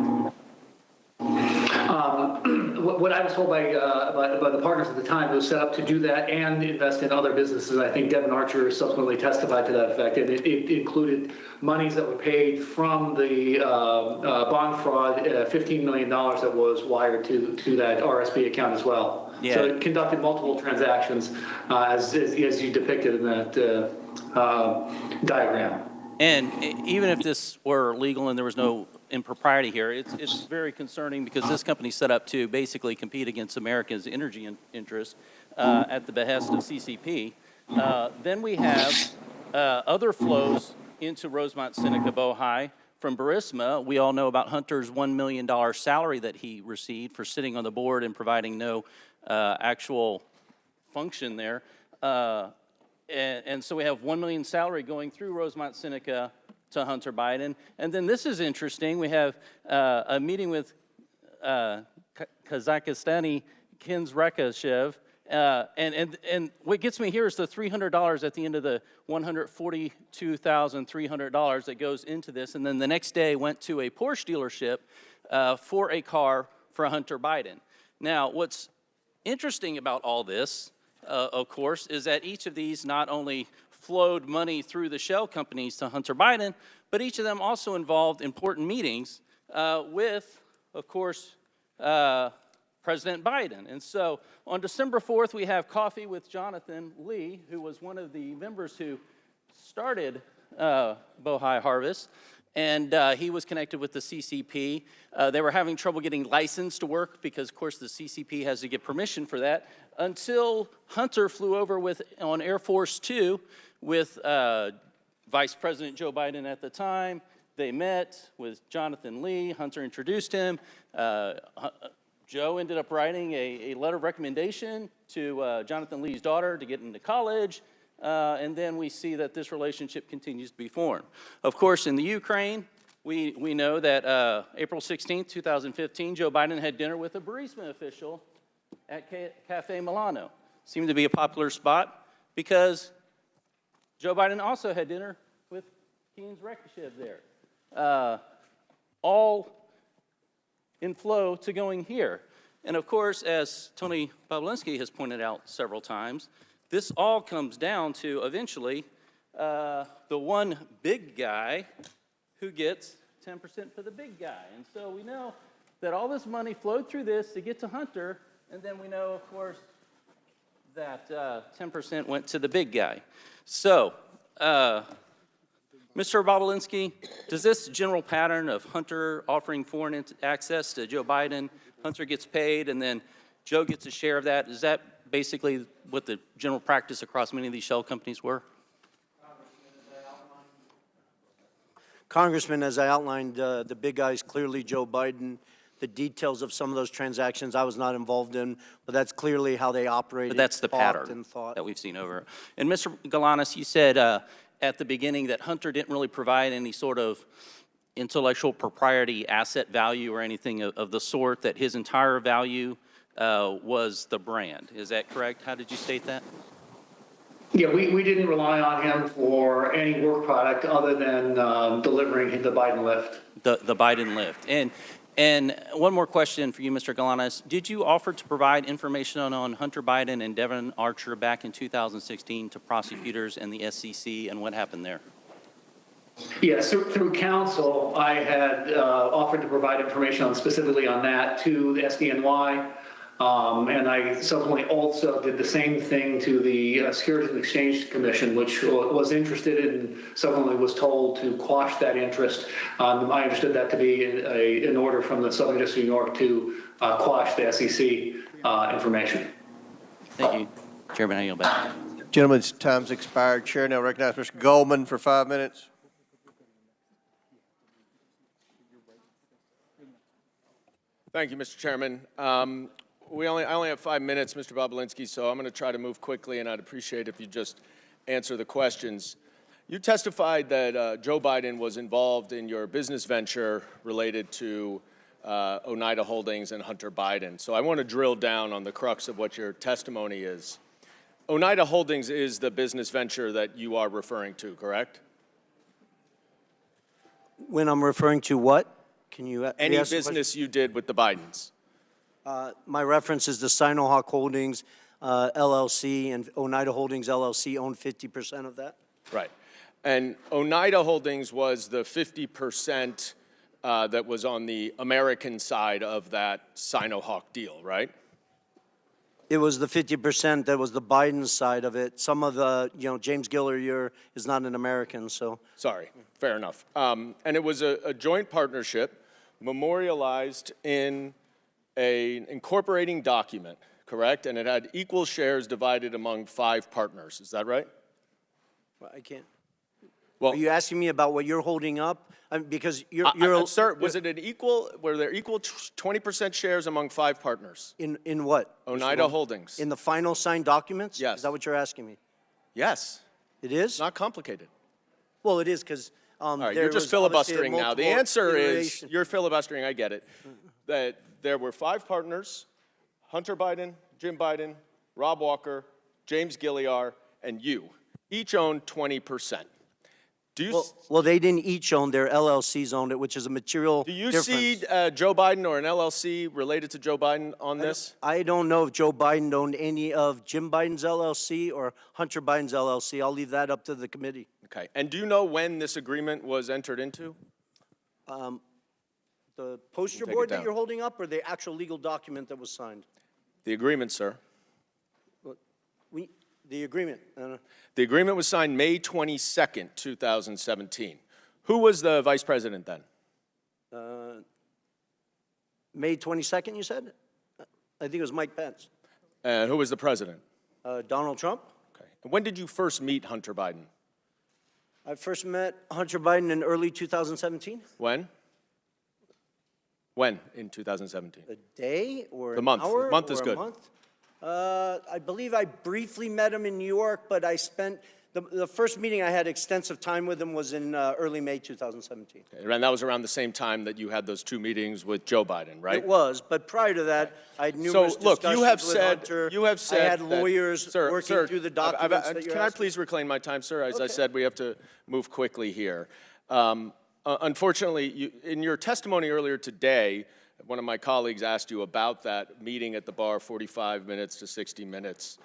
What I was told by the partners at the time, it was set up to do that and invest in other businesses. I think Devin Archer subsequently testified to that effect, and it included monies that were paid from the bond fraud, $15 million that was wired to that RSB account as well. Yeah. So it conducted multiple transactions as you depicted in that diagram. And even if this were legal and there was no impropriety here, it's very concerning because this company's set up to basically compete against America's energy interests at the behest of CCP. Then we have other flows into Rosemont Seneca Bohai from Burisma. We all know about Hunter's $1 million salary that he received for sitting on the board and providing no actual function there. And so we have $1 million salary going through Rosemont Seneca to Hunter Biden. And then this is interesting. We have a meeting with Kazakhstani Kins Rekashev. And what gets me here is the $300 at the end of the $142,300 that goes into this. And then the next day went to a Porsche dealership for a car for Hunter Biden. Now, what's interesting about all this, of course, is that each of these not only flowed money through the shell companies to Hunter Biden, but each of them also involved important meetings with, of course, President Biden. And so on December 4th, we have coffee with Jonathan Lee, who was one of the members who started Bohai Harvest. And he was connected with the CCP. They were having trouble getting licensed to work because, of course, the CCP has to get permission for that, until Hunter flew over on Air Force 2 with Vice President Joe Biden at the time. They met with Jonathan Lee. Hunter introduced him. Joe ended up writing a letter of recommendation to Jonathan Lee's daughter to get into college. And then we see that this relationship continues to be formed. Of course, in the Ukraine, we know that April 16th, 2015, Joe Biden had dinner with a Burisma official at Cafe Milano. Seemed to be a popular spot because Joe Biden also had dinner with Kins Rekashev there. All in flow to going here. And of course, as Tony Pawlinski has pointed out several times, this all comes down to eventually the one big guy who gets 10% for the big guy. And so we know that all this money flowed through this to get to Hunter, and then we know, of course, that 10% went to the big guy. So Mr. Bobulinski, does this general pattern of Hunter offering foreign access to Joe Biden, Hunter gets paid, and then Joe gets a share of that, is that basically what the general practice across many of these shell companies were? Congressman, as I outlined, the big guys, clearly Joe Biden. The details of some of those transactions I was not involved in, but that's clearly how they operated. But that's the pattern that we've seen over. And Mr. Galanis, you said at the beginning that Hunter didn't really provide any sort of intellectual propriety asset value or anything of the sort, that his entire value was the brand. Is that correct? How did you state that? Yeah, we didn't rely on him for any work product other than delivering the Biden lift. The Biden lift. And one more question for you, Mr. Galanis. Did you offer to provide information on Hunter Biden and Devon Archer back in 2016 to prosecutors and the SEC, and what happened there? Yes, through counsel, I had offered to provide information specifically on that to the SDNY. And I subsequently also did the same thing to the Securities and Exchange Commission, which was interested and subsequently was told to quash that interest. I understood that to be an order from the Southern District of New York to quash the SEC information. Thank you. Chairman, I yield back. Gentlemen's time's expired. Chair now recognizes Mr. Goldman for 5 minutes. Thank you, Mr. Chairman. I only have 5 minutes, Mr. Bobulinski, so I'm going to try to move quickly, and I'd appreciate if you just answer the questions. You testified that Joe Biden was involved in your business venture related to Oneida Holdings and Hunter Biden. So I want to drill down on the crux of what your testimony is. Oneida Holdings is the business venture that you are referring to, correct? When I'm referring to what? Can you Any business you did with the Bidens? My reference is the Sinohawk Holdings LLC, and Oneida Holdings LLC owned 50% of that. Right. And Oneida Holdings was the 50% that was on the American side of that Sinohawk deal, right? It was the 50% that was the Biden side of it. Some of the, James Gillier is not an American, so. Sorry, fair enough. And it was a joint partnership memorialized in an incorporating document, correct? And it had equal shares divided among 5 partners. Is that right? Well, I can't. Well, are you asking me about what you're holding up? Because sir, was it an equal? Were there equal 20% shares among 5 partners? In what? Oneida Holdings. In the final signed documents? Yes. Is that what you're asking me? Yes. It is? Not complicated. Well, it is because. All right, you're just filibustering now. The answer is you're filibustering. I get it. That there were 5 partners: Hunter Biden, Jim Biden, Rob Walker, James Gilliar, and you. Each owned 20%. Do you? Well, they didn't each own. Their LLCs owned it, which is a material difference. Do you see Joe Biden or an LLC related to Joe Biden on this? I don't know if Joe Biden owned any of Jim Biden's LLC or Hunter Biden's LLC. I'll leave that up to the committee. Okay. And do you know when this agreement was entered into? The poster board that you're holding up, or the actual legal document that was signed? The agreement, sir. The agreement. The agreement was signed May 22nd, 2017. Who was the vice president then? May 22nd, you said? I think it was Mike Pence. And who was the president? Donald Trump. Okay. And when did you first meet Hunter Biden? I first met Hunter Biden in early 2017. When? When in 2017? A day or the month. An hour the month or is a good. Month? I believe I briefly met him in New York, but I spent the first meeting I had extensive time with him was in early May 2017. Okay. And that was around the same time that you had those 2 meetings with Joe Biden, right? It was, but prior to that, I had numerous discussions with Hunter. You have said I had lawyers working through the documents that you're Can I asking. please reclaim my time, sir? As I Okay. said, we have to move quickly here. Unfortunately, in your testimony earlier today, one of my colleagues asked you about that meeting at the bar, 45 minutes to 60 minutes.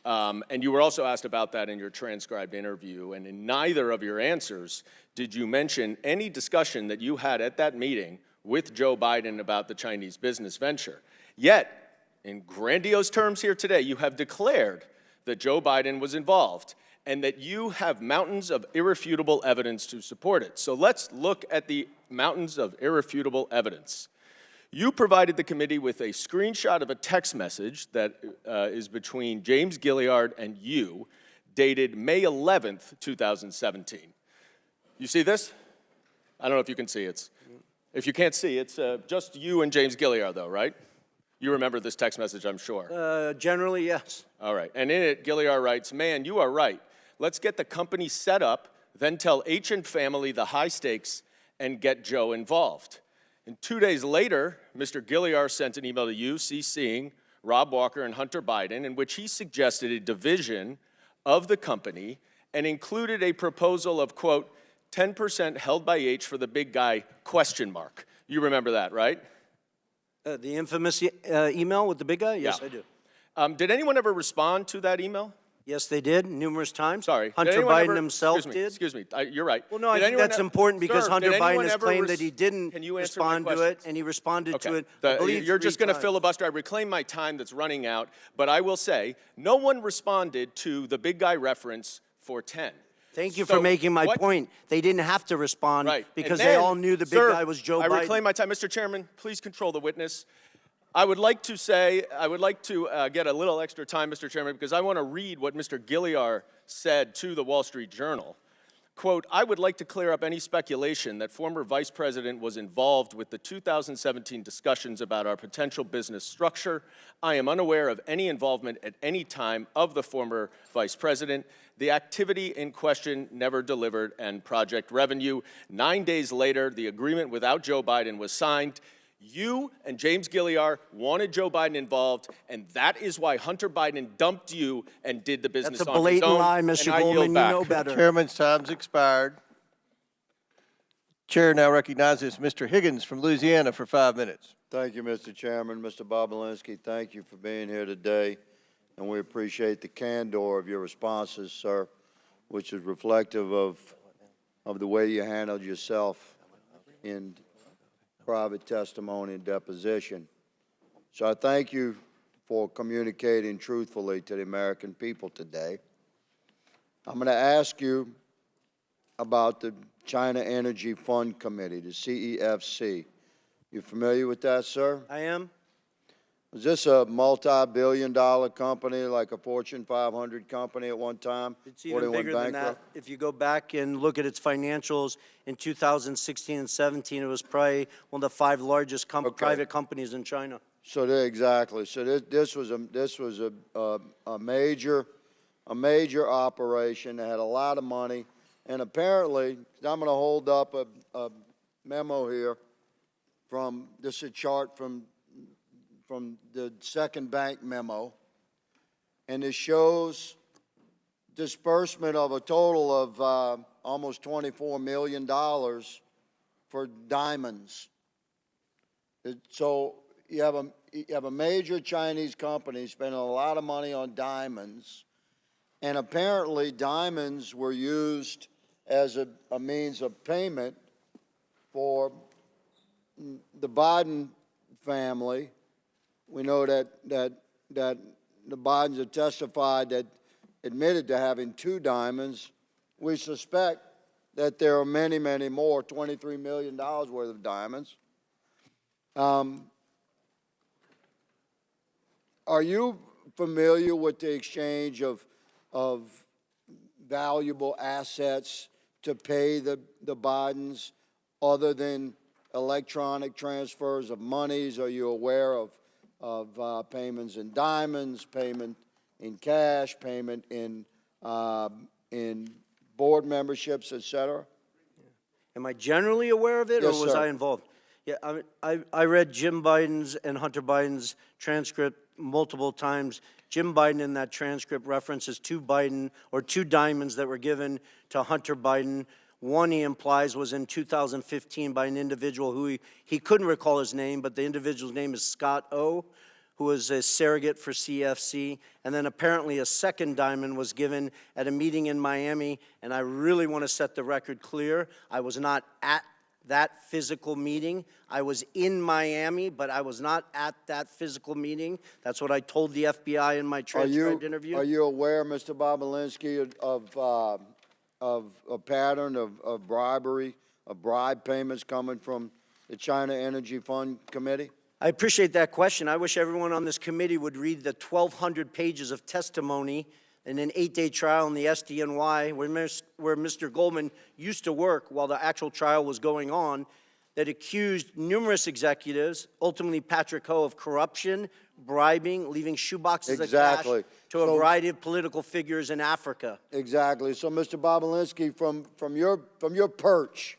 And you were also asked about that in your transcribed interview. And in neither of your answers did you mention any discussion that you had at that meeting with Joe Biden about the Chinese business venture. Yet, in grandiose terms here today, you have declared that Joe Biden was involved. and that you have mountains of irrefutable evidence to support it. So let's look at the mountains of irrefutable evidence. You provided the committee with a screenshot of a text message that is between James Gilliard and you, dated May 11th, 2017. You see this? I don't know if you can see it. If you can't see, it's just you and James Gilliard, though, right? You remember this text message, I'm sure. Generally, yes. All right. And in it, Gilliard writes, "Man, you are right. Let's get the company set up, then tell H and family the high stakes and get Joe involved." And 2 days later, Mr. Gilliard sent an email to you, CCing Rob Walker and Hunter Biden, in which he suggested a division of the company and included a proposal of, quote, 10% held by H for the big guy, question mark. You remember that, right? The infamous email with the big guy? Yes, Yeah. I do. Did anyone ever respond to that email? Yes, they did, numerous times. Sorry. Hunter Biden himself did. Excuse me, you're right. Well, no, I think that's important because Sir, Hunter did Biden anyone has ever claimed that he didn't Can you answer my respond to it, questions? and he responded Okay. to it, I believe, You're just 3 going to times. filibuster. I reclaim my time that's running out, but I will say no one responded to the big guy reference for 10. Thank you So for making my what- point. They didn't have to respond Right. because And they then, all knew the big sir, guy was Joe I Biden. reclaim my time. Mr. Chairman, please control the witness. I would like to get a little extra time, Mr. Chairman, because I want to read what Mr. Gilliard said to the Wall Street Journal. Quote, "I would like to clear up any speculation that former Vice President was involved with the 2017 discussions about our potential business structure. I am unaware of any involvement at any time of the former Vice President. The activity in question never delivered and project revenue. 9 days later, the agreement without Joe Biden was signed. You and James Gilliard wanted Joe Biden involved, and that is why Hunter Biden dumped you and did the business That's a on his blatant own. lie, Mr. And I yield Goldman. You back. know better. Chairman's time's expired. Chair now recognizes Mr. Higgins from Louisiana for 5 minutes. Thank you, Mr. Chairman. Mr. Bobulinski, thank you for being here today, and we appreciate the candor of your responses, sir, which is reflective of the way you handled yourself in private testimony and deposition. So I thank you for communicating truthfully to the American people today. I'm going to ask you about the China Energy Fund Committee, the CEFC. You familiar with that, sir? I am. Was this a multi-billion-dollar company, like a Fortune 500 company at one time? It's even bigger than that. If you go back and look at its financials in 2016 and 17, it was probably one of the 5 largest private companies in China. So exactly. So this was a major operation that had a lot of money, and apparently, I'm going to hold up a memo here from this is a chart from the second bank memo, and it shows disbursement of a total of almost $24 million for diamonds. So you have a major Chinese company spending a lot of money on diamonds, and apparently diamonds were used as a means of payment for the Biden family. We know that the Bidens have testified that admitted to having 2 diamonds. We suspect that there are many, many more, $23 million worth of diamonds. Are you familiar with the exchange of valuable assets to pay the Bidens other than electronic transfers of monies? Are you aware of payments in diamonds, payment in cash, payment in board memberships, et cetera? Am I generally aware of it, Yes, or was sir. I involved? Yeah, I read Jim Biden's and Hunter Biden's transcript multiple times. Jim Biden in that transcript references 2 diamonds that were given to Hunter Biden. One, he implies, was in 2015 by an individual who he couldn't recall his name, but the individual's name is Scott O., who was a surrogate for CFC. And then apparently a second diamond was given at a meeting in Miami, and I really want to set the record clear. I was not at that physical meeting. I was in Miami, but I was not at that physical meeting. That's what I told the FBI in my transcribed interview. Are you aware, Mr. Bobulinski, of a pattern of bribery, of bribe payments coming from the China Energy Fund Committee? I appreciate that question. I wish everyone on this committee would read the 1,200 pages of testimony in an 8-day trial in the SDNY where Mr. Goldman used to work while the actual trial was going on, that accused numerous executives, ultimately Patrick Ho, of corruption, bribing, leaving shoeboxes of cash to a variety of political figures in Africa. Exactly. So, Mr. Bobulinski, from your perch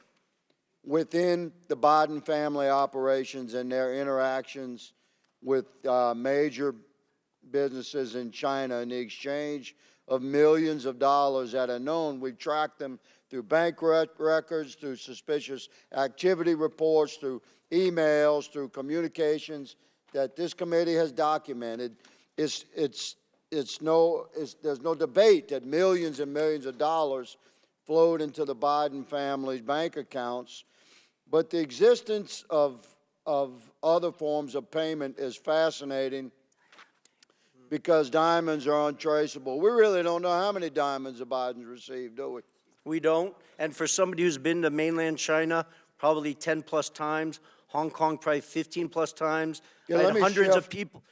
within the Biden family operations and their interactions with major businesses in China and the exchange of millions of dollars that are known. We've tracked them through bank records, through suspicious activity reports, through emails, through communications that this committee has documented. There's no debate that millions and millions of dollars flowed into the Biden family's bank accounts. But the existence of other forms of payment is fascinating, because diamonds are untraceable. We really don't know how many diamonds the Bidens received, do we? We don't. And for somebody who's been to mainland China probably 10 plus times, Hong Kong probably 15 plus times, I had hundreds of people,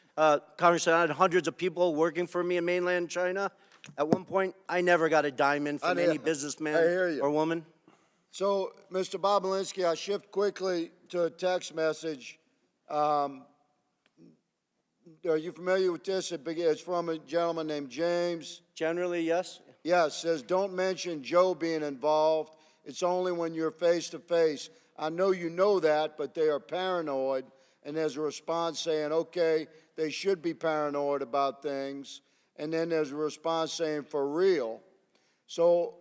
Congressman, I had hundreds of people working for me in mainland China. At one point, I never got a diamond from any businessman or woman. So, Mr. Bobulinski, I shift quickly to a text message. Are you familiar with this? It's from a gentleman named James. Generally, yes. Yes, says, don't mention Joe being involved. It's only when you're face to face. I know you know that, but they are paranoid. And there's a response saying, okay, they should be paranoid about things. And then there's a response saying, for real. So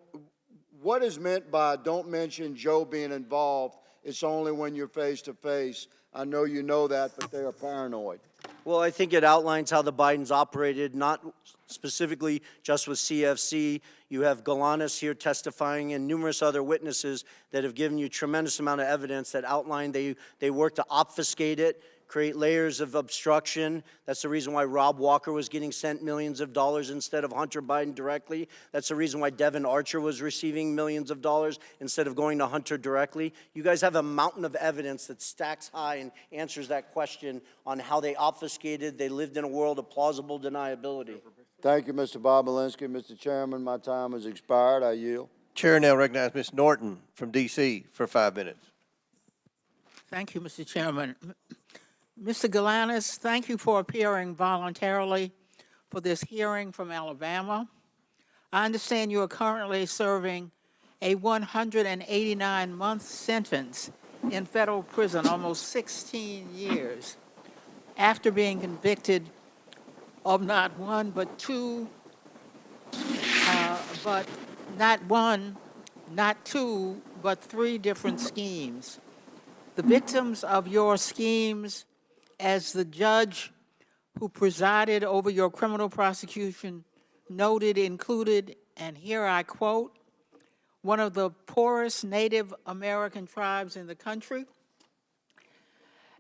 what is meant by don't mention Joe being involved? It's only when you're face to face. I know you know that, but they are paranoid. Well, I think it outlines how the Bidens operated, not specifically just with CFC. You have Galanis here testifying and numerous other witnesses that have given you tremendous amount of evidence that outline they worked to obfuscate it, create layers of obstruction. That's the reason why Rob Walker was getting sent millions of dollars instead of Hunter Biden directly. That's the reason why Devin Archer was receiving millions of dollars instead of going to Hunter directly. You guys have a mountain of evidence that stacks high and answers that question on how they obfuscated. They lived in a world of plausible deniability. Thank you, Mr. Bobulinski. Mr. Chairman, my time has expired. I yield. Chair now recognizes Ms. Norton from D.C. for 5 minutes. Thank you, Mr. Chairman. Mr. Galanis, thank you for appearing voluntarily for this hearing from Alabama. I understand you are currently serving a 189-month sentence in federal prison, almost 16 years, after being convicted of not one, but two, but not one, not two, but three different schemes. The victims of your schemes, as the judge who presided over your criminal prosecution noted, included, and here I quote, one of the poorest Native American tribes in the country,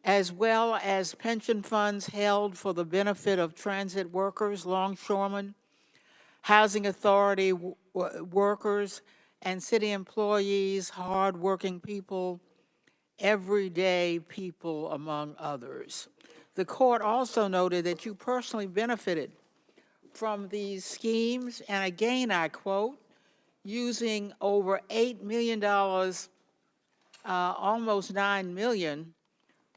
as well as pension funds held for the benefit of transit workers, longshoremen, housing authority workers, and city employees, hardworking people, everyday people, among others. The court also noted that you personally benefited from these schemes, and again I quote, using over $8 million, almost $9 million,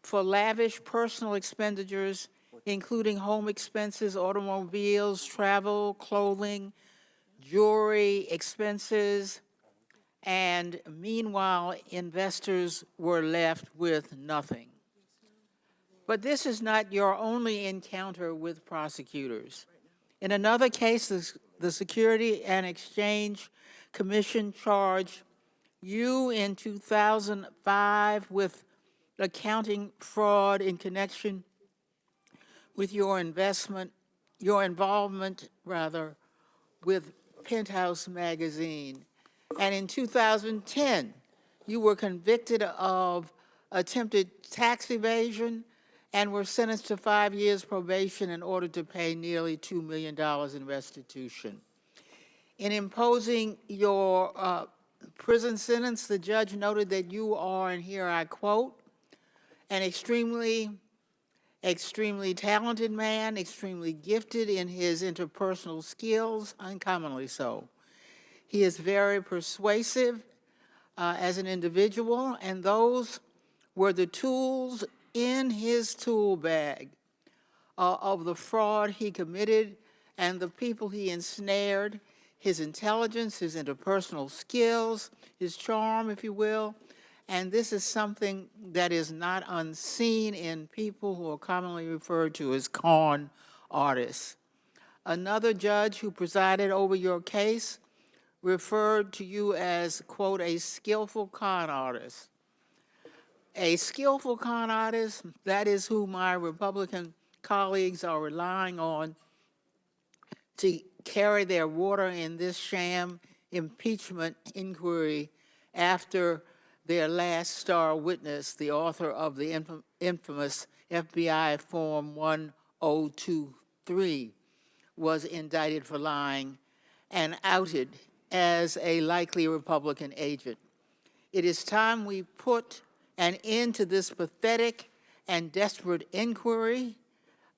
for lavish personal expenditures, including home expenses, automobiles, travel, clothing, jewelry expenses, and meanwhile, investors were left with nothing. But this is not your only encounter with prosecutors. In another case, the Security and Exchange Commission charged you in 2005 with accounting fraud in connection with your involvement with Penthouse magazine. And in 2010, you were convicted of attempted tax evasion and were sentenced to 5 years probation in order to pay nearly $2 million in restitution. In imposing your prison sentence, the judge noted that you are, and here I quote, an extremely talented man, extremely gifted in his interpersonal skills, uncommonly so. He is very persuasive as an individual, and those were the tools in his tool bag of the fraud he committed and the people he ensnared, his intelligence, his interpersonal skills, his charm, if you will. And this is something that is not unseen in people who are commonly referred to as con artists. Another judge who presided over your case referred to you as, quote, a skillful con artist. A skillful con artist, that is who my Republican colleagues are relying on to carry their water in this sham impeachment inquiry after their last star witness, the author of the infamous FBI Form 1023, was indicted for lying and outed as a likely Republican agent. It is time we put an end to this pathetic and desperate inquiry.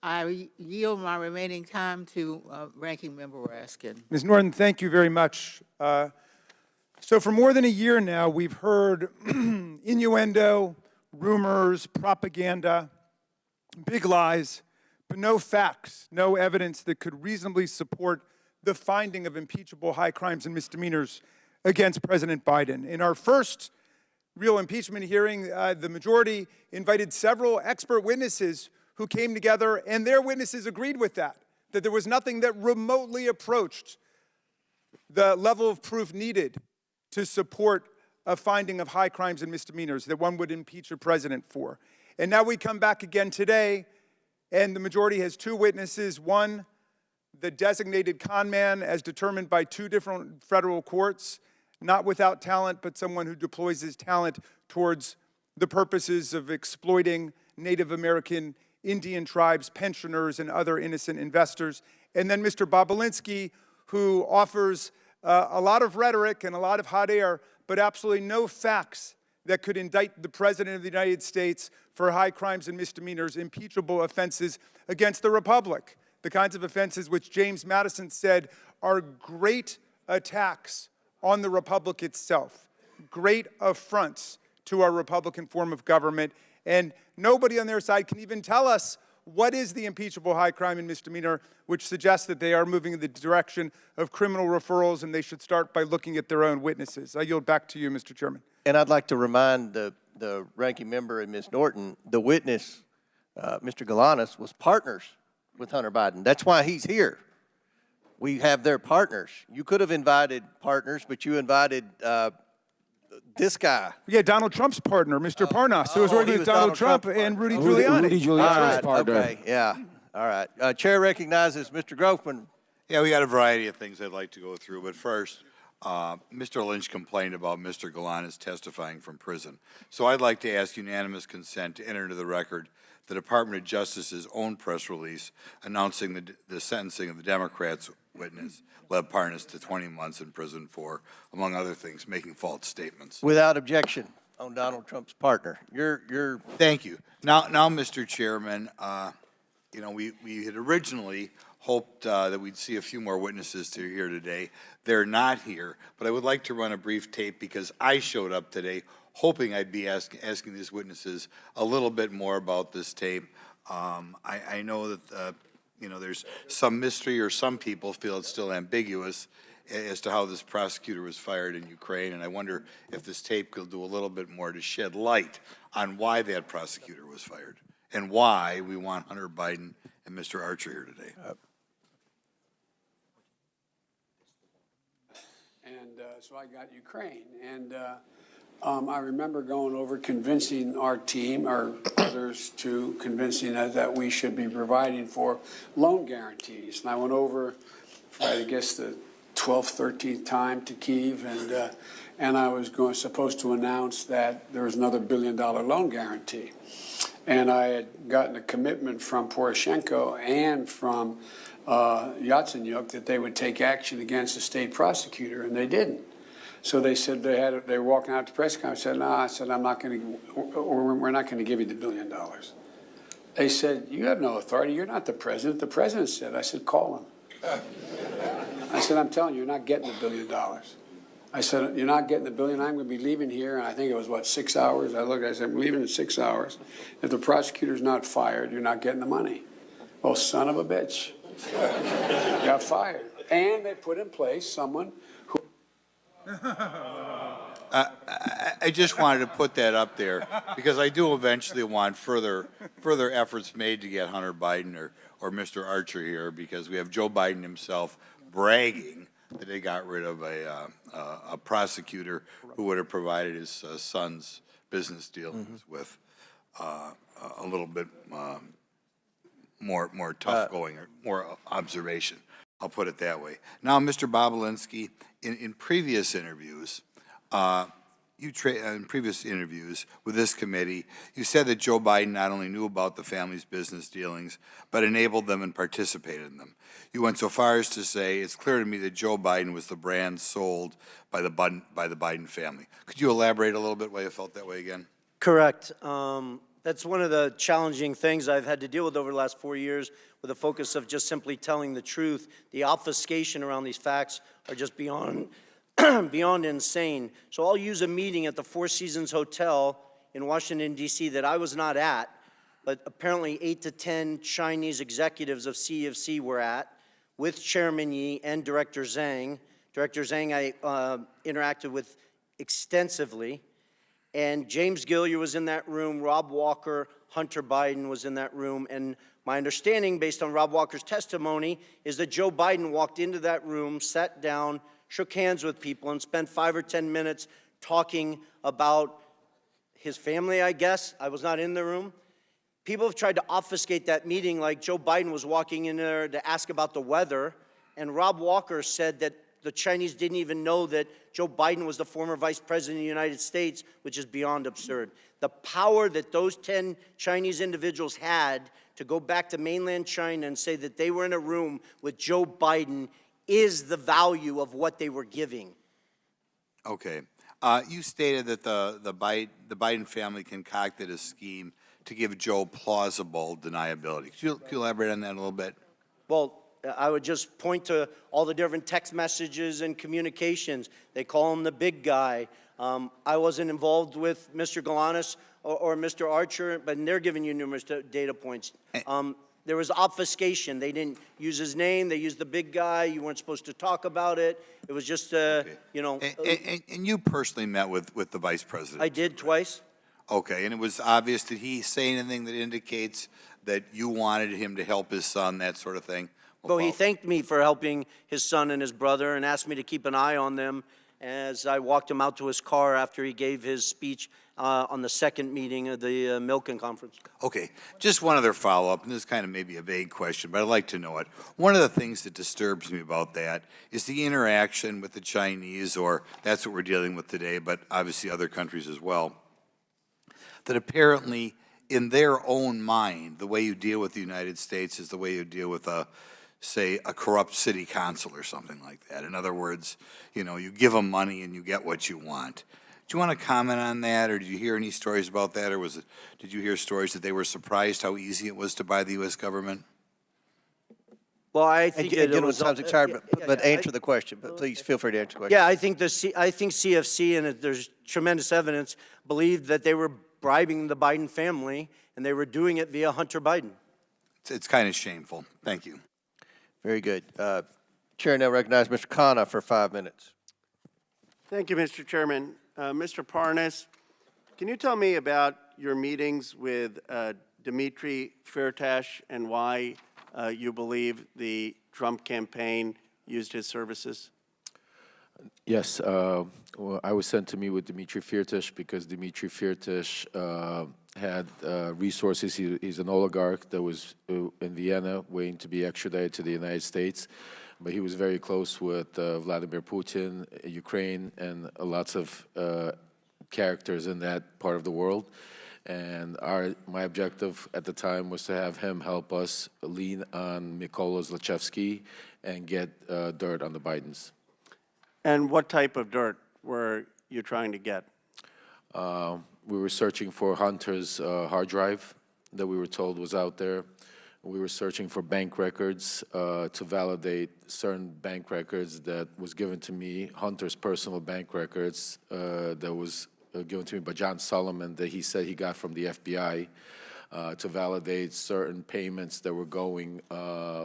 I yield my remaining time to Ranking Member Raskin. Ms. Norton, thank you very much. So for more than a year now, we've heard innuendo, rumors, propaganda, big lies, but no facts, no evidence that could reasonably support the finding of impeachable high crimes and misdemeanors against President Biden. In our first real impeachment hearing, the majority invited several expert witnesses who came together, and their witnesses agreed with that there was nothing that remotely approached the level of proof needed to support a finding of high crimes and misdemeanors that one would impeach a president for. And now we come back again today, and the majority has two witnesses. One, the designated con man as determined by two different federal courts, not without talent, but someone who deploys his talent towards the purposes of exploiting Native American Indian tribes, pensioners, and other innocent investors. And then Mr. Bobulinski, who offers a lot of rhetoric and a lot of hot air, but absolutely no facts that could indict the President of the United States for high crimes and misdemeanors, impeachable offenses against the Republic, the kinds of offenses which James Madison said are great attacks on the Republic itself, great affronts to our Republican form of government. And nobody on their side can even tell us what is the impeachable high crime and misdemeanor, which suggests that they are moving in the direction of criminal referrals, and they should start by looking at their own witnesses. I yield back to you, Mr. Chairman. And I'd like to remind the ranking member and Ms. Norton, the witness, Mr. Galanis, was partners with Hunter Biden. That's why he's here. We have their partners. You could have invited partners, but you invited this guy. Yeah, Donald Trump's partner, Mr. Parnas, who was working with Donald Trump and Rudy Giuliani. Rudy Giuliani's partner. Okay, yeah. All right. Chair recognizes Mr. Groffman. Yeah, we got a variety of things I'd like to go through, but first, Mr. Lynch complained about Mr. Galanis testifying from prison. So I'd like to ask unanimous consent to enter into the record the Department of Justice's own press release announcing the sentencing of the Democrats' witness, led Parnas, to 20 months in prison for, among other things, making false statements. Without objection on Donald Trump's partner. Thank you. Now, Mr. Chairman, you know, we had originally hoped that we'd see a few more witnesses here today. They're not here, but I would like to run a brief tape because I showed up today hoping I'd be asking these witnesses a little bit more about this tape. I know that, you know, there's some mystery, or some people feel it's still ambiguous as to how this prosecutor was fired in Ukraine, and I wonder if this tape could do a little bit more to shed light on why that prosecutor was fired and why we want Hunter Biden and Mr. Archer here today. So I got Ukraine, and I remember going over convincing our team, or others, to convincing us that we should be providing for loan guarantees. And I went over, I guess, the 12th, 13th time to Kyiv, and I was supposed to announce that there was another $1 billion loan guarantee. And I had gotten a commitment from Poroshenko and from Yatsenyuk that they would take action against the state prosecutor, and they didn't. So they said they were walking out to press conference. I said, no, I said, I'm not going to, or we're not going to give you the $1 billion. They said, you have no authority. You're not the president. The president said. I said, call him. I said, I'm telling you, you're not getting the $1 billion. I said, you're not getting the $1 billion. I'm going to be leaving here. And I think it was, what, 6 hours? I looked, I said, I'm leaving in 6 hours. If the prosecutor's not fired, you're not getting the money. Well, son of a bitch. Got fired. And they put in place someone who... I just wanted to put that up there because I do eventually want further efforts made to get Hunter Biden or Mr. Archer here, because we have Joe Biden himself bragging that they got rid of a prosecutor who would have provided his son's business dealings with a little bit more tough going, or more observation. I'll put it that way. Now, Mr. Bobulinski, in previous interviews, in previous interviews with this committee, you said that Joe Biden not only knew about the family's business dealings, but enabled them and participated in them. You went so far as to say, it's clear to me that Joe Biden was the brand sold by the Biden family. Could you elaborate a little bit why you felt that way again? Correct. That's one of the challenging things I've had to deal with over the last 4 years, with a focus of just simply telling the truth. The obfuscation around these facts are just beyond beyond insane. So I'll use a meeting at the Four Seasons Hotel in Washington, D.C. that I was not at, but apparently 8 to 10 Chinese executives of CEFC were at, with Chairman Yi and Director Zhang. Director Zhang I interacted with extensively. And James Gilliar was in that room, Rob Walker, Hunter Biden was in that room, and my understanding, based on Rob Walker's testimony, is that Joe Biden walked into that room, sat down, shook hands with people, and spent 5 or 10 minutes talking about his family, I guess. I was not in the room. People have tried to obfuscate that meeting like Joe Biden was walking in there to ask about the weather, and Rob Walker said that the Chinese didn't even know that Joe Biden was the former vice president of the United States, which is beyond absurd. The power that those 10 Chinese individuals had to go back to mainland China and say that they were in a room with Joe Biden is the value of what they were giving. Okay. You stated that the Biden family concocted a scheme to give Joe plausible deniability. Could you elaborate on that a little bit? Well, I would just point to all the different text messages and communications. They call him the big guy. I wasn't involved with Mr. Galanis or Mr. Archer, but they're giving you numerous data points. There was obfuscation. They didn't use his name. They used the big guy. You weren't supposed to talk about it. It was just, you know. And you personally met with the vice president? I did twice. Okay, and it was obvious. Did he say anything that indicates that you wanted him to help his son, that sort of thing? Well, he thanked me for helping his son and his brother and asked me to keep an eye on them as I walked him out to his car after he gave his speech on the second meeting of the Milken Conference. Okay, just one other follow-up, and this is kind of maybe a vague question, but I'd like to know it. One of the things that disturbs me about that is the interaction with the Chinese, or that's what we're dealing with today, but obviously other countries as well, that apparently in their own mind, the way you deal with the United States is the way you deal with say, a corrupt city council or something like that. In other words, you know, you give them money and you get what you want. Do you want to comment on that, or did you hear any stories about that, or did you hear stories that they were surprised how easy it was to buy the U.S. government? Well, I think it was but answer the question. But please feel free to answer the question. Yeah, I think CFC, and there's tremendous evidence, believed that they were bribing the Biden family, and they were doing it via Hunter Biden. It's kind of shameful. Thank you. Very good. Chair now recognizes Mr. Khanna for 5 minutes. Thank you, Mr. Chairman. Mr. Parnas, can you tell me about your meetings with Dmitry Firtash and why you believe the Trump campaign used his services? Yes, well, I was sent to meet with Dmitry Firtash because Dmitry Firtash had resources. He's an oligarch that was in Vienna waiting to be extradited to the United States. but he was very close with Vladimir Putin, Ukraine, and lots of characters in that part of the world. And my objective at the time was to have him help us lean on Mykola Zlochevsky and get dirt on the Bidens. And what type of dirt were you trying to get? We were searching for Hunter's hard drive that we were told was out there. We were searching for bank records to validate certain bank records that was given to me, Hunter's personal bank records that was given to me by John Solomon that he said he got from the FBI to validate certain payments that were going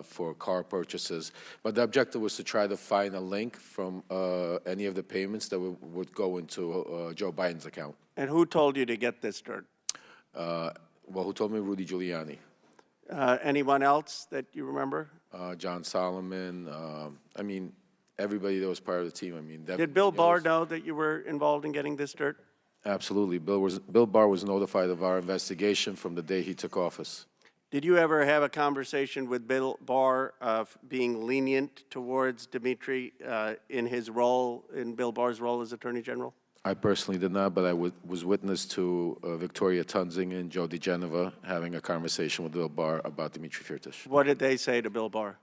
for car purchases. But the objective was to try to find a link from any of the payments that would go into Joe Biden's account. And who told you to get this dirt? Well, who told me? Rudy Giuliani. Anyone else that you remember? John Solomon. I mean, everybody that was part of the team. I mean, Did Bill Barr know that you were involved in getting this dirt? Absolutely. Bill Barr was notified of our investigation from the day he took office. Did you ever have a conversation with Bill Barr of being lenient towards Dmitry in his role, in Bill Barr's role as Attorney General? I personally did not, but I was witness to Victoria Tunzing and Joe DeGeneva having a conversation with Bill Barr about Dmitry Firtash. What did they say to Bill Barr?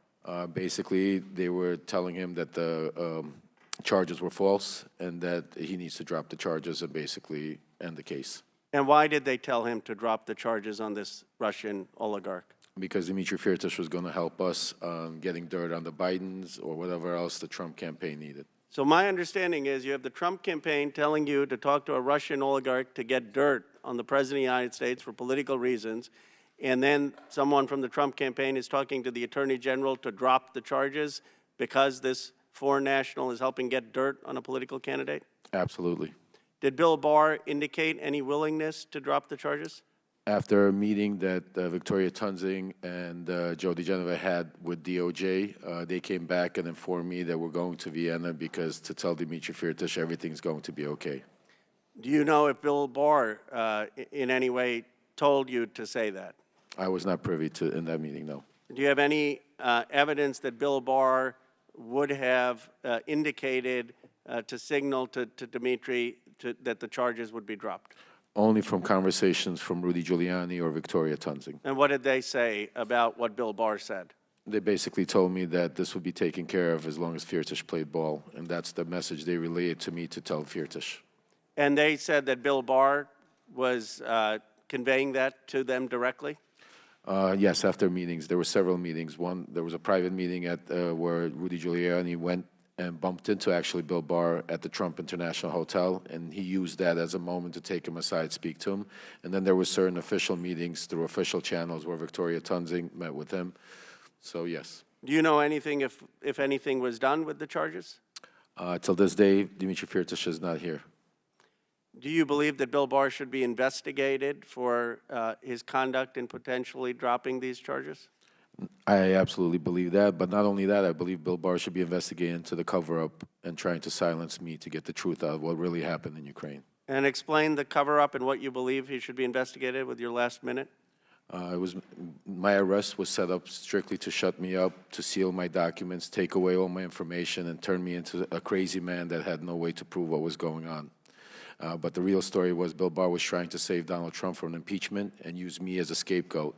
Basically, they were telling him that the charges were false and that he needs to drop the charges and basically end the case. And why did they tell him to drop the charges on this Russian oligarch? Because Dmitry Firtash was going to help us getting dirt on the Bidens or whatever else the Trump campaign needed. So my understanding is you have the Trump campaign telling you to talk to a Russian oligarch to get dirt on the President of the United States for political reasons, and then someone from the Trump campaign is talking to the Attorney General to drop the charges because this foreign national is helping get dirt on a political candidate? Absolutely. Did Bill Barr indicate any willingness to drop the charges? After a meeting that Victoria Tunzing and Joe DeGeneva had with DOJ, they came back and informed me that we're going to Vienna because to tell Dmitry Firtash everything's going to be okay. Do you know if Bill Barr in any way told you to say that? I was not privy to in that meeting, no. Do you have any evidence that Bill Barr would have indicated to signal to Dmitry that the charges would be dropped? Only from conversations from Rudy Giuliani or Victoria Tunzing. And what did they say about what Bill Barr said? They basically told me that this would be taken care of as long as Firtash played ball, and that's the message they relayed to me to tell Firtash. And they said that Bill Barr was conveying that to them directly? Yes, after meetings. There were several meetings. One, there was a private meeting at where Rudy Giuliani went and bumped into actually Bill Barr at the Trump International Hotel, and he used that as a moment to take him aside, speak to him. And then there were certain official meetings through official channels where Victoria Tunzing met with him. So, yes. Do you know anything, if anything was done with the charges? Till this day, Dmitry Firtash is not here. Do you believe that Bill Barr should be investigated for his conduct in potentially dropping these charges? I absolutely believe that, but not only that, I believe Bill Barr should be investigated into the cover-up and trying to silence me to get the truth out of what really happened in Ukraine. And explain the cover-up and what you believe he should be investigated with your last minute. My arrest was set up strictly to shut me up, to seal my documents, take away all my information, and turn me into a crazy man that had no way to prove what was going on. But the real story was Bill Barr was trying to save Donald Trump from impeachment and use me as a scapegoat.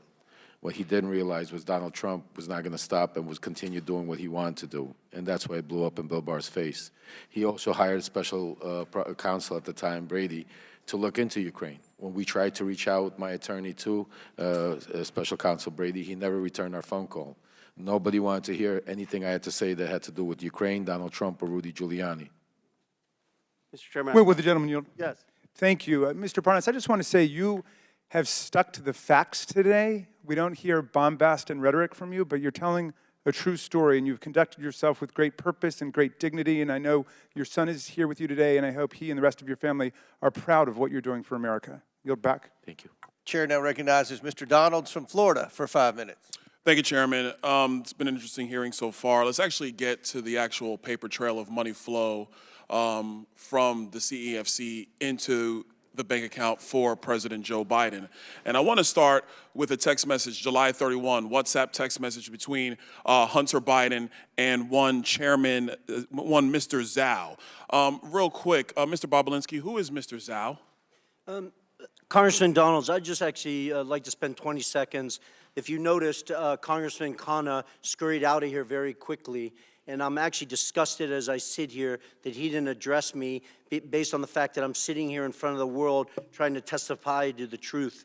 What he didn't realize was Donald Trump was not going to stop and was continue doing what he wanted to do. And that's why it blew up in Bill Barr's face. He also hired special counsel at the time, Brady, to look into Ukraine. When we tried to reach out with my attorney to special counsel Brady, he never returned our phone call. Nobody wanted to hear anything I had to say that had to do with Ukraine, Donald Trump, or Rudy Giuliani. Mr. Chairman. Will the gentleman yield? Yes. Thank you. Mr. Parnas, I just want to say you have stuck to the facts today. We don't hear bombast and rhetoric from you, but you're telling a true story, and you've conducted yourself with great purpose and great dignity, and I know your son is here with you today, and I hope he and the rest of your family are proud of what you're doing for America. Yield back. Thank you. Chair now recognizes Mr. Donalds from Florida for 5 minutes. Thank you, Chairman. It's been an interesting hearing so far. Let's actually get to the actual paper trail of money flow from the CEFC into the bank account for President Joe Biden. And I want to start with a text message, July 31, WhatsApp text message between Hunter Biden and one Mr. Zhao. Real quick, Mr. Bobulinski, who is Mr. Zhao? Congressman Donalds, I'd just actually like to spend 20 seconds. If you noticed, Congressman Khanna scurried out of here very quickly, and I'm actually disgusted as I sit here that he didn't address me based on the fact that I'm sitting here in front of the world trying to testify to the truth.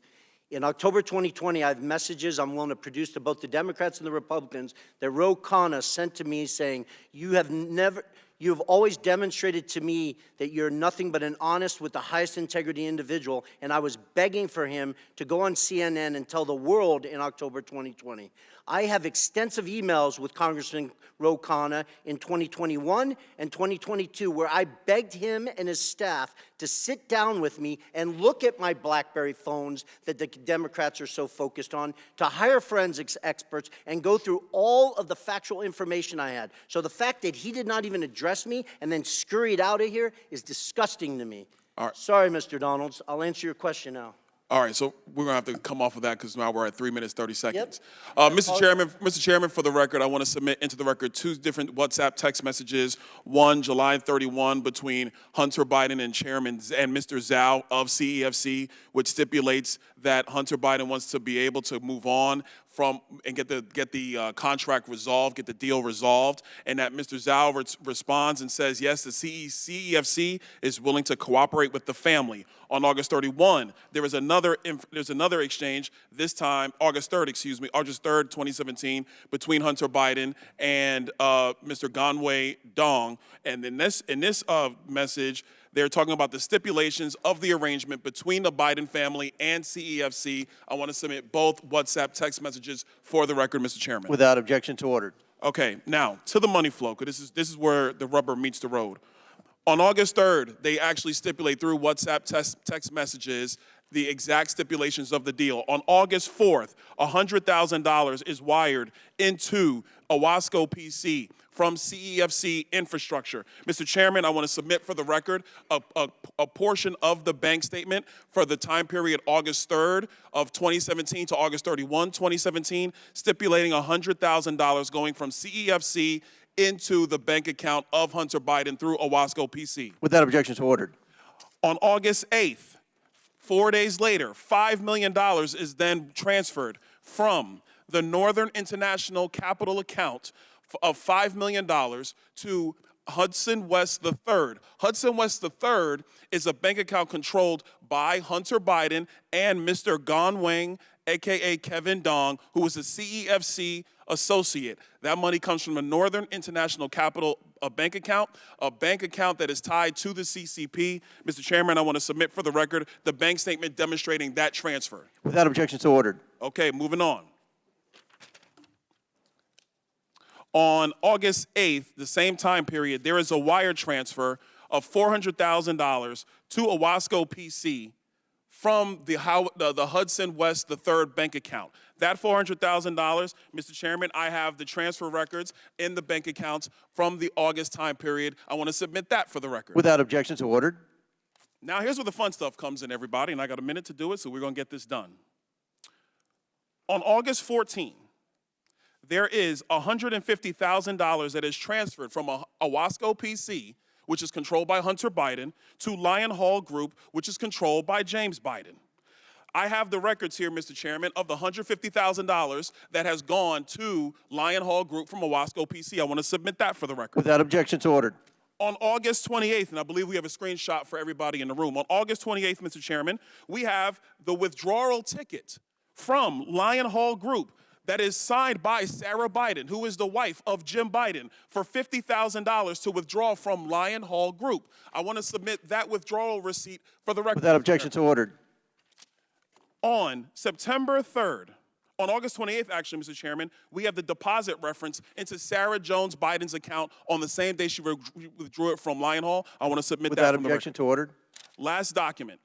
In October 2020, I have messages I'm willing to produce to both the Democrats and the Republicans that Ro Khanna sent to me saying, you have always demonstrated to me that you're nothing but an honest with the highest integrity individual, and I was begging for him to go on CNN and tell the world in October 2020. I have extensive emails with Congressman Ro Khanna in 2021 and 2022 where I begged him and his staff to sit down with me and look at my BlackBerry phones that the Democrats are so focused on, to hire forensics experts and go through all of the factual information I had. So the fact that he did not even address me and then scurried out of here is disgusting to me. All right. Sorry, Mr. Donalds. I'll answer your question now. All right, so we're gonna have to come off of that because now we're at 3 minutes, 30 seconds. Yep. Mr. Chairman, for the record, I want to submit into the record 2 different WhatsApp text messages. One, July 31, between Hunter Biden and Mr. Zhao of CEFC, which stipulates that Hunter Biden wants to be able to move on from and get the contract resolved, get the deal resolved, and that Mr. Zhao responds and says, yes, the CEFC is willing to cooperate with the family. On August 31, there's another exchange, this time August 3rd, 2017, between Hunter Biden and Mr. Ganwei Dong. And in this message, they're talking about the stipulations of the arrangement between the Biden family and CEFC. I want to submit both WhatsApp text messages for the record, Mr. Chairman. Without objection to order. Okay, now to the money flow, because this is where the rubber meets the road. On August 3rd, they actually stipulate through WhatsApp text messages the exact stipulations of the deal. On August 4th, $100,000 is wired into Owasco PC from CEFC infrastructure. Mr. Chairman, I want to submit for the record a portion of the bank statement for the time period August 3rd of 2017 to August 31, 2017, stipulating $100,000 going from CEFC into the bank account of Hunter Biden through Owasco PC. Without objection to order. On August 8th, 4 days later, $5 million is then transferred from the Northern International Capital account of $5 million to Hudson West III. Hudson West III is a bank account controlled by Hunter Biden and Mr. Ganwei, a.k.a. Kevin Dong, who is a CEFC associate. That money comes from the Northern International Capital bank account that is tied to the CCP. Mr. Chairman, I want to submit for the record the bank statement demonstrating that transfer. Without objection to order. Okay, moving on. On August 8th, the same time period, there is a wire transfer of $400,000 to Owasco PC from the Hudson West III bank account. That $400,000, Mr. Chairman, I have the transfer records in the bank accounts from the August time period. I want to submit that for the record. Without objection to order. Now, here's where the fun stuff comes in, everybody, and I got a minute to do it, so we're going to get this done. On August 14th, there is $150,000 that is transferred from Owasco PC, which is controlled by Hunter Biden, to Lion Hall Group, which is controlled by James Biden. I have the records here, Mr. Chairman, of the $150,000 that has gone to Lion Hall Group from Owasco PC. I want to submit that for the record. Without objection to order. On August 28th, and I believe we have a screenshot for everybody in the room. On August 28th, Mr. Chairman, we have the withdrawal ticket from Lion Hall Group that is signed by Sarah Biden, who is the wife of Jim Biden, for $50,000 to withdraw from Lion Hall Group. I want to submit that withdrawal receipt for the record. Without objection to order. On September 3rd, on August 28th, actually, Mr. Chairman, we have the deposit reference into Sarah Jones Biden's account on the same day she withdrew it from Lion Hall. I want to submit that. Without objection to order. Last document.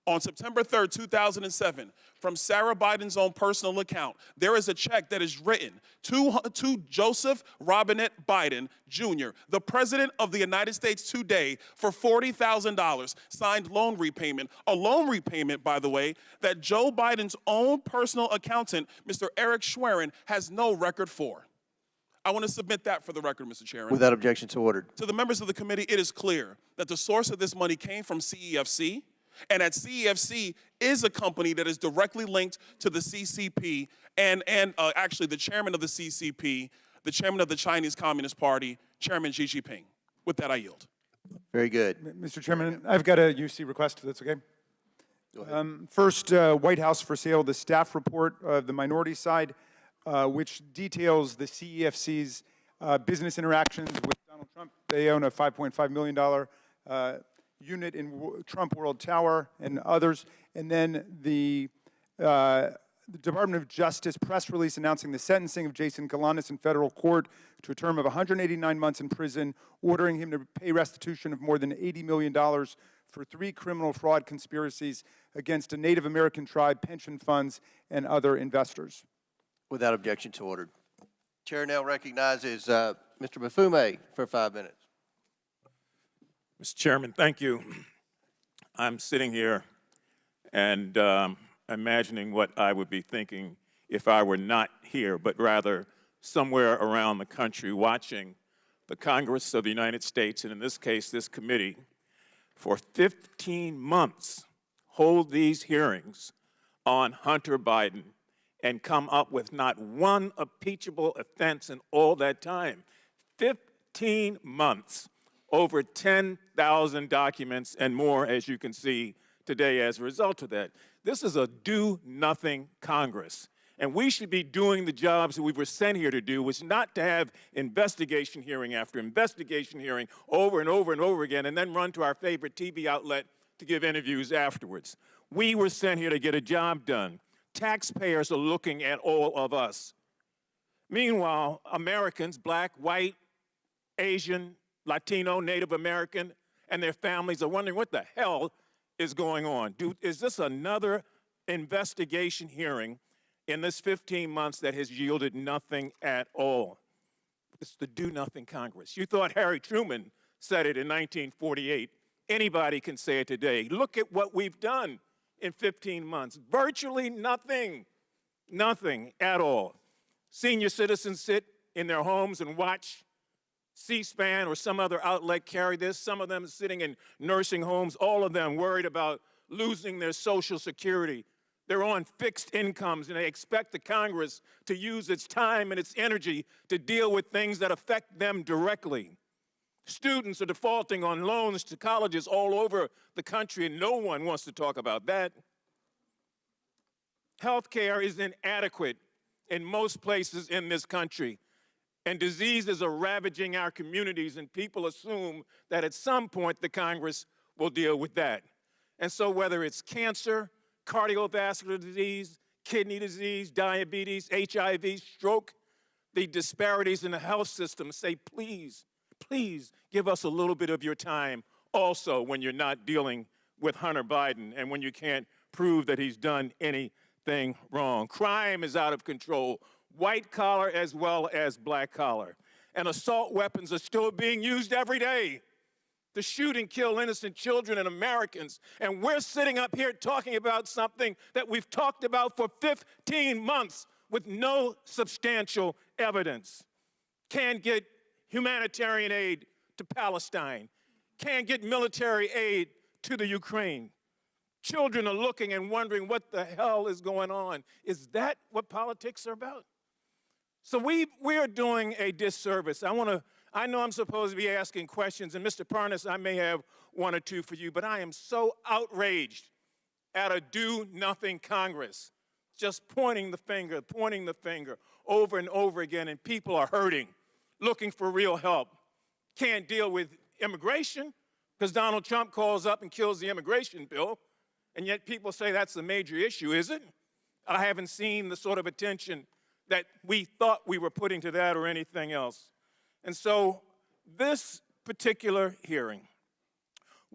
On September 3rd, 2007, from Sarah Biden's own personal account, there is a check that is written to Joseph Robinette Biden, Jr., the President of the United States today, for $40,000, signed loan repayment. A loan repayment, by the way, that Joe Biden's own personal accountant, Mr. Eric Schwerin, has no record for. I want to submit that for the record, Mr. Chairman. Without objection, so ordered. To the members of the committee, it is clear that the source of this money came from CEFC, and that CEFC is a company that is directly linked to the CCP and actually the chairman of the CCP, the chairman of the Chinese Communist Party, Chairman Xi Jinping. With that, I yield. Very good. Mr. Chairman, I've got a UC request, if that's okay. Go ahead. First, White House for sale, the staff report of the minority side, which details the CEFC's business interactions with Donald Trump. They own a $5.5 million unit in Trump World Tower and others. And then the Department of Justice press release announcing the sentencing of Jason Galanis in federal court to a term of 189 months in prison, ordering him to pay restitution of more than $80 million for 3 criminal fraud conspiracies against a Native American tribe, pension funds, and other investors. Without objection, so ordered. Chair now recognizes Mr. Mafume for 5 minutes. Mr. Chairman, thank you. I'm sitting here and imagining what I would be thinking if I were not here, but rather somewhere around the country watching the Congress of the United States, and in this case, this committee, for 15 months hold these hearings on Hunter Biden and come up with not one impeachable offense in all that time. 15 months. Over 10,000 documents and more, as you can see today as a result of that. This is a do-nothing Congress. And we should be doing the jobs that we were sent here to do, which is not to have investigation hearing after investigation hearing over and over and over again, and then run to our favorite TV outlet to give interviews afterwards. We were sent here to get a job done. Taxpayers are looking at all of us. Meanwhile, Americans, black, white, Asian, Latino, Native American, and their families are wondering what the hell is going on. Is this another investigation hearing in this 15 months that has yielded nothing at all? It's the do-nothing Congress. You thought Harry Truman said it in 1948. Anybody can say it today. Look at what we've done in 15 months. Virtually nothing. Nothing at all. Senior citizens sit in their homes and watch C-SPAN or some other outlet carry this. Some of them sitting in nursing homes, all of them worried about losing their Social Security. They're on fixed incomes, and they expect the Congress to use its time and its energy to deal with things that affect them directly. Students are defaulting on loans to colleges all over the country, and no one wants to talk about that. Health care is inadequate in most places in this country. And diseases are ravaging our communities, and people assume that at some point the Congress will deal with that. And so whether it's cancer, cardiovascular disease, kidney disease, diabetes, HIV, stroke, the disparities in the health system say, please, please give us a little bit of your time also when you're not dealing with Hunter Biden and when you can't prove that he's done anything wrong. Crime is out of control. White collar as well as black collar. And assault weapons are still being used every day to shoot and kill innocent children and Americans. And we're sitting up here talking about something that we've talked about for 15 months with no substantial evidence. Can't get humanitarian aid to Palestine. Can't get military aid to the Ukraine. Children are looking and wondering what the hell is going on. Is that what politics are about? So we are doing a disservice. I know I'm supposed to be asking questions, and Mr. Parnas, I may have one or two for you, but I am so outraged at a do-nothing Congress, just pointing the finger over and over again, and people are hurting, looking for real help. Can't deal with immigration because Donald Trump calls up and kills the immigration bill, and yet people say that's the major issue, is it? I haven't seen the sort of attention that we thought we were putting to that or anything else. And so this particular hearing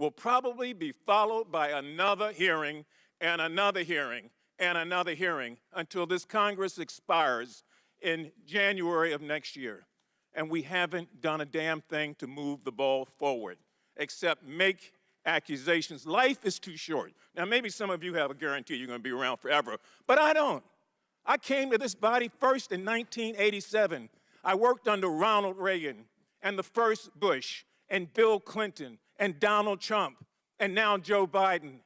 will probably be followed by another hearing and another hearing and another hearing until this Congress expires in January of next year. And we haven't done a damn thing to move the ball forward, except make accusations. Life is too short. Now, maybe some of you have a guarantee you're going to be around forever, but I don't. I came to this body first in 1987. I worked under Ronald Reagan and the first Bush and Bill Clinton and Donald Trump and now Joe Biden.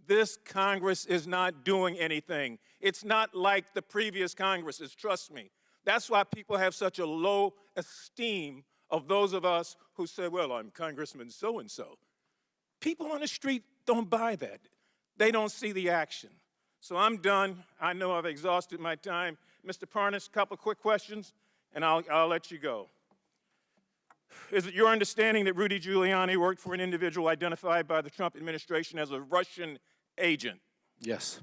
This Congress is not doing anything. It's not like the previous Congresses, trust me. That's why people have such a low esteem of those of us who say, well, I'm Congressman so-and-so. People on the street don't buy that. They don't see the action. So I'm done. I know I've exhausted my time. Mr. Parnas, a couple of quick questions, and I'll let you go. Is it your understanding that Rudy Giuliani worked for an individual identified by the Trump administration as a Russian agent? Yes.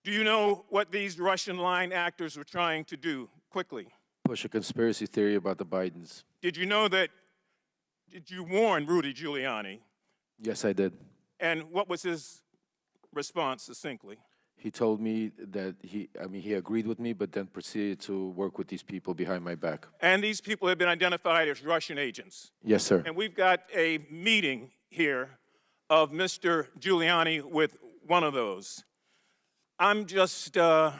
Do you know what these Russian line actors were trying to do? Quickly. Push a conspiracy theory about the Bidens. Did you know that, did you warn Rudy Giuliani? Yes, I did. And what was his response, succinctly? He told me that he agreed with me, but then proceeded to work with these people behind my back. And these people have been identified as Russian agents. Yes, sir. And we've got a meeting here of Mr. Giuliani with one of those. I'm disgusted,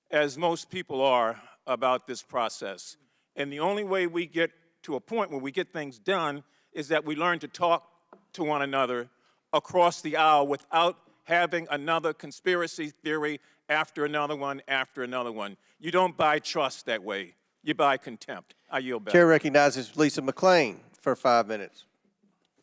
as most people are, about this process. And the only way we get to a point where we get things done is that we learn to talk to one another across the aisle without having another conspiracy theory after another one after another one. You don't buy trust that way. You buy contempt. I yield back. Chair recognizes Lisa McClain for 5 minutes.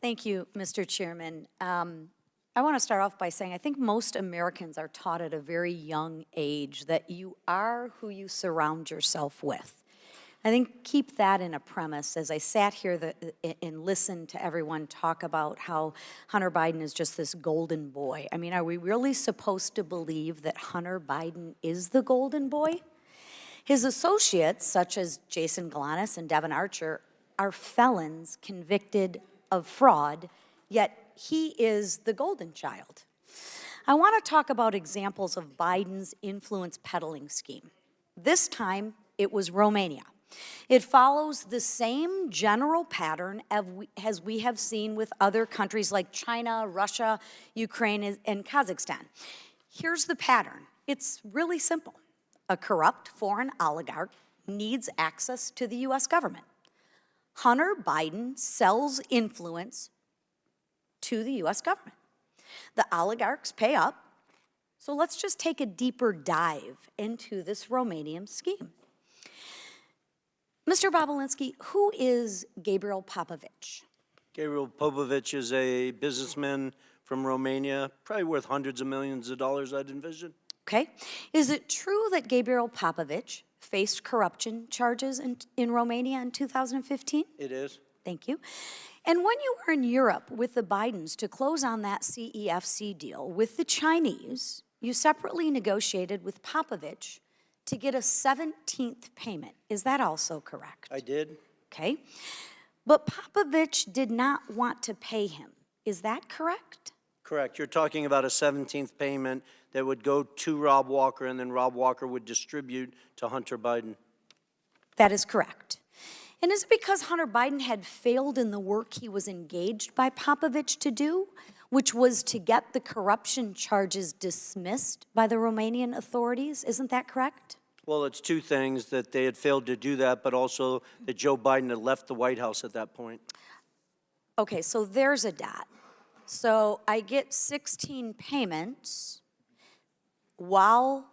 Thank you, Mr. Chairman. I want to start off by saying I think most Americans are taught at a very young age that you are who you surround yourself with. I think keep that in a premise. As I sat here and listened to everyone talk about how Hunter Biden is just this golden boy. I mean, are we really supposed to believe that Hunter Biden is the golden boy? His associates, such as Jason Galanis and Devin Archer, are felons convicted of fraud, yet he is the golden child. I want to talk about examples of Biden's influence peddling scheme. This time, it was Romania. It follows the same general pattern as we have seen with other countries like China, Russia, Ukraine, and Kazakhstan. Here's the pattern. It's really simple. A corrupt foreign oligarch needs access to the U.S. government. Hunter Biden sells influence to the U.S. government. The oligarchs pay up. So let's just take a deeper dive into this Romanian scheme. Mr. Bobulinski, who is Gabriel Papovich? Gabriel Popovich is a businessman from Romania, probably worth hundreds of millions of dollars, I'd envision. Okay. Is it true that Gabriel Papovich faced corruption charges in Romania in 2015? It is. Thank you. And when you were in Europe with the Bidens to close on that CEFC deal with the Chinese, you separately negotiated with Papovich to get a 17th payment. Is that also correct? I did. Okay. But Papovich did not want to pay him. Is that correct? Correct. You're talking about a 17th payment that would go to Rob Walker, and then Rob Walker would distribute to Hunter Biden. That is correct. And is it because Hunter Biden had failed in the work he was engaged by Papovich to do, which was to get the corruption charges dismissed by the Romanian authorities? Isn't that correct? Well, it's two things, that they had failed to do that, but also that Joe Biden had left the White House at that point. Okay, so there's a dot. So I get 16 payments while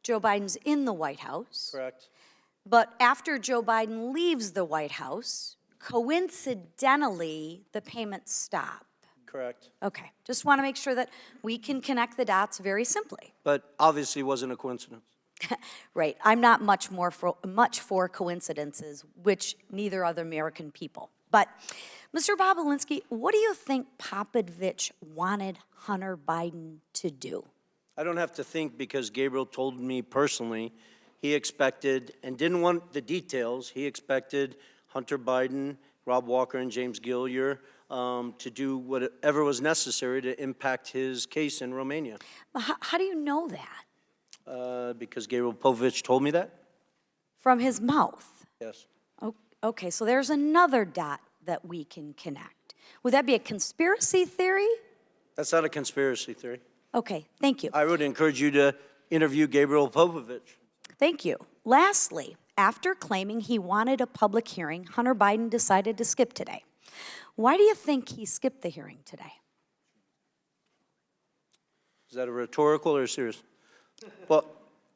Joe Biden's in the White House. Correct. But after Joe Biden leaves the White House, coincidentally, the payments stop. Correct. Okay, just want to make sure that we can connect the dots very simply. But obviously wasn't a coincidence. Right, I'm not much for coincidences, which neither are the American people. But, Mr. Bobulinski, what do you think Papovich wanted Hunter Biden to do? I don't have to think, because Gabriel told me personally he expected, and didn't want the details, he expected Hunter Biden Rob Walker and James Gillier to do whatever was necessary to impact his case in Romania. How do you know that? Because Gabriel Povich told me that? From his mouth? Yes. Okay, so there's another dot that we can connect. Would that be a conspiracy theory? That's not a conspiracy theory. Okay, thank you. I would encourage you to interview Gabriel Popovich. Thank you. Lastly, after claiming he wanted a public hearing, Hunter Biden decided to skip today. Why do you think he skipped the hearing today? Is that a rhetorical or serious? Well,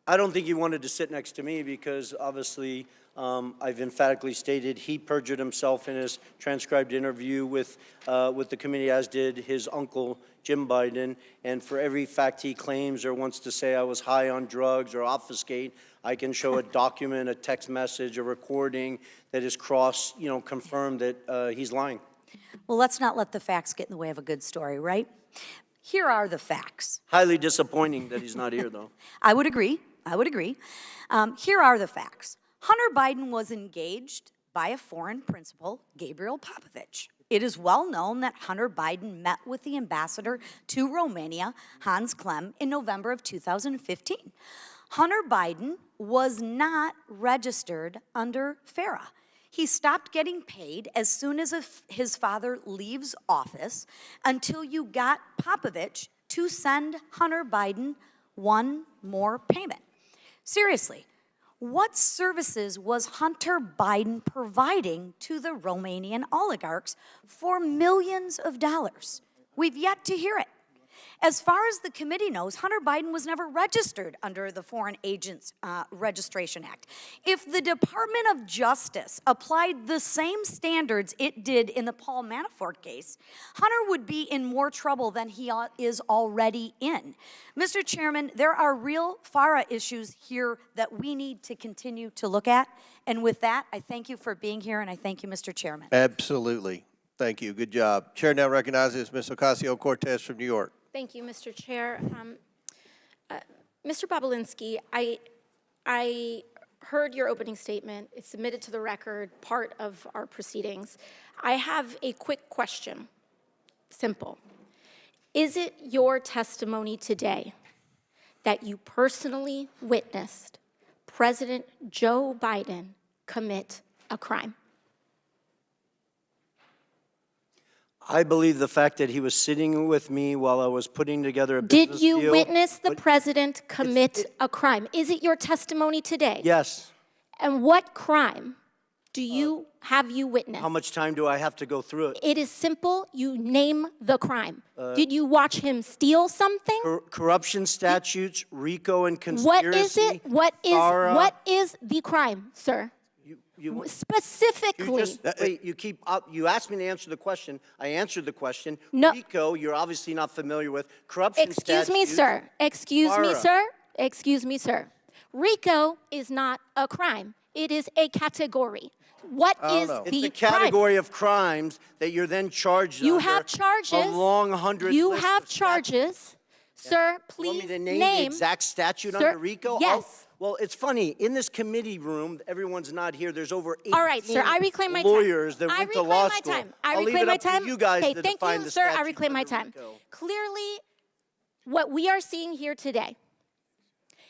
I don't think he wanted to sit next to me because obviously I've emphatically stated he perjured himself in his transcribed interview with the committee, as did his uncle, Jim Biden. And for every fact he claims or wants to say I was high on drugs or obfuscate, I can show a document, a text message, a recording that is confirmed that he's lying. Well, let's not let the facts get in the way of a good story, right? Here are the facts. Highly disappointing that he's not here, though. I would agree. I would agree. Here are the facts. Hunter Biden was engaged by a foreign principal, Gabriel Popovich. It is well known that Hunter Biden met with the ambassador to Romania, Hans Klem, in November of 2015. Hunter Biden was not registered under FARA. He stopped getting paid as soon as his father leaves office until you got Popovich to send Hunter Biden one more payment. Seriously, what services was Hunter Biden providing to the Romanian oligarchs for millions of dollars? We've yet to hear it. As far as the committee knows, Hunter Biden was never registered under the Foreign Agents Registration Act. If the Department of Justice applied the same standards it did in the Paul Manafort case, Hunter would be in more trouble than he is already in. Mr. Chairman, there are real FARA issues here that we need to continue to look at. And with that, I thank you for being here, and I thank you, Mr. Chairman. Absolutely. Thank you. Good job. Chair now recognizes Ms. Ocasio-Cortez from New York. Thank you, Mr. Chair. Mr. Bobulinski, I heard your opening statement. It's submitted to the record, part of our proceedings. I have a quick question. Simple. Is it your testimony today that you personally witnessed President Joe Biden commit a crime? I believe the fact that he was sitting with me while I was putting together a business deal. Did you witness the president commit a crime? Is it your testimony today? Yes. And what crime have you witnessed? How much time do I have to go through it? It is simple. You name the crime. Did you watch him steal something? Corruption statutes, RICO and conspiracy. What is it? What is the crime, sir? Specifically. You asked me to answer the question. I answered the question. No. RICO, you're obviously not familiar with. Corruption statutes. Excuse me, sir. RICO is not a crime. It is a category. What is the crime? It's a category of crimes that you're then charged You under have charges. a long 100 You list have of charges. Sir, please want me to name the exact statute under RICO? Yes. Well, it's funny. In this committee room, everyone's not here. There's over 18 All right, sir, I reclaim my time. lawyers that went to law school. I I'll leave reclaim it my up time. to you guys Okay, to thank define you, the sir. I statute reclaim my under time. RICO. Clearly, what we are seeing here today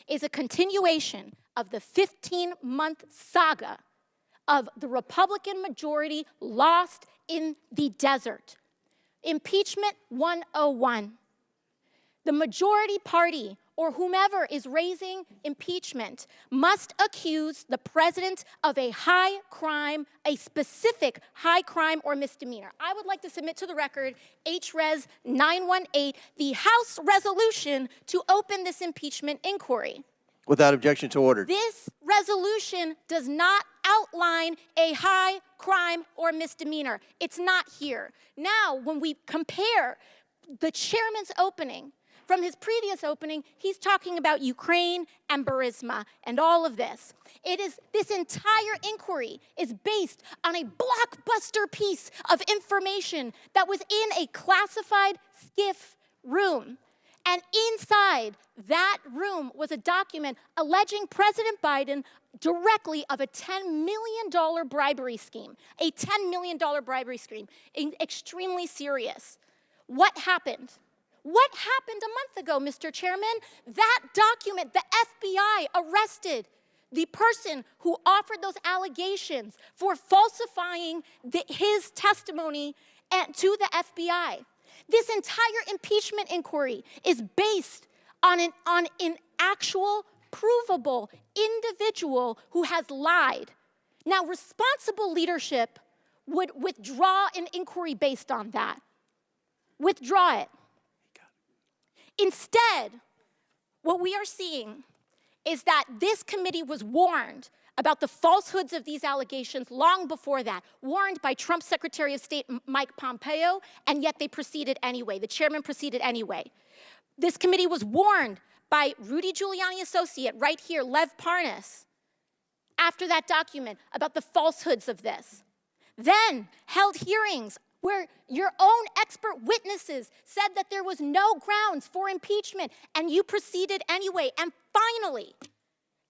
is a continuation of the 15-month saga of the Republican majority lost in the desert. Impeachment 101. The majority party, or whomever is raising impeachment, must accuse the president of a high crime, a specific high crime or misdemeanor. I would like to submit to the record HRES 918, the House resolution to open this impeachment inquiry. Without objection to order. This resolution does not outline a high crime or misdemeanor. It's not here. Now, when we compare the chairman's opening from his previous opening, he's talking about Ukraine and Burisma and all of this. This entire inquiry is based on a blockbuster piece of information that was in a classified SCIF room. And inside that room was a document alleging President Biden directly of a $10 million bribery scheme, a $10 million bribery scheme, extremely serious. What happened? What happened a month ago, Mr. Chairman? That document, the FBI arrested the person who offered those allegations for falsifying his testimony to the FBI. This entire impeachment inquiry is based on an actual, provable individual who has lied. Now, responsible leadership would withdraw an inquiry based on that. Withdraw it. Instead, what we are seeing is that this committee was warned about the falsehoods of these allegations long before that, warned by Trump's Secretary of State Mike Pompeo, and yet they proceeded anyway. The chairman proceeded anyway. This committee was warned by Rudy Giuliani associate right here, Lev Parnas, after that document about the falsehoods of this. Then held hearings where your own expert witnesses said that there was no grounds for impeachment, and you proceeded anyway. And finally,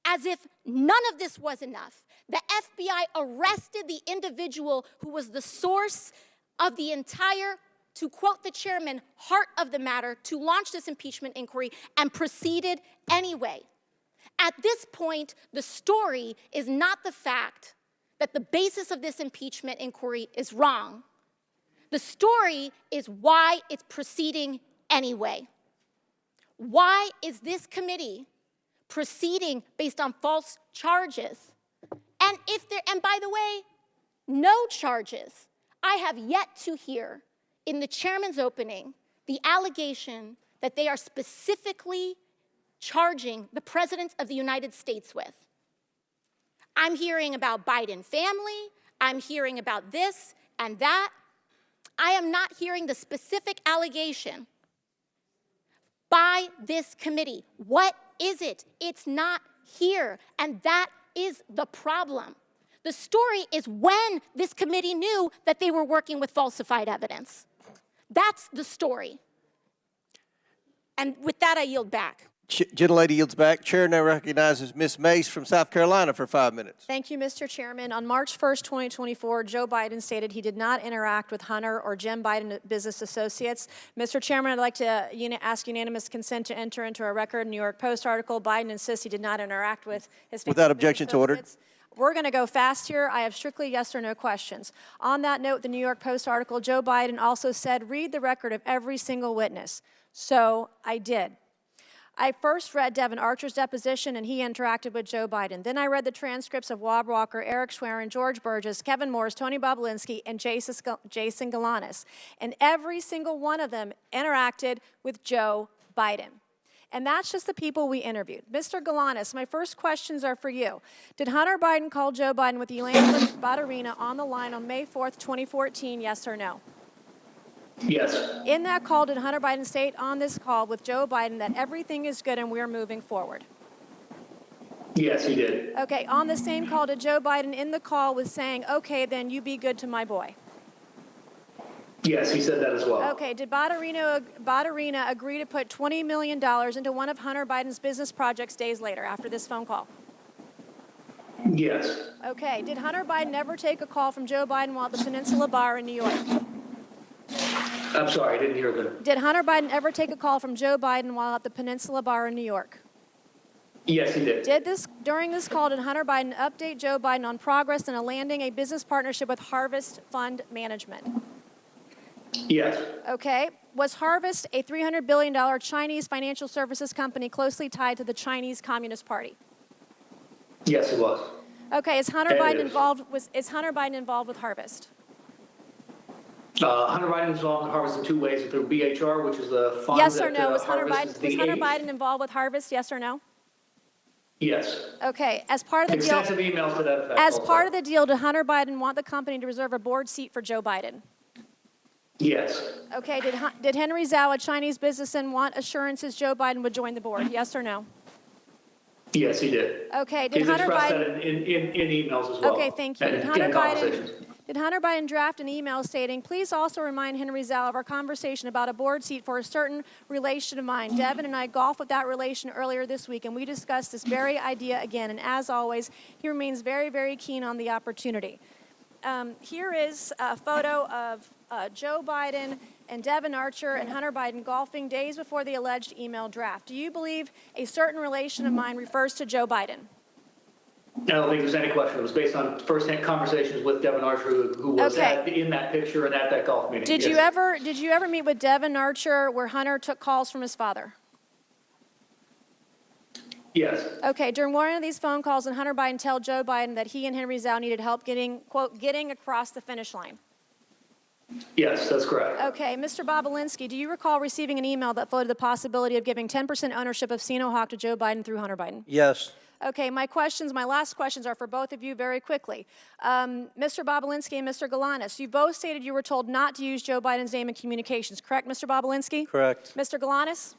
as if none of this was enough, the FBI arrested the individual who was the source of the entire, to quote the chairman, heart of the matter, to launch this impeachment inquiry, and proceeded anyway. At this point, the story is not the fact that the basis of this impeachment inquiry is wrong. The story is why it's proceeding anyway. Why is this committee proceeding based on false charges? And by the way, no charges. I have yet to hear in the chairman's opening the allegation that they are specifically charging the President of the United States with. I'm hearing about Biden family. I'm hearing about this and that. I am not hearing the specific allegation by this committee. What is it? It's not here, and that is the problem. The story is when this committee knew that they were working with falsified evidence. That's the story. And with that, I yield back. Gentlelady yields back. Chair now recognizes Ms. Mace from South Carolina for 5 minutes. Thank you, Mr. Chairman. On March 1st, 2024, Joe Biden stated he did not interact with Hunter or Jim Biden business associates. Mr. Chairman, I'd like to ask unanimous consent to enter into a record New York Post article. Biden insists he did not interact with his Without objection, to order. We're going to go fast here. I have strictly yes or no questions. On that note, the New York Post article, Joe Biden also said, read the record of every single witness. So I did. I first read Devin Archer's deposition, and he interacted with Joe Biden. Then I read the transcripts of Wab Walker, Eric Schwerin, George Burgess, Kevin Morris, Tony Bobulinski, and Jason Galanis. And every single one of them interacted with Joe Biden. And that's just the people we interviewed. Mr. Galanis, my first questions are for you. Did Hunter Biden call Joe Biden with Yolanda Badarina on the line on May 4th, 2014, yes or no? Yes. In that call, did Hunter Biden state on this call with Joe Biden that everything is good and we're moving forward? Yes, he did. Okay, on the same call, did Joe Biden in the call was saying, okay, then you be good to my boy? Yes, he said that as well. Okay, did Badarina agree to put $20 million into one of Hunter Biden's business projects days later after this phone call? Yes. Okay, did Hunter Biden ever take a call from Joe Biden while at the Peninsula Bar in New York? I'm sorry, I didn't hear good. Did Hunter Biden ever take a call from Joe Biden while at the Peninsula Bar in New York? Yes, he did. During this call, did Hunter Biden update Joe Biden on progress in landing a business partnership with Harvest Fund Management? Yes. Okay. Was Harvest a $300 billion Chinese financial services company closely tied to the Chinese Communist Party? Yes, it was. Okay. Is Hunter Biden involved with Harvest? Hunter Biden is involved in Harvest in two ways. Through BHR, which is the fund. Yes or no? Was Hunter Biden Biden involved with Harvest? Yes or no? Yes. Okay. As part of the deal. Extensive emails to that effect. As part of the deal, did Hunter Biden want the company to reserve a board seat for Joe Biden? Yes. Okay. Did Henry Zhao, a Chinese businessman, want assurances Joe Biden would join the board? Yes or no? Yes, he did. Okay. He's expressed that in emails as well. Okay. Thank you. And conversations. Did Hunter Biden draft an email stating, please also remind Henry Zhao of our conversation about a board seat for a certain relation of mine? Devin and I golfed with that relation earlier this week, and we discussed this very idea again. And as always, he remains very, very keen on the opportunity. Here is a photo of Joe Biden and Devin Archer and Hunter Biden golfing days before the alleged email draft. Do you believe a certain relation of mine refers to Joe Biden? I don't think there's any question. It was based on first-hand conversations with Devin Archer, who was in that picture and at that golf meeting. Did you ever meet with Devin Archer where Hunter took calls from his father? Yes. Okay, during one of these phone calls, and Hunter Biden told Joe Biden that he and Henry Zhao needed help getting, quote, getting across the finish line. Yes, that's correct. Okay, Mr. Bobolinsky, do you recall receiving an email that floated the possibility of giving 10% ownership of Sino-Hawk to Joe Biden through Hunter Biden? Yes. Okay, my last questions are for both of you very quickly. Mr. Bobolinsky and Mr. Galanis, you both stated you were told not to use Joe Biden's name in communications, correct, Mr. Bobolinsky? Correct. Mr. Galanis?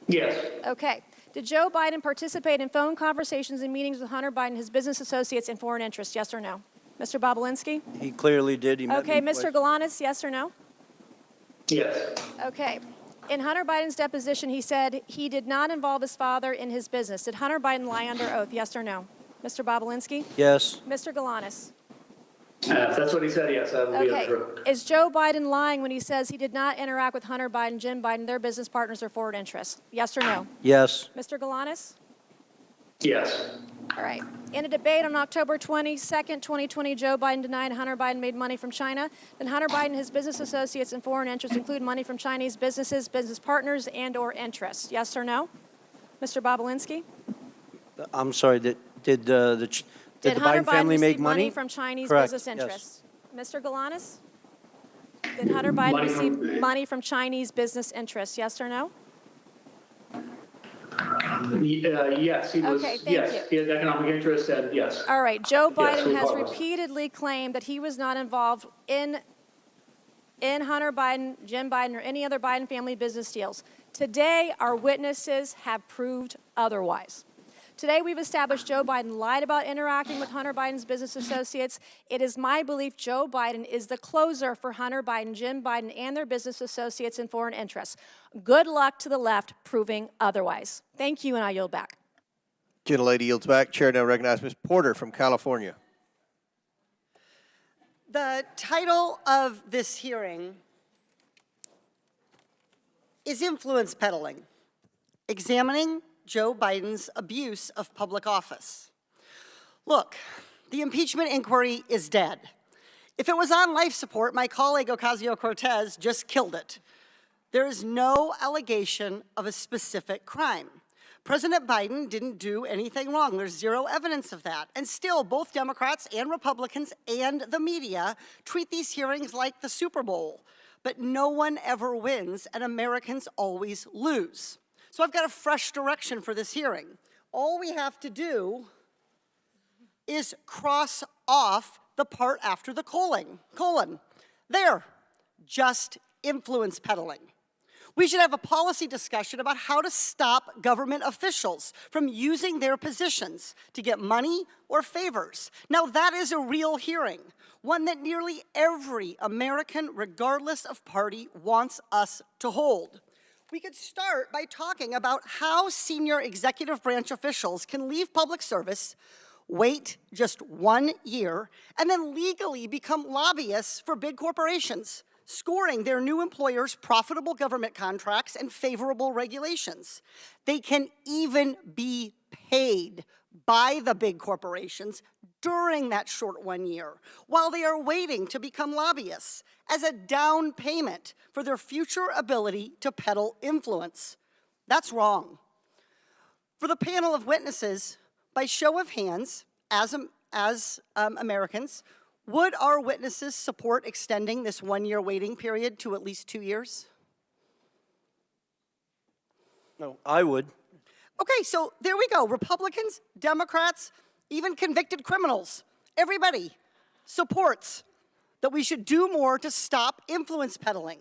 Yes. Okay. Did Joe Biden participate in phone conversations and meetings with Hunter Biden, his business associates, and foreign interests, yes or no? Mr. Bobolinsky? He clearly did. He Okay, Mr. Galanis, yes or no? Yes. Okay. In Hunter Biden's deposition, he said he did not involve his father in his business. Did Hunter Biden lie under oath, yes or no? Mr. Bobolinsky? Yes. Mr. Galanis? If that's what he said, yes, that would be Okay. true. Is Joe Biden lying when he says he did not interact with Hunter Biden, Jim Biden, their business partners, or forward interests? Yes or no? Yes. Mr. Galanis? Yes. All right. In a debate on October 22nd, 2020, Joe Biden denied Hunter Biden made money from China. Then Hunter Biden, his business associates, and foreign interests include money from Chinese businesses, business partners, and/or interests. Yes or no? Mr. Bobolinsky? I'm sorry. Did the Hunter Biden family Biden make receive money from Chinese Correct. business Yes. interests? Mr. Galanis? Did Hunter Biden receive money from Chinese business interests? Yes or no? Yes, he was. Okay, thank yes, he had economic interest, and yes. All right. Joe Biden has regardless. repeatedly claimed that he was not involved in Hunter Biden, Jim Biden, or any other Biden family business deals. Today, our witnesses have proved otherwise. Today, we've established Joe Biden lied about interacting with Hunter Biden's business associates. It is my belief Joe Biden is the closer for Hunter Biden, Jim Biden, and their business associates and foreign interests. Good luck to the left proving otherwise. Thank you, and I yield back. Gentlelady yields back. Chair now recognizes Ms. Porter from California. The title of this hearing is Influence Peddling, Examining Joe Biden's Abuse of Public Office. Look, the impeachment inquiry is dead. If it was on life support, my colleague Ocasio-Cortez just killed it. There is no allegation of a specific crime. President Biden didn't do anything wrong. There's zero evidence of that. And still, both Democrats and Republicans and the media treat these hearings like the Super Bowl. But no one ever wins, and Americans always lose. So I've got a fresh direction for this hearing. All we have to do is cross off the part after the colon. There, just influence peddling. We should have a policy discussion about how to stop government officials from using their positions to get money or favors. Now that is a real hearing, one that nearly every American, regardless of party, wants us to hold. We could start by talking about how senior executive branch officials can leave public service, wait just 1 year, and then legally become lobbyists for big corporations, scoring their new employers profitable government contracts and favorable regulations. They can even be paid by the big corporations during that short 1 year while they are waiting to become lobbyists as a down payment for their future ability to peddle influence. That's wrong. For the panel of witnesses, by show of hands, as Americans, would our witnesses support extending this 1 year waiting period to at least 2 years? No, I would. Okay, so there we go. Republicans, Democrats, even convicted criminals, everybody supports that we should do more to stop influence peddling.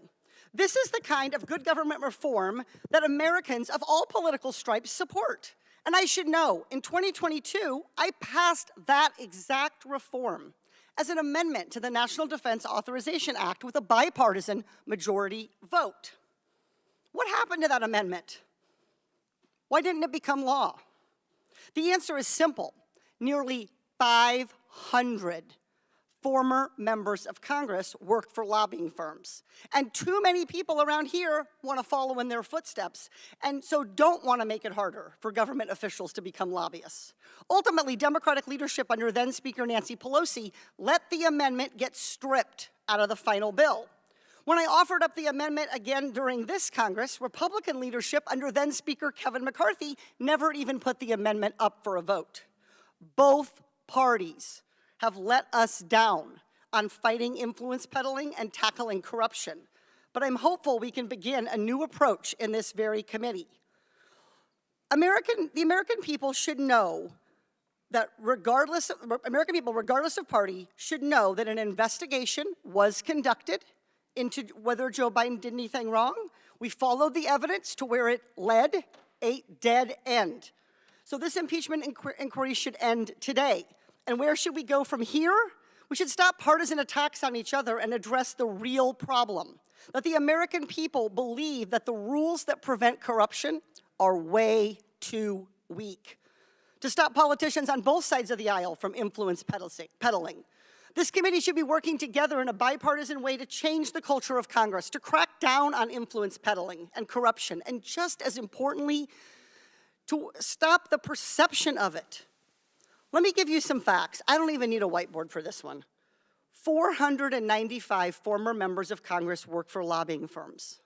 This is the kind of good government reform that Americans of all political stripes support. And I should know, in 2022, I passed that exact reform. as an amendment to the National Defense Authorization Act with a bipartisan majority vote. What happened to that amendment? Why didn't it become law? The answer is simple. Nearly 500 former members of Congress worked for lobbying firms. And too many people around here want to follow in their footsteps, and so don't want to make it harder for government officials to become lobbyists. Ultimately, Democratic leadership under then Speaker Nancy Pelosi let the amendment get stripped out of the final bill. When I offered up the amendment again during this Congress, Republican leadership under then Speaker Kevin McCarthy never even put the amendment up for a vote. Both parties have let us down on fighting influence peddling and tackling corruption. But I'm hopeful we can begin a new approach in this very committee. The American people should know that regardless of party, should know that an investigation was conducted into whether Joe Biden did anything wrong. We followed the evidence to where it led a dead end. So this impeachment inquiry should end today. And where should we go from here? We should stop partisan attacks on each other and address the real problem, that the American people believe that the rules that prevent corruption are way too weak. To stop politicians on both sides of the aisle from influence peddling. This committee should be working together in a bipartisan way to change the culture of Congress, to crack down on influence peddling and corruption, and just as importantly, to stop the perception of it. Let me give you some facts. I don't even need a whiteboard for this one. 495 former members of Congress work for lobbying firms.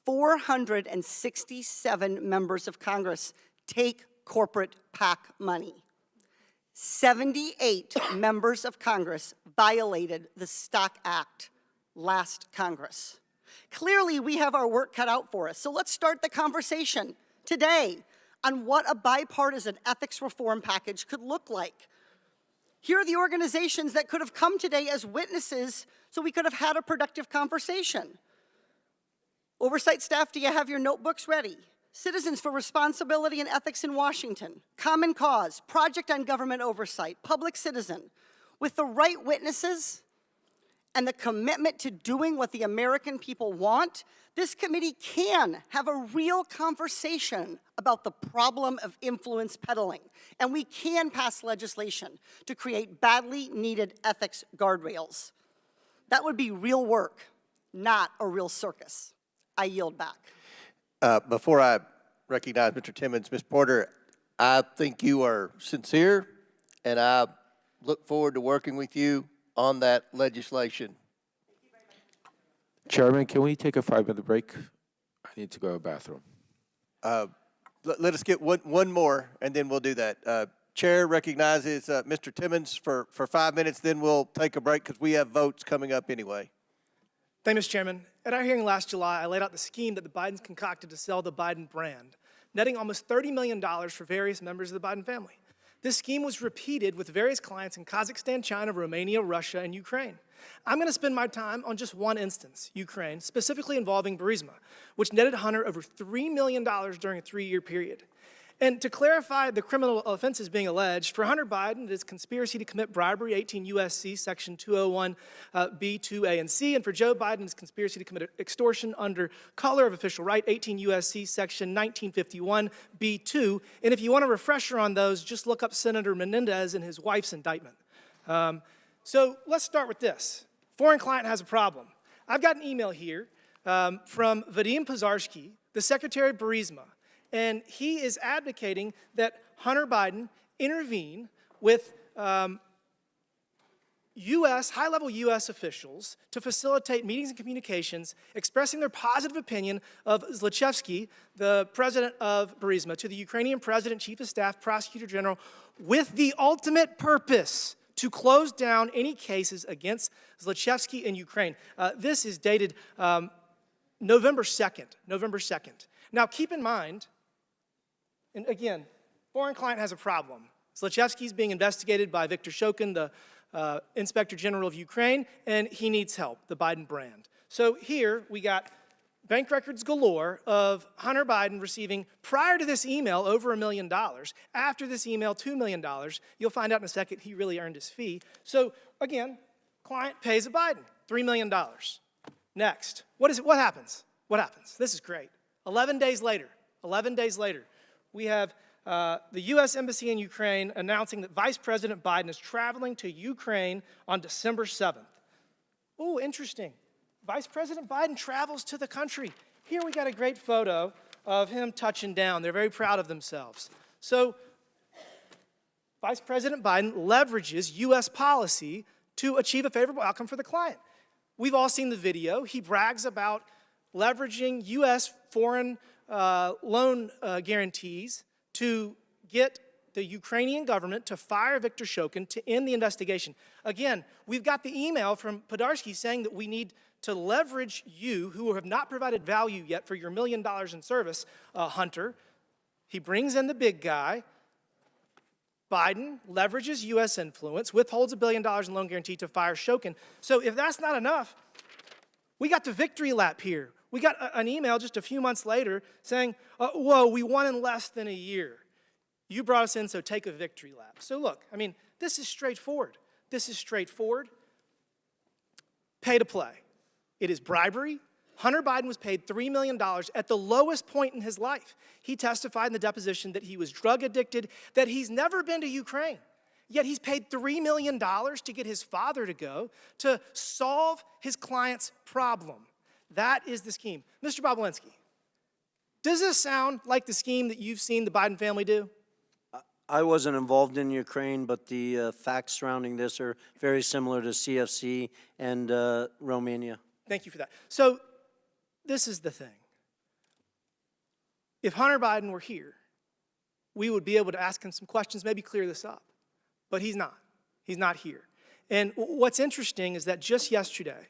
467 members of Congress take corporate PAC money. 78 members of Congress violated the Stock Act last Congress. Clearly, we have our work cut out for us. So let's start the conversation today on what a bipartisan ethics reform package could look like. Here are the organizations that could have come today as witnesses so we could have had a productive conversation. Oversight staff, do you have your notebooks ready? Citizens for Responsibility and Ethics in Washington, Common Cause, Project on Government Oversight, Public Citizen. With the right witnesses and the commitment to doing what the American people want, this committee can have a real conversation about the problem of influence peddling, and we can pass legislation to create badly needed ethics guardrails. That would be real work, not a real circus. I yield back. Before I recognize Mr. Timmons, Ms. Porter, I think you are sincere, and I look forward to working with you on that legislation. Chairman, can we take a 5-minute break? I need to go to the bathroom. Let us get one more, and then we'll do that. Chair recognizes Mr. Timmons for 5 minutes, then we'll take a break because we have votes coming up anyway. Thank you, Mr. Chairman. At our hearing last July, I laid out the scheme that the Bidens concocted to sell the Biden brand, netting almost $30 million for various members of the Biden family. This scheme was repeated with various clients in Kazakhstan, China, Romania, Russia, and Ukraine. I'm going to spend my time on just one instance, Ukraine, specifically involving Burisma, which netted Hunter over $3 million during a 3-year period. And to clarify the criminal offenses being alleged, for Hunter Biden, it is conspiracy to commit bribery, 18 U.S.C. section 201 B, 2A, and C. And for Joe Biden, it's conspiracy to commit extortion under color of official right, 18 U.S.C. section 1951 B2. And if you want a refresher on those, just look up Senator Menendez and his wife's indictment. So let's start with this. Foreign client has a problem. I've got an email here from Vadim Pazarsky, the Secretary of Burisma, and he is advocating that Hunter Biden intervene with high-level U.S. officials to facilitate meetings and communications expressing their positive opinion of Zlochevsky, the president of Burisma, to the Ukrainian president, chief of staff, prosecutor general, with the ultimate purpose to close down any cases against Zlochevsky in Ukraine. This is dated November 2nd. Now, keep in mind, and again, foreign client has a problem. Zlochevsky is being investigated by Viktor Shokin, the Inspector General of Ukraine, and he needs help, the Biden brand. So here we got bank records galore of Hunter Biden receiving, prior to this email, over $1 million. After this email, $2 million. You'll find out in a second he really earned his fee. So again, client pays a Biden, $3 million. Next, what happens? What happens? This is great. 11 days later, we have the U.S. Embassy in Ukraine announcing that Vice President Biden is traveling to Ukraine on December 7th. Ooh, interesting. Vice President Biden travels to the country. Here we got a great photo of him touching down. They're very proud of themselves. So Vice President Biden leverages U.S. policy to achieve a favorable outcome for the client. We've all seen the video. He brags about leveraging U.S. foreign loan guarantees to get the Ukrainian government to fire Viktor Shokin to end the investigation. Again, we've got the email from Podarsky saying that we need to leverage you, who have not provided value yet for your $1 million in service, Hunter. He brings in the big guy. Biden leverages U.S. influence, withholds $1 billion in loan guarantee to fire Shokin. So if that's not enough, we got the victory lap here. We got an email just a few months later saying, whoa, we won in less than a year. You brought us in, so take a victory lap. So look, I mean, this is straightforward. This is straightforward. Pay to play. It is bribery. Hunter Biden was paid $3 million at the lowest point in his life. He testified in the deposition that he was drug addicted, that he's never been to Ukraine. Yet he's paid $3 million to get his father to go to solve his client's problem. That is the scheme. Mr. Bobulinski, does this sound like the scheme that you've seen the Biden family do? I wasn't involved in Ukraine, but the facts surrounding this are very similar to CFC and Romania. Thank you for that. So this is the thing. If Hunter Biden were here, we would be able to ask him some questions, maybe clear this up. But he's not. He's not here. And what's interesting is that just yesterday,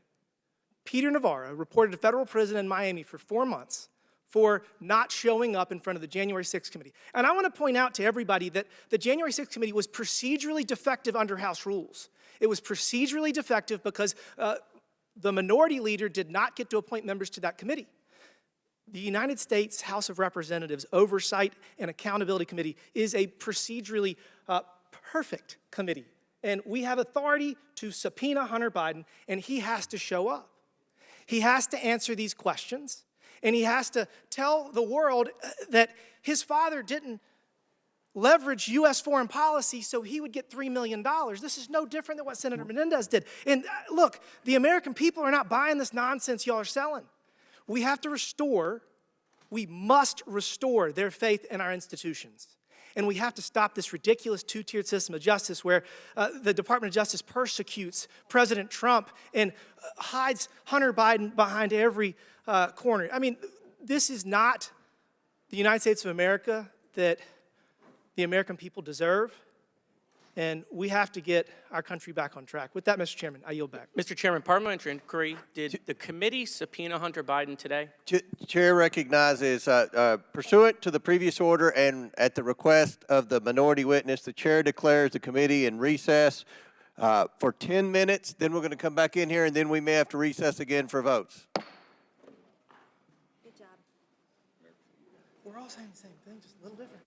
Peter Navarro reported to federal prison in Miami for 4 months for not showing up in front of the January 6th committee. And I want to point out to everybody that the January 6th committee was procedurally defective under House rules. It was procedurally defective because the minority leader did not get to appoint members to that committee. The United States House of Representatives Oversight and Accountability Committee is a procedurally perfect committee. And we have authority to subpoena Hunter Biden, and he has to show up. He has to answer these questions, and he has to tell the world that his father didn't leverage U.S. foreign policy so he would get $3 million. This is no different than what Senator Menendez did. And look, the American people are not buying this nonsense y'all are selling. We must restore their faith in our institutions. And we have to stop this ridiculous two-tiered system of justice where the Department of Justice persecutes President Trump and hides Hunter Biden behind every corner. I mean, this is not the United States of America that the American people deserve, and we have to get our country back on track. With that, Mr. Chairman, I yield back. Mr. Chairman, parliamentary inquiry. Did the committee subpoena Hunter Biden today? Chair recognizes, pursuant to the previous order and at the request of the minority witness, the chair declares the committee in recess for 10 minutes. Then we're going to come back in here, and then we may have to recess again for votes. Good job. We're all saying the same thing, just a little different.